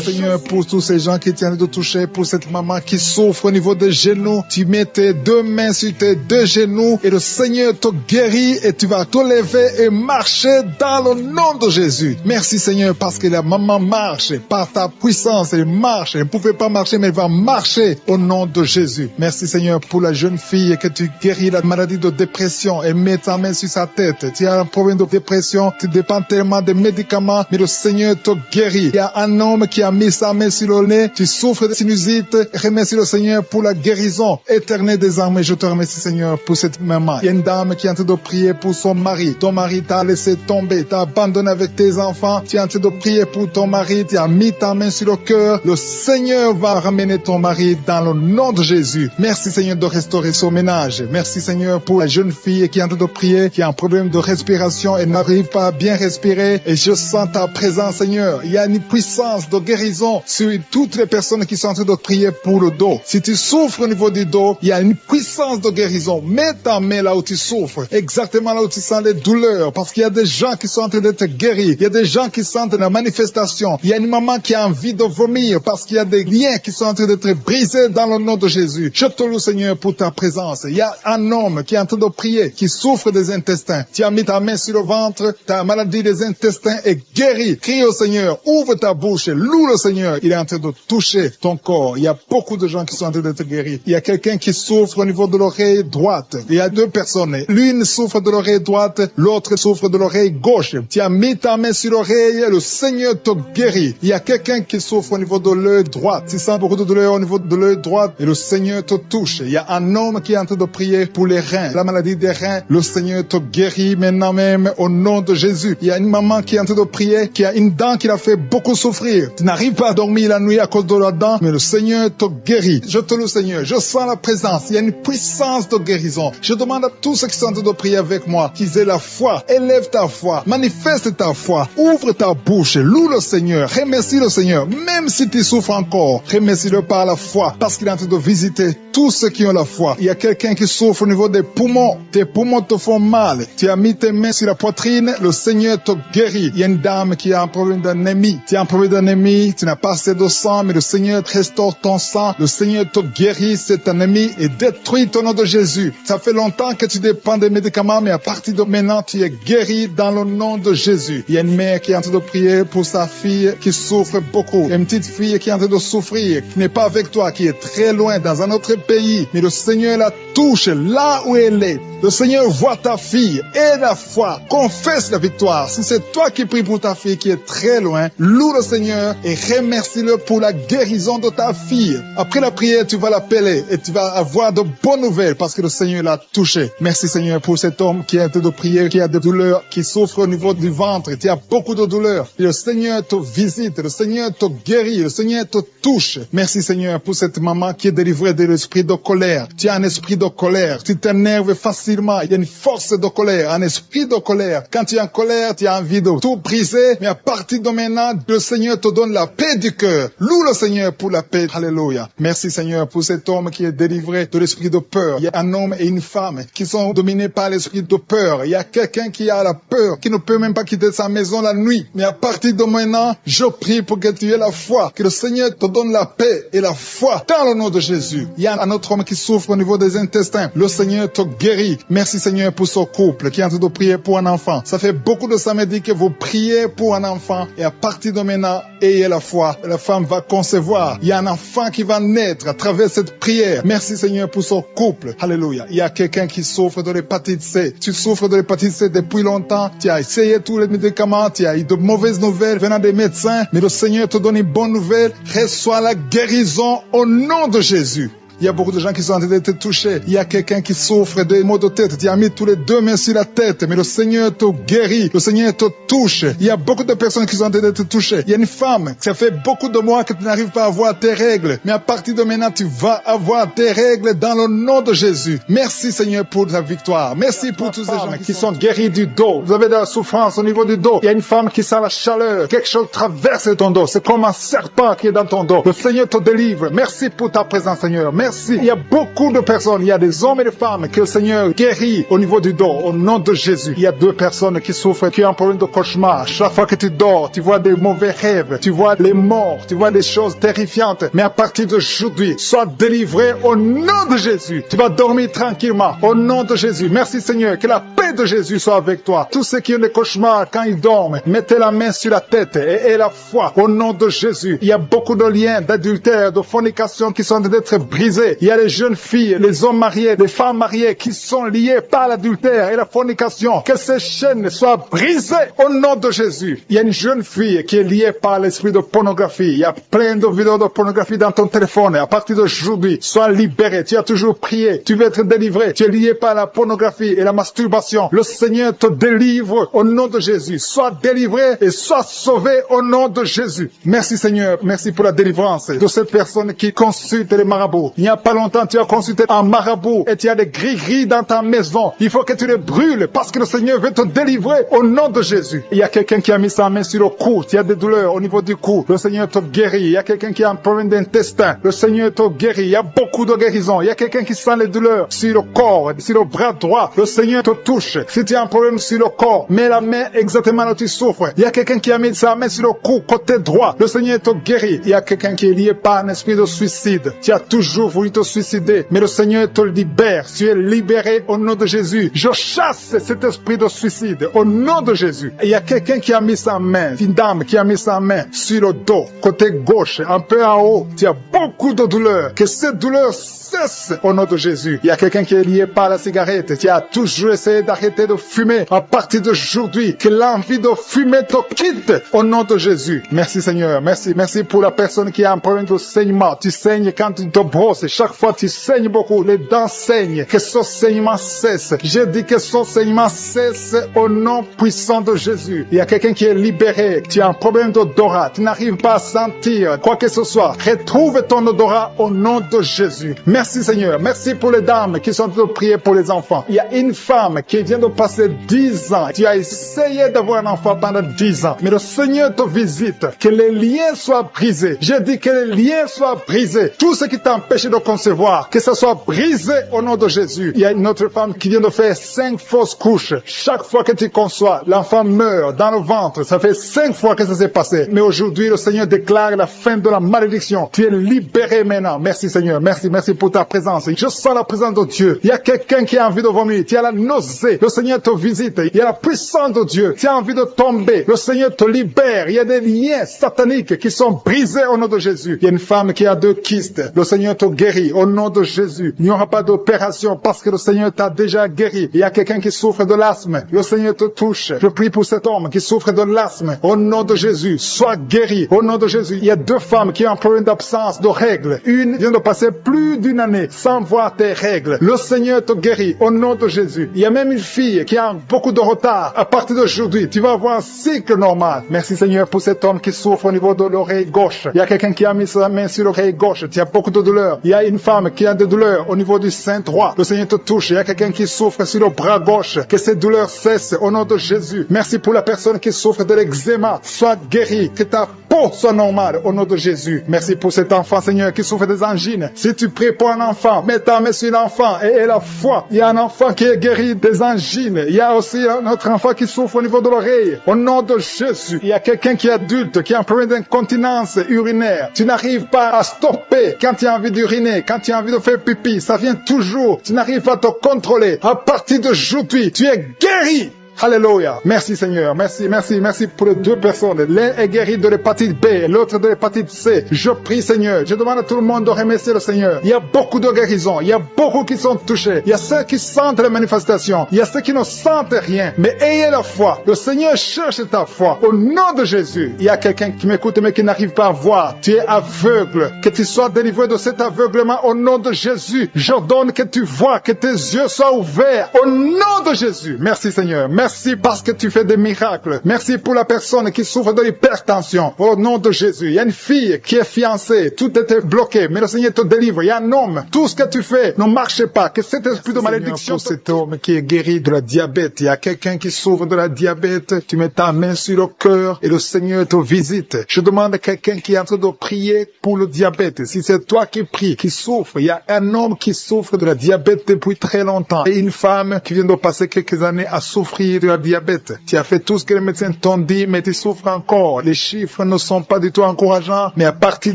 Seigneur pour tous ces gens qui tiennent de toucher, pour cette maman qui souffre au niveau des genoux. Tu mets tes deux mains sur tes deux genoux et le Seigneur te guérit et tu vas te lever et marcher dans le nom de Jésus. Merci Seigneur parce que la maman marche par ta puissance. Elle marche. Elle ne pouvait pas marcher mais elle va marcher au nom de Jésus. Merci Seigneur pour la jeune fille que tu guéris la maladie de dépression. Elle met ta main sur sa tête. Tu as un problème de dépression. Tu dépends tellement des médicaments mais le Seigneur te guérit. Il y a un homme qui a mis sa main sur le nez. Tu souffres de sinusite. Remercie le Seigneur pour la guérison. Éternel des armées, je te remercie Seigneur pour cette maman. Il y a une dame qui est en train de prier pour son mari. Ton mari t'a laissé tomber, t'a abandonné avec tes enfants. Tu es en train de prier pour ton mari. Tu as mis ta main sur le cœur. Le Seigneur va ramener ton mari dans le nom de Jésus. Merci Seigneur de restaurer son ménage. Merci Seigneur pour la jeune fille qui est en train de prier, qui a un problème de respiration. Elle n'arrive pas à bien respirer. Et je sens ta présence Seigneur. Il y a une puissance de guérison sur toutes les personnes qui sont en train de prier pour le dos. Si tu souffres au niveau du dos, il y a une puissance de guérison. Mets ta main là où tu souffres, exactement là où tu sens les douleurs, parce qu'il y a des gens qui sont en train d'être guéris. Il y a des gens qui sentent la manifestation. Il y a une maman qui a envie de vomir parce qu'il y a des liens qui sont en train d'être brisés dans le nom de Jésus. Je te loue Seigneur pour ta présence. Il y a un homme qui est en train de prier, qui souffre des intestins. Tu as mis ta main sur le ventre, ta maladie des intestins est guérie. Crie au Seigneur, ouvre ta bouche, loue le Seigneur. Il est en train de toucher ton corps. Il y a beaucoup de gens qui sont en train d'être guéris. Il y a quelqu'un qui souffre au niveau de l'oreille droite. Il y a deux personnes. L'une souffre de l'oreille droite, l'autre souffre de l'oreille gauche. Tu as mis ta main sur l'oreille, le Seigneur te guérit. Il y a quelqu'un qui souffre au niveau de l'œil droit. Tu sens beaucoup de douleur au niveau de l'œil droit et le Seigneur te touche. Il y a un homme qui est en train de prier pour les reins. La maladie des reins, le Seigneur te guérit maintenant même au nom de Jésus. Il y a une maman qui est en train de prier, qui a une dent qui l'a fait beaucoup souffrir. Tu n'arrives pas à dormir la nuit à cause de la dent, mais le Seigneur te guérit. Je te loue Seigneur, je sens la présence. Il y a une puissance de guérison. Je demande à tous ceux qui sont en train de prier avec moi qu'ils aient la foi. Élève ta foi, manifeste ta foi, ouvre ta bouche, loue le Seigneur, remercie le Seigneur. Même si tu souffres encore, remercie-le par la foi, parce qu'il est en train de visiter tous ceux qui ont la foi. Il y a quelqu'un qui souffre au niveau des poumons. Tes poumons te font mal. Tu as mis tes mains sur la poitrine, le Seigneur te guérit. Il y a une dame qui a un problème d'anémie. Tu as un problème d'anémie, tu n'as pas assez de sang, mais le Seigneur restaure ton sang. Le Seigneur te guérit cette anémie et détruit ton nom de Jésus. Ça fait longtemps que tu dépends des médicaments, mais à partir de maintenant, tu es guéri dans le nom de Jésus. Il y a une mère qui est en train de prier pour sa fille qui souffre beaucoup. Il y a une petite fille qui est en train de souffrir, qui n'est pas avec toi, qui est très loin dans un autre pays. Mais le Seigneur la touche là où elle est. Le Seigneur voit ta fille et la foi. Confesse la victoire. Si c'est toi qui pries pour ta fille qui est très loin, loue le Seigneur et remercie-le pour la guérison de ta fille. Après la prière, tu vas l'appeler et tu vas avoir de bonnes nouvelles parce que le Seigneur l'a touché. Merci Seigneur pour cet homme qui est en train de prier, qui a des douleurs, qui souffre au niveau du ventre. Tu as beaucoup de douleurs. Et le Seigneur te visite, le Seigneur te guérit, le Seigneur te touche. Merci Seigneur pour cette maman qui est délivrée de l'esprit de colère. Tu as un esprit de colère. Tu t'énerves facilement. Il y a une force de colère, un esprit de colère. Quand tu es en colère, tu as envie de tout briser. Mais à partir de maintenant, le Seigneur te donne la paix du cœur. Loue le Seigneur pour la paix. Alléluia. Merci Seigneur pour cet homme qui est délivré de l'esprit de peur. Il y a un homme et une femme qui sont dominés par l'esprit de peur. Il y a quelqu'un qui a la peur, qui ne peut même pas quitter sa maison la nuit. Mais à partir de maintenant, je prie pour que tu aies la foi. Que le Seigneur te donne la paix et la foi dans le nom de Jésus. Il y a un autre homme qui souffre au niveau des intestins. Le Seigneur te guérit. Merci Seigneur pour ce couple qui est en train de prier pour un enfant. Ça fait beaucoup de samedis que vous priez pour un enfant et à partir de maintenant, ayez la foi. La femme va concevoir. Il y a un enfant qui va naître à travers cette prière. Merci Seigneur pour ce couple. Alléluia. Il y a quelqu'un qui souffre de l'hépatite C. Tu souffres de l'hépatite C depuis longtemps. Tu as essayé tous les médicaments. Tu as eu de mauvaises nouvelles venant des médecins. Mais le Seigneur te donne une bonne nouvelle. Reçois la guérison au nom de Jésus. Il y a beaucoup de gens qui sont en train d'être touchés. Il y a quelqu'un qui souffre des maux de tête. Tu as mis tous les deux mains sur la tête, mais le Seigneur te guérit. Le Seigneur te touche. Il y a beaucoup de personnes qui sont en train d'être touchées. Il y a une femme, ça fait beaucoup de mois que tu n'arrives pas à avoir tes règles. Mais à partir de maintenant, tu vas avoir tes règles dans le nom de Jésus. Merci Seigneur pour ta victoire. Merci pour tous ces gens qui sont guéris du dos. Vous avez de la souffrance au niveau du dos. Il y a une femme qui sent la chaleur. Quelque chose traverse ton dos. C'est comme un serpent qui est dans ton dos. Le Seigneur te délivre. Merci pour ta présence Seigneur. Merci. Il y a beaucoup de personnes. Il y a des hommes et des femmes que le Seigneur guérit au niveau du dos. Au nom de Jésus. Il y a 2 personnes qui souffrent, qui ont un problème de cauchemar. Chaque fois que tu dors, tu vois des mauvais rêves. Tu vois les morts. Tu vois des choses terrifiantes. Mais à partir d'aujourd'hui, sois délivré au nom de Jésus. Tu vas dormir tranquillement au nom de Jésus. Merci Seigneur. Que la paix de Jésus soit avec toi. Tous ceux qui ont des cauchemars quand ils dorment, mettez la main sur la tête et la foi au nom de Jésus. Il y a beaucoup de liens d'adultère, de fornication qui sont en train d'être brisés. Il y a les jeunes filles, les hommes mariés, les femmes mariées qui sont liés par l'adultère et la fornication. Que ces chaînes soient brisées au nom de Jésus. Il y a une jeune fille qui est liée par l'esprit de pornographie. Il y a plein de vidéos de pornographie dans ton téléphone. À partir d'aujourd'hui, sois libéré. Tu as toujours prié. Tu veux être délivré. Tu es lié par la pornographie et la masturbation. Le Seigneur te délivre au nom de Jésus. Sois délivré et sois sauvé au nom de Jésus. Merci Seigneur. Merci pour la délivrance de cette personne qui consulte les marabouts. Il n'y a pas longtemps, tu as consulté un marabout et tu as des gris-gris dans ta maison. Il faut que tu les brûles parce que le Seigneur veut te délivrer au nom de Jésus. Il y a quelqu'un qui a mis sa main sur le cou. Tu as des douleurs au niveau du cou. Le Seigneur te guérit. Il y a quelqu'un qui a un problème d'intestin. Le Seigneur te guérit. Il y a beaucoup de guérisons. Il y a quelqu'un qui sent les douleurs sur le corps, sur le bras droit. Le Seigneur te touche. Si tu as un problème sur le corps, mets la main exactement là où tu souffres. Il y a quelqu'un qui a mis sa main sur le cou, côté droit. Le Seigneur te guérit. Il y a quelqu'un qui est lié par un esprit de suicide. Tu as toujours voulu te suicider, mais le Seigneur te libère. Tu es libéré au nom de Jésus. Je chasse cet esprit de suicide au nom de Jésus. Il y a quelqu'un qui a mis sa main, une dame qui a mis sa main sur le dos, côté gauche, un peu en haut. Tu as beaucoup de douleur. Que cette douleur cesse au nom de Jésus. Il y a quelqu'un qui est lié par la cigarette. Tu as toujours essayé d'arrêter de fumer. À partir d'aujourd'hui, que l'envie de fumer te quitte au nom de Jésus. Merci Seigneur. Merci. Merci pour la personne qui a un problème de saignement. Tu saignes quand tu te brosses. Chaque fois tu saignes beaucoup. Les dents saignent. Que ce saignement cesse. Je dis que ce saignement cesse au nom puissant de Jésus. Il y a quelqu'un qui est libéré. Tu as un problème d'odorat. Tu n'arrives pas à sentir quoi que ce soit. Retrouve ton odorat au nom de Jésus. Merci Seigneur. Merci pour les dames qui sont en train de prier pour les enfants. Il y a une femme qui vient de passer 10 ans. Tu as essayé d'avoir un enfant pendant 10 ans. Mais le Seigneur te visite. Que les liens soient brisés. Je dis que les liens soient brisés. Tout ce qui t'empêche de concevoir, que ça soit brisé au nom de Jésus. Il y a une autre femme qui vient de faire 5 fausses couches. Chaque fois que tu conçois, l'enfant meurt dans le ventre. Ça fait 5 fois que ça s'est passé. Mais aujourd'hui, le Seigneur déclare la fin de la malédiction. Tu es libéré maintenant. Merci Seigneur. Merci pour ta présence. Je sens la présence de Dieu. Il y a quelqu'un qui a envie de vomir. Tu as la nausée. Le Seigneur te visite. Il y a la puissance de Dieu. Tu as envie de tomber. Le Seigneur te libère. Il y a des liens sataniques qui sont brisés au nom de Jésus. Il y a une femme qui a 2 kystes. Le Seigneur te guérit au nom de Jésus. Il n'y aura pas d'opération parce que le Seigneur t'a déjà guéri. Il y a quelqu'un qui souffre de l'asthme. Le Seigneur te touche. Je prie pour cet homme qui souffre de l'asthme. Au nom de Jésus, sois guéri. Au nom de Jésus. Il y a 2 femmes qui ont un problème d'absence de règles. Une vient de passer plus d'une année sans voir tes règles. Le Seigneur te guérit au nom de Jésus. Il y a même une fille qui a beaucoup de retard. À partir d'aujourd'hui, tu vas avoir un cycle normal. Merci Seigneur pour cet homme qui souffre au niveau de l'oreille gauche. Il y a quelqu'un qui a mis sa main sur l'oreille gauche. Tu as beaucoup de douleurs. Il y a une femme qui a des douleurs au niveau du sein droit. Le Seigneur te touche. Il y a quelqu'un qui souffre sur le bras gauche. Que ces douleurs cessent au nom de Jésus. Merci pour la personne qui souffre de l'eczéma. Sois guéri. Que ta peau soit normale au nom de Jésus. Merci pour cet enfant Seigneur qui souffre des angines. Si tu pries pour un enfant, mets ta main sur l'enfant et la foi. Il y a un enfant qui est guéri des angines. Il y a aussi un autre enfant qui souffre au niveau de l'oreille. Au nom de Jésus. Il y a quelqu'un qui est adulte, qui a un problème d'incontinence urinaire. Tu n'arrives pas à stopper quand tu as envie d'uriner, quand tu as envie de faire pipi. Ça vient toujours. Tu n'arrives pas à te contrôler. À partir d'aujourd'hui, tu es guéri. Alléluia. Merci Seigneur. Merci pour les deux personnes. L'un est guéri de l'hépatite B et l'autre de l'hépatite C. Je prie Seigneur. Je demande à tout le monde de remercier le Seigneur. Il y a beaucoup de guérisons. Il y a beaucoup qui sont touchés. Il y a ceux qui sentent les manifestations. Il y a ceux qui ne sentent rien. Mais ayez la foi. Le Seigneur cherche ta foi. Au nom de Jésus. Il y a quelqu'un qui m'écoute mais qui n'arrive pas à voir. Tu es aveugle. Que tu sois délivré de cet aveuglement au nom de Jésus. J'ordonne que tu vois, que tes yeux soient ouverts au nom de Jésus. Merci Seigneur. Merci parce que tu fais des miracles. Merci pour la personne qui souffre de l'hypertension. Au nom de Jésus. Il y a une fille qui est fiancée. Tout était bloqué. Mais le Seigneur te délivre. Il y a un homme. Tout ce que tu fais ne marche pas. Que cet esprit de malédiction pour cet homme qui est guéri de la diabète. Il y a quelqu'un qui souffre de la diabète. Tu mets ta main sur le cœur et le Seigneur te visite. Je demande à quelqu'un qui est en train de prier pour le diabète. Si c'est toi qui pries, qui souffre, il y a un homme qui souffre de la diabète depuis très longtemps et une femme qui vient de passer quelques années à souffrir de la diabète. Tu as fait tout ce que les médecins t'ont dit, mais tu souffres encore. Les chiffres ne sont pas du tout encourageants, mais à partir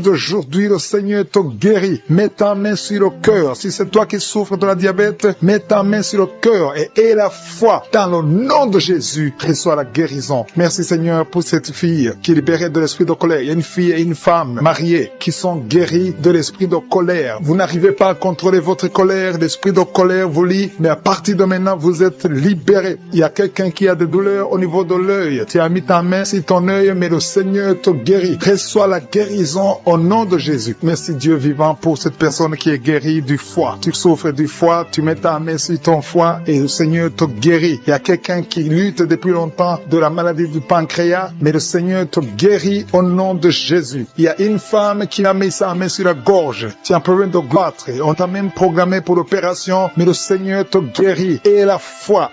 d'aujourd'hui, le Seigneur te guérit. Mets ta main sur le cœur. Si c'est toi qui souffres de la diabète, mets ta main sur le cœur et aie la foi. Dans le nom de Jésus, reçois la guérison. Merci Seigneur pour cette fille qui est libérée de l'esprit de colère. Il y a une fille et une femme mariées qui sont guéries de l'esprit de colère. Vous n'arrivez pas à contrôler votre colère, l'esprit de colère vous lie, mais à partir de maintenant, vous êtes libérés. Il y a quelqu'un qui a des douleurs au niveau de l'œil. Tu as mis ta main sur ton œil, mais le Seigneur te guérit. Reçois la guérison au nom de Jésus. Merci Dieu vivant pour cette personne qui est guérie du foie. Tu souffres du foie, tu mets ta main sur ton foie et le Seigneur te guérit. Il y a quelqu'un qui lutte depuis longtemps de la maladie du pancréas, mais le Seigneur te guérit au nom de Jésus. Il y a une femme qui a mis sa main sur la gorge. Tu as un problème de goitre. On t'a même programmé pour l'opération, mais le Seigneur te guérit. Et la foi.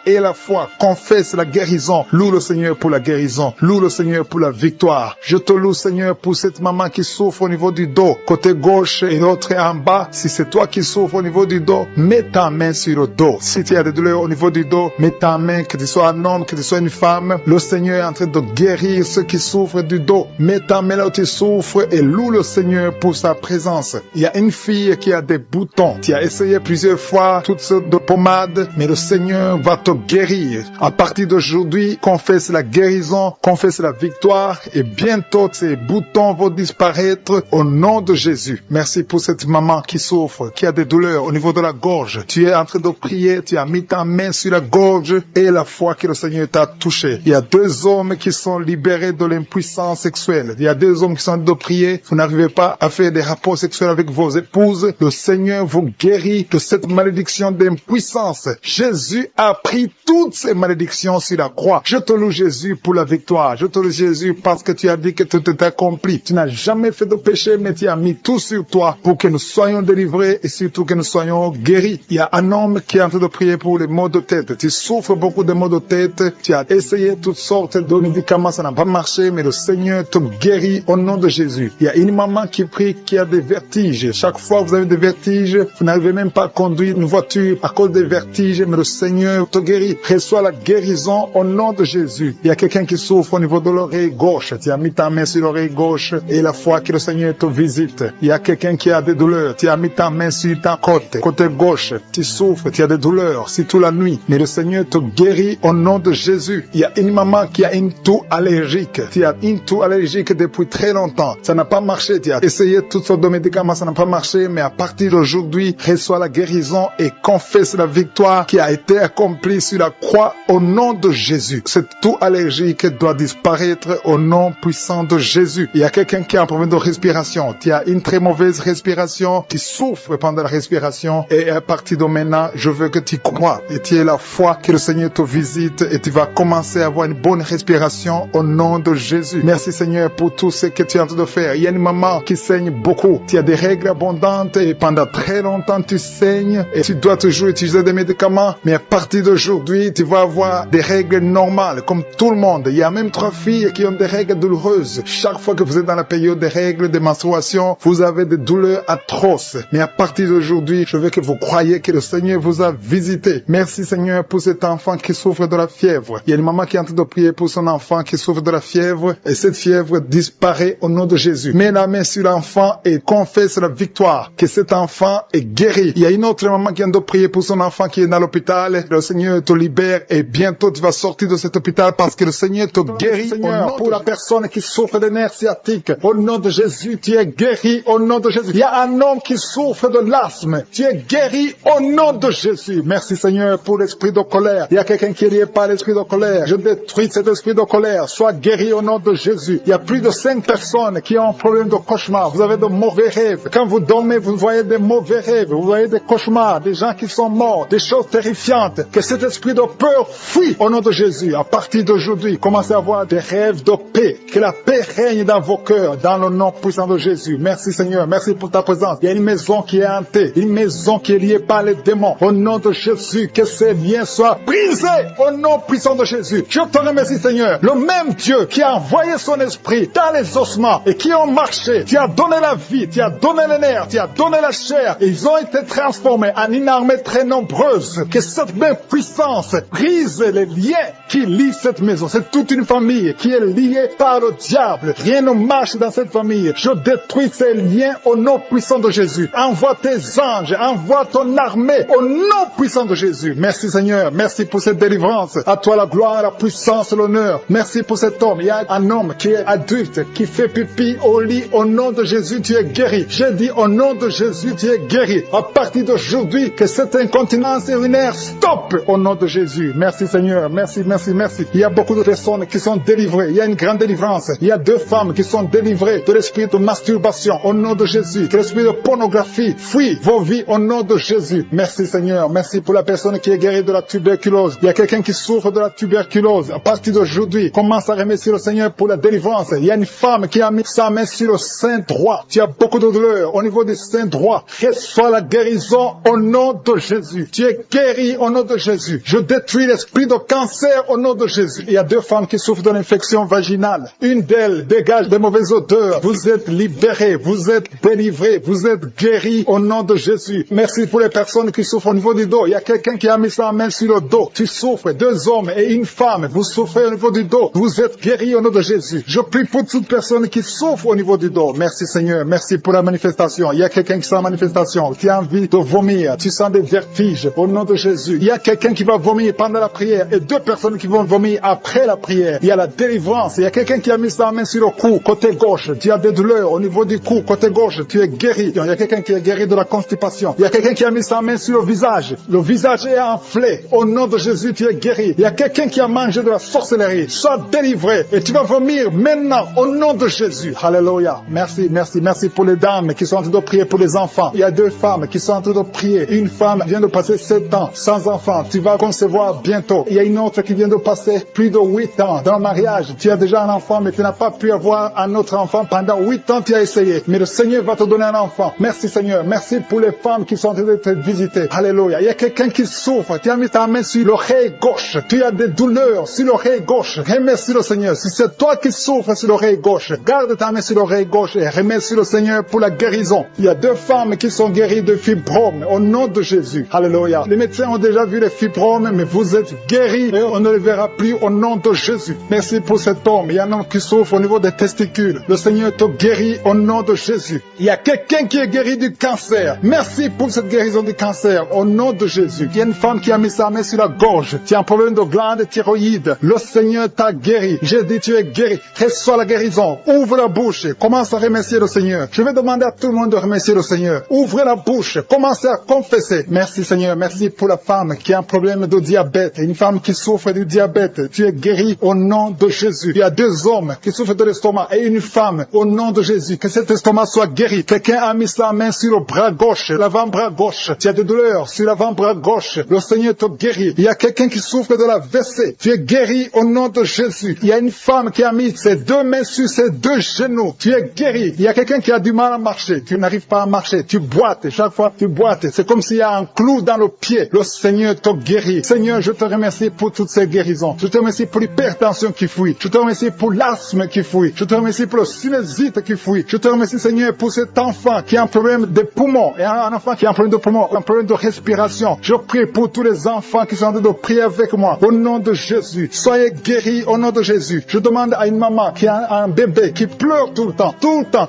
Confesse la guérison. Loue le Seigneur pour la guérison. Loue le Seigneur pour la victoire. Je te loue Seigneur pour cette maman qui souffre au niveau du dos. Côté gauche et l'autre en bas. Si c'est toi qui souffres au niveau du dos, mets ta main sur le dos. Si tu as des douleurs au niveau du dos, mets ta main, que tu sois un homme, que tu sois une femme. Le Seigneur est en train de guérir ceux qui souffrent du dos. Mets ta main là où tu souffres et loue le Seigneur pour sa présence. Il y a une fille qui a des boutons. Tu as essayé plusieurs fois toutes sortes de pommades, mais le Seigneur va te guérir. À partir d'aujourd'hui, confesse la guérison, confesse la victoire et bientôt ces boutons vont disparaître au nom de Jésus. Merci pour cette maman qui souffre, qui a des douleurs au niveau de la gorge. Tu es en train de prier, tu as mis ta main sur la gorge et la foi que le Seigneur t'a touché. Il y a deux hommes qui sont libérés de l'impuissance sexuelle. Il y a deux hommes qui sont en train de prier. Vous n'arrivez pas à faire des rapports sexuels avec vos épouses. Le Seigneur vous guérit de cette malédiction d'impuissance. Jésus a pris toutes ces malédictions sur la croix. Je te loue Jésus pour la victoire. Je te loue Jésus parce que tu as dit que tout est accompli. Tu n'as jamais fait de péché, mais tu as mis tout sur toi pour que nous soyons délivrés et surtout que nous soyons guéris. Il y a un homme qui est en train de prier pour les maux de tête. Tu souffres beaucoup de maux de tête. Tu as essayé toutes sortes de médicaments, ça n'a pas marché, mais le Seigneur te guérit au nom de Jésus. Il y a une maman qui prie qui a des vertiges. Chaque fois que vous avez des vertiges, vous n'arrivez même pas à conduire une voiture à cause des vertiges, mais le Seigneur te guérit. Reçois la guérison au nom de Jésus. Il y a quelqu'un qui souffre au niveau de l'oreille gauche. Tu as mis ta main sur l'oreille gauche et la foi que le Seigneur te visite. Il y a quelqu'un qui a des douleurs. Tu as mis ta main sur ta côté gauche. Tu souffres, tu as des douleurs, surtout la nuit. Mais le Seigneur te guérit au nom de Jésus. Il y a une maman qui a une toux allergique. Tu as une toux allergique depuis très longtemps. Ça n'a pas marché. Tu as essayé toutes sortes de médicaments, ça n'a pas marché. Mais à partir d'aujourd'hui, reçois la guérison et confesse la victoire qui a été accomplie sur la croix au nom de Jésus. Cette toux allergique doit disparaître au nom puissant de Jésus. Il y a quelqu'un qui a un problème de respiration. Tu as une très mauvaise respiration, qui souffre pendant la respiration. Et à partir de maintenant, je veux que tu crois et tu aies la foi que le Seigneur te visite et tu vas commencer à avoir une bonne respiration au nom de Jésus. Merci Seigneur pour tout ce que tu es en train de faire. Il y a une maman qui saigne beaucoup. Tu as des règles abondantes et pendant très longtemps tu saignes et tu dois toujours utiliser des médicaments. Mais à partir d'aujourd'hui, tu vas avoir des règles normales comme tout le monde. Il y a même 3 filles qui ont des règles douloureuses. Chaque fois que vous êtes dans la période des règles, des menstruations, vous avez des douleurs atroces. Mais à partir d'aujourd'hui, je veux que vous croyiez que le Seigneur vous a visité. Merci Seigneur pour cet enfant qui souffre de la fièvre. Il y a une maman qui est en train de prier pour son enfant qui souffre de la fièvre et cette fièvre disparaît au nom de Jésus. Mets la main sur l'enfant et confesse la victoire que cet enfant est guéri. Il y a une autre maman qui est en train de prier pour son enfant qui est dans l'hôpital. Le Seigneur te libère et bien bientôt tu vas sortir de cet hôpital parce que le Seigneur te guérit. Seigneur, pour la personne qui souffre de nerfs sciatiques, au nom de Jésus, tu es guéri au nom de Jésus. Il y a un homme qui souffre de l'asthme, tu es guéri au nom de Jésus. Merci Seigneur pour l'esprit de colère. Il y a quelqu'un qui est lié par l'esprit de colère. Je détruis cet esprit de colère. Sois guéri au nom de Jésus. Il y a plus de 5 personnes qui ont un problème de cauchemar. Vous avez de mauvais rêves. Quand vous dormez, vous voyez des mauvais rêves. Vous voyez des cauchemars, des gens qui sont morts, des choses terrifiantes. Que cet esprit de peur fuit au nom de Jésus. À partir d'aujourd'hui, commencez à avoir des rêves de paix. Que la paix règne dans vos cœurs, dans le nom puissant de Jésus. Merci Seigneur. Merci pour ta présence. Il y a une maison qui est hantée. Une maison qui est liée par les démons. Au nom de Jésus, que ces liens soient brisés au nom puissant de Jésus. Je te remercie Seigneur. Le même Dieu qui a envoyé son esprit dans les ossements et qui ont marché. Tu as donné la vie, tu as donné les nerfs, tu as donné la chair. Ils ont été transformés en une armée très nombreuse. Que cette même puissance brise les liens qui lient cette maison. C'est toute une famille qui est liée par le diable. Rien ne marche dans cette famille. Je détruis ces liens au nom puissant de Jésus. Envoie tes anges, envoie ton armée au nom puissant de Jésus. Merci Seigneur, merci pour cette délivrance. À toi la gloire, la puissance, l'honneur. Merci pour cet homme. Il y a un homme qui est adulte, qui fait pipi au lit. Au nom de Jésus, tu es guéri. J'ai dit au nom de Jésus, tu es guéri. À partir d'aujourd'hui, que cette incontinence urinaire stoppe au nom de Jésus. Merci Seigneur, merci, merci, merci. Il y a beaucoup de personnes qui sont délivrées. Il y a une grande délivrance. Il y a 2 femmes qui sont délivrées de l'esprit de masturbation au nom de Jésus. Que l'esprit de pornographie fuit vos vies au nom de Jésus. Merci Seigneur, merci pour la personne qui est guérie de la tuberculose. Il y a quelqu'un qui souffre de la tuberculose. À partir d'aujourd'hui, commence à remercier le Seigneur pour la délivrance. Il y a une femme qui a mis sa main sur le sein droit. Tu as beaucoup de douleur au niveau du sein droit. Reçois la guérison au nom de Jésus. Tu es guéri au nom de Jésus. Je détruis l'esprit de cancer au nom de Jésus. Il y a 2 femmes qui souffrent de l'infection vaginale. Une d'elles dégage de mauvaises odeurs. Vous êtes libérés, vous êtes délivrés, vous êtes guéris au nom de Jésus. Merci pour les personnes qui souffrent au niveau du dos. Il y a quelqu'un qui a mis sa main sur le dos. Tu souffres, 2 hommes et une femme. Vous souffrez au niveau du dos. Vous êtes guéris au nom de Jésus. Je prie pour toute personne qui souffre au niveau du dos. Merci Seigneur, merci pour la manifestation. Il y a quelqu'un qui sent la manifestation, qui a envie de vomir. Tu sens des vertiges au nom de Jésus. Il y a quelqu'un qui va vomir pendant la prière et 2 personnes qui vont vomir après la prière. Il y a la délivrance. Il y a quelqu'un qui a mis sa main sur le cou, côté gauche. Tu as des douleurs au niveau du cou, côté gauche. Tu es guéri. Il y a quelqu'un qui est guéri de la constipation. Il y a quelqu'un qui a mis sa main sur le visage. Le visage est enflé. Au nom de Jésus, tu es guéri. Il y a quelqu'un qui a mangé de la sorcellerie. Sois délivré et tu vas vomir maintenant au nom de Jésus. Alléluia. Merci, merci, merci pour les dames qui sont en train de prier pour les enfants. Il y a 2 femmes qui sont en train de prier. Une femme vient de passer 7 ans sans enfant. Tu vas concevoir bientôt. Il y a une autre qui vient de passer plus de 8 ans dans le mariage. Tu as déjà un enfant, mais tu n'as pas pu avoir un autre enfant. Pendant 8 ans, tu as essayé. Mais le Seigneur va te donner un enfant. Merci Seigneur. Merci pour les femmes qui sont en train de te visiter. Alléluia. Il y a quelqu'un qui souffre. Tu as mis ta main sur l'oreille gauche. Tu as des douleurs sur l'oreille gauche. Remercie le Seigneur. Si c'est toi qui souffres sur l'oreille gauche, garde ta main sur l'oreille gauche et remercie le Seigneur pour la guérison. Il y a 2 femmes qui sont guéries de fibromes au nom de Jésus. Alléluia. Les médecins ont déjà vu les fibromes, mais vous êtes guéris et on ne les verra plus au nom de Jésus. Merci pour cet homme. Il y a un homme qui souffre au niveau des testicules. Le Seigneur te guérit au nom de Jésus. Il y a quelqu'un qui est guéri du cancer. Merci pour cette guérison du cancer au nom de Jésus. Il y a une femme qui a mis sa main sur la gorge. Tu as un problème de glande thyroïde. Le Seigneur t'a guéri. J'ai dit tu es guéri. Reçois la guérison. Ouvre la bouche. Commence à remercier le Seigneur. Je vais demander à tout le monde de remercier le Seigneur. Ouvrez la bouche. Commencez à confesser. Merci Seigneur. Merci pour la femme qui a un problème de diabète. Une femme qui souffre du diabète. Tu es guéri au nom de Jésus. Il y a 2 hommes qui souffrent de l'estomac et une femme au nom de Jésus. Que cet estomac soit guéri. Quelqu'un a mis sa main sur le bras gauche, l'avant-bras gauche. Tu as des douleurs sur l'avant-bras gauche. Le Seigneur te guérit. Il y a quelqu'un qui souffre de la WC. Tu es guéri au nom de Jésus. Il y a une femme qui a mis ses 2 mains sur ses 2 genoux. Tu es guéri. Il y a quelqu'un qui a du mal à marcher. Tu n'arrives pas à marcher. Tu boites. Chaque fois tu boites. C'est comme s'il y a un clou dans le pied. Le Seigneur te guérit. Seigneur, je te remercie pour toutes ces guérisons. Je te remercie pour l'hypertension qui fuit. Je te remercie pour l'asthme qui fuit. Je te remercie pour le sinusite qui fuit. Je te remercie, Seigneur, pour cet enfant qui a un problème de poumon. Et un enfant qui a un problème de poumon, un problème de respiration. Je prie pour tous les enfants qui sont en train de prier avec moi. Au nom de Jésus, soyez guéris au nom de Jésus. Je demande à une maman qui a un bébé qui pleure tout le temps,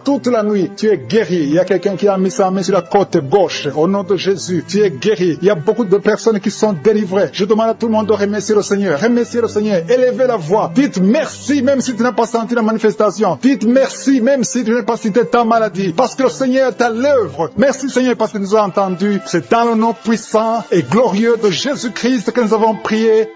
toute la nuit. Tu es guéri. Il y a quelqu'un qui a mis sa main sur la côte gauche. Au nom de Jésus, tu es guéri. Il y a beaucoup de personnes qui sont délivrées. Je demande à tout le monde doit remercier le Seigneur. Remerciez le Seigneur. Élevez la voix. Dites merci même si tu n'as pas senti la manifestation. Dites merci même si tu n'as pas cité ta maladie. Parce que le Seigneur est à l'œuvre. Merci Seigneur parce que nous avons entendu. C'est dans le nom puissant et glorieux de Jésus-Christ que nous avons prié.